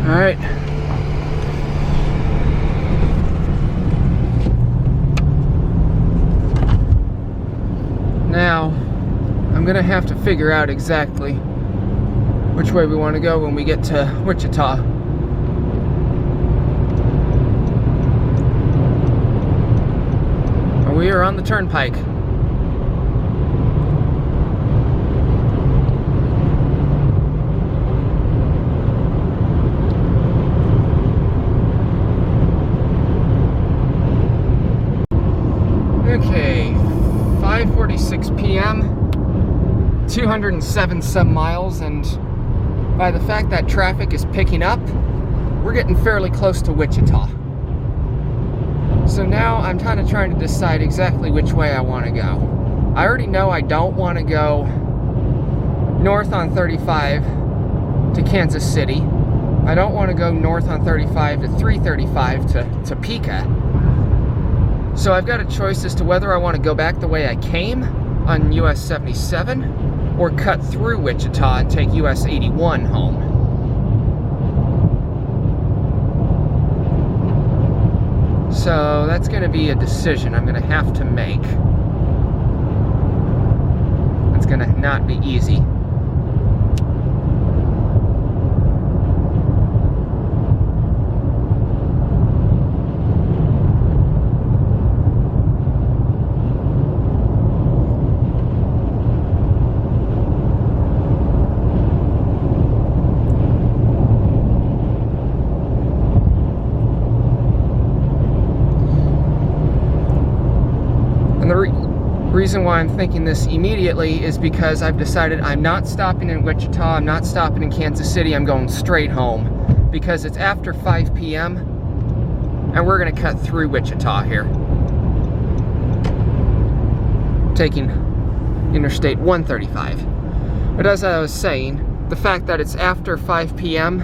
Alright. Now, I'm gonna have to figure out exactly which way we want to go when we get to Wichita. We are on the Turnpike. Okay, 5:46 p.m., 207 some miles, and by the fact that traffic is picking up, we're getting fairly close to Wichita. So now I'm kind of trying to decide exactly which way I want to go. I already know I don't want to go north on 35 to Kansas City. I don't want to go north on 35 to 335 to Topeka. So I've got a choice as to whether I want to go back the way I came on US 77 or cut through Wichita and take US 81 home. So that's going to be a decision I'm going to have to make. It's going to not be easy. And the reason why I'm thinking this immediately is because I've decided I'm not stopping in Wichita, I'm not stopping in Kansas City, I'm going straight home. Because it's after 5 p.m. and we're going to cut through Wichita here. Taking Interstate 135. But as I was saying, the fact that it's after 5 p.m.,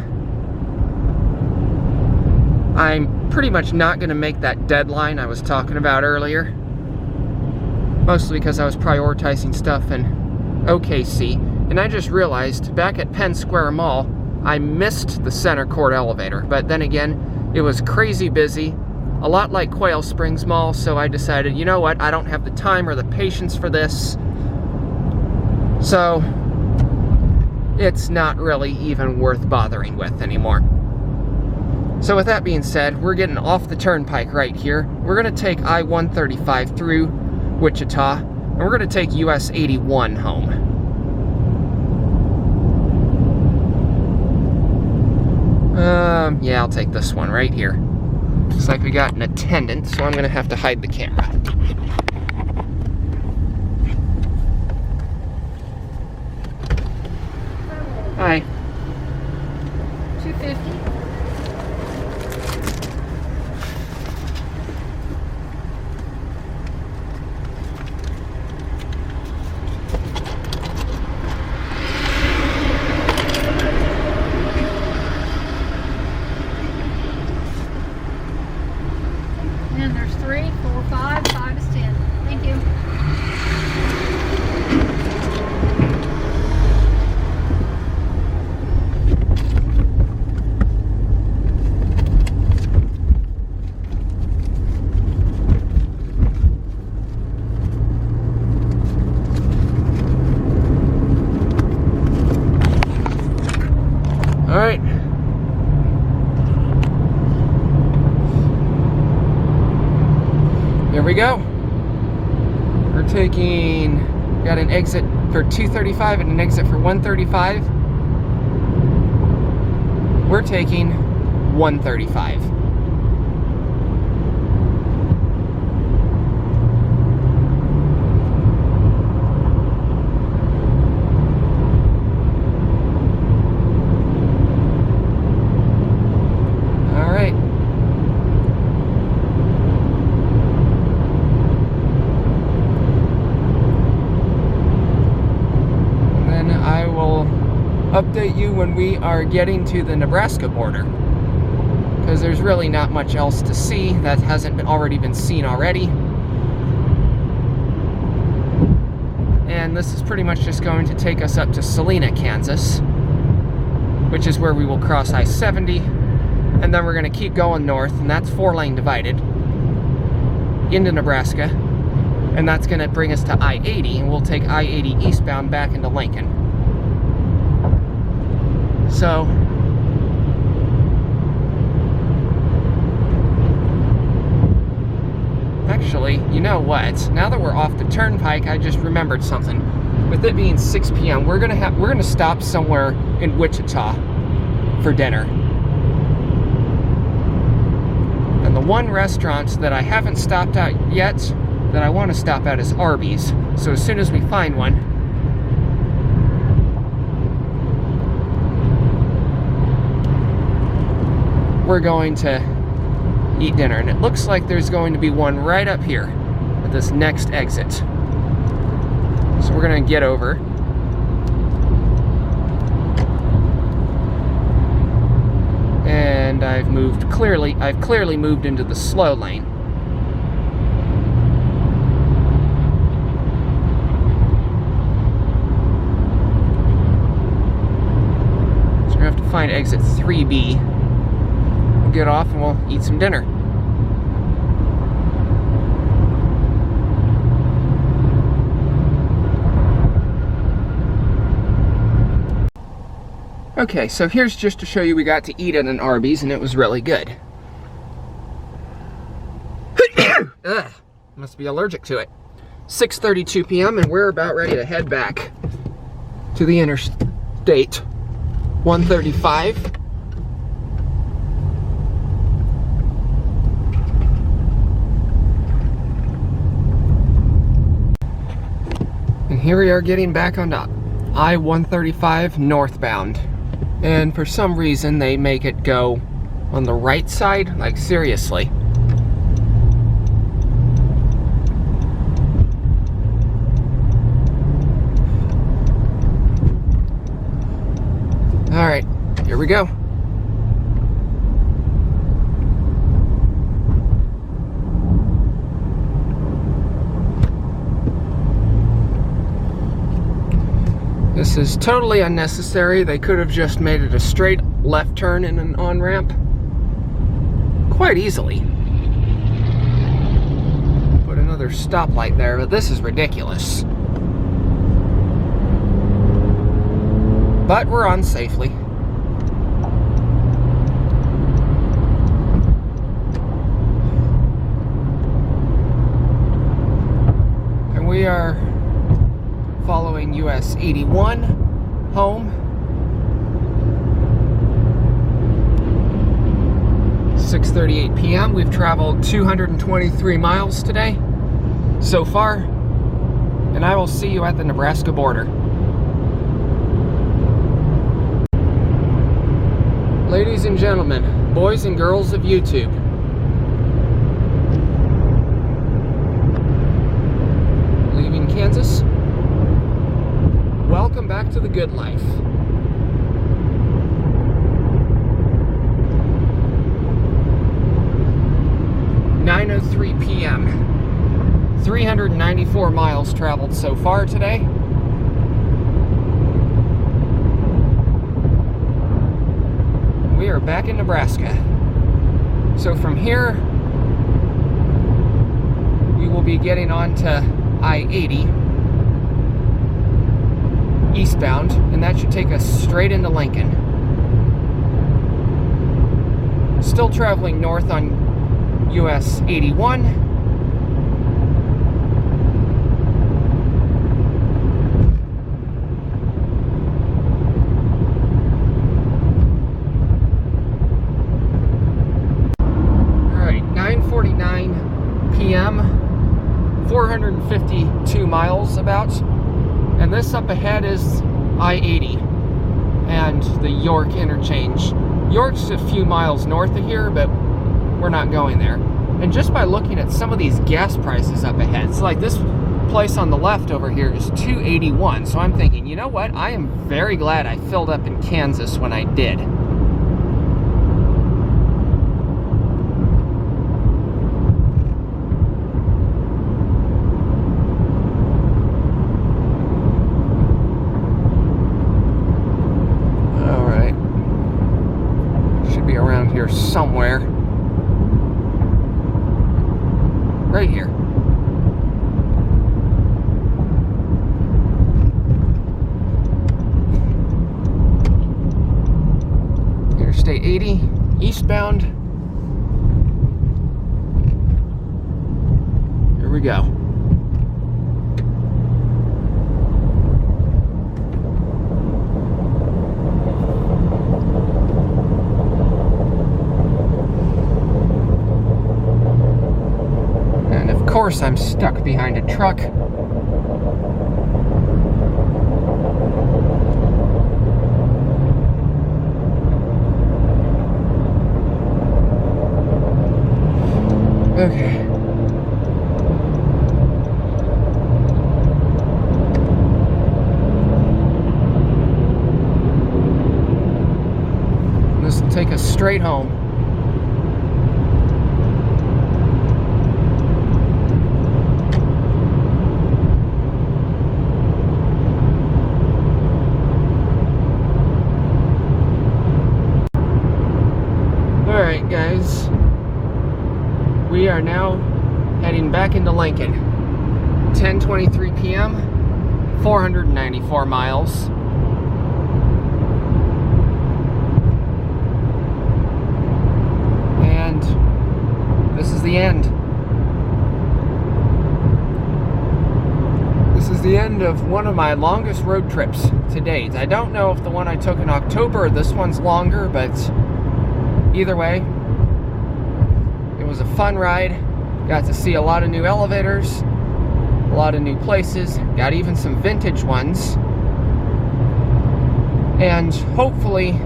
I'm pretty much not going to make that deadline I was talking about earlier. Mostly because I was prioritizing stuff in OKC, and I just realized back at Penn Square Mall, I missed the center court elevator, but then again, it was crazy busy a lot like Quail Springs Mall, so I decided, you know what, I don't have the time or the patience for this. So it's not really even worth bothering with anymore. So with that being said, we're getting off the turnpike right here. We're going to take I-135 through Wichita, and we're going to take US 81 home. Yeah, I'll take this one right here. Looks like we got an attendant, so I'm going to have to hide the camera. Hi. 250. And there's 3, 4, 5. 5 is 10. Thank you. All right. Here we go. We're taking, got an exit for 235 and an exit for 135. We're taking 135. All right. I will update you when we are getting to the Nebraska border, because there's really not much else to see that hasn't already been seen already. And this is pretty much just going to take us up to Salina, Kansas, which is where we will cross I-70, and then we're going to keep going north, and that's 4-lane divided, into Nebraska, and that's going to bring us to I-80, and we'll take I-80 eastbound back into Lincoln. So, actually, you know what? Now that we're off the turnpike, I just remembered something. With it being 6 p.m., we're gonna stop somewhere in Wichita for dinner. And the one restaurant that I haven't stopped at yet that I want to stop at is Arby's. So as soon as we find one, we're going to eat dinner. And it looks like there's going to be one right up here at this next exit. So we're going to get over. And I've clearly moved into the slow lane. So we're going to have to find exit 3B. Get off and we'll eat some dinner. Okay, so here's just to show you we got to eat at an Arby's and it was really good. Ugh, must be allergic to it. 6:32 p.m. and we're about ready to head back to the interstate 135. And here we are getting back onto I-135 northbound. And for some reason they make it go on the right side, like seriously. All right, here we go. This is totally unnecessary. They could have just made it a straight left turn and an on-ramp quite easily. another stoplight there, but this is ridiculous. But we're on safely. And we are following US 81 home. 6:38 p.m. We've traveled 223 miles today so far, and I will see you at the Nebraska border. Ladies and gentlemen, boys and girls of YouTube, leaving Kansas, welcome back to the good life. .03 p.m. 394 miles traveled so far today. We are back in Nebraska. So from here, we will be getting on to I-80 eastbound, and that should take us straight into Lincoln. Still traveling north on US 81. Alright, 9:49 p.m. 452 miles about. And this up ahead is I-80 and the York interchange. York's a few miles north of here, but we're not going there. And just by looking at some of these gas prices up ahead, it's like this place on the left over here is $2.81. So I'm thinking, you know what? I am very glad I filled up in Kansas when I did. All right. Should be around here somewhere. Right here. Interstate 80, eastbound. Here we go. Of course, I'm stuck behind a truck. Okay. This will take us straight home. Alright guys, we are now heading back into Lincoln. 10:23 p.m., 494 miles. And this is the end. This is the end of one of my longest road trips to date. I don't know if the one I took in October or this one's longer, but either way, it was a fun ride. Got to see a lot of new elevators, a lot of new places, got even some vintage ones. And hopefully,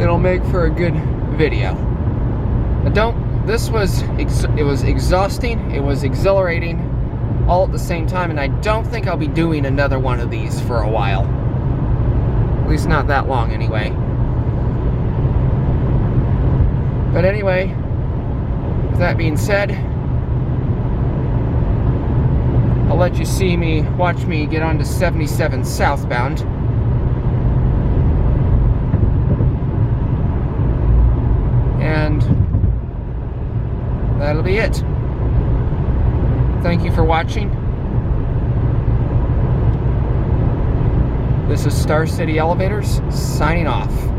it'll make for a good video. It was exhausting, it was exhilarating, all at the same time, and I don't think I'll be doing another one of these for a while. At least not that long anyway. But anyway, with that being said, I'll let you watch me get onto 77 southbound. And be it. Thank you for watching. This is Star City Elevators signing off.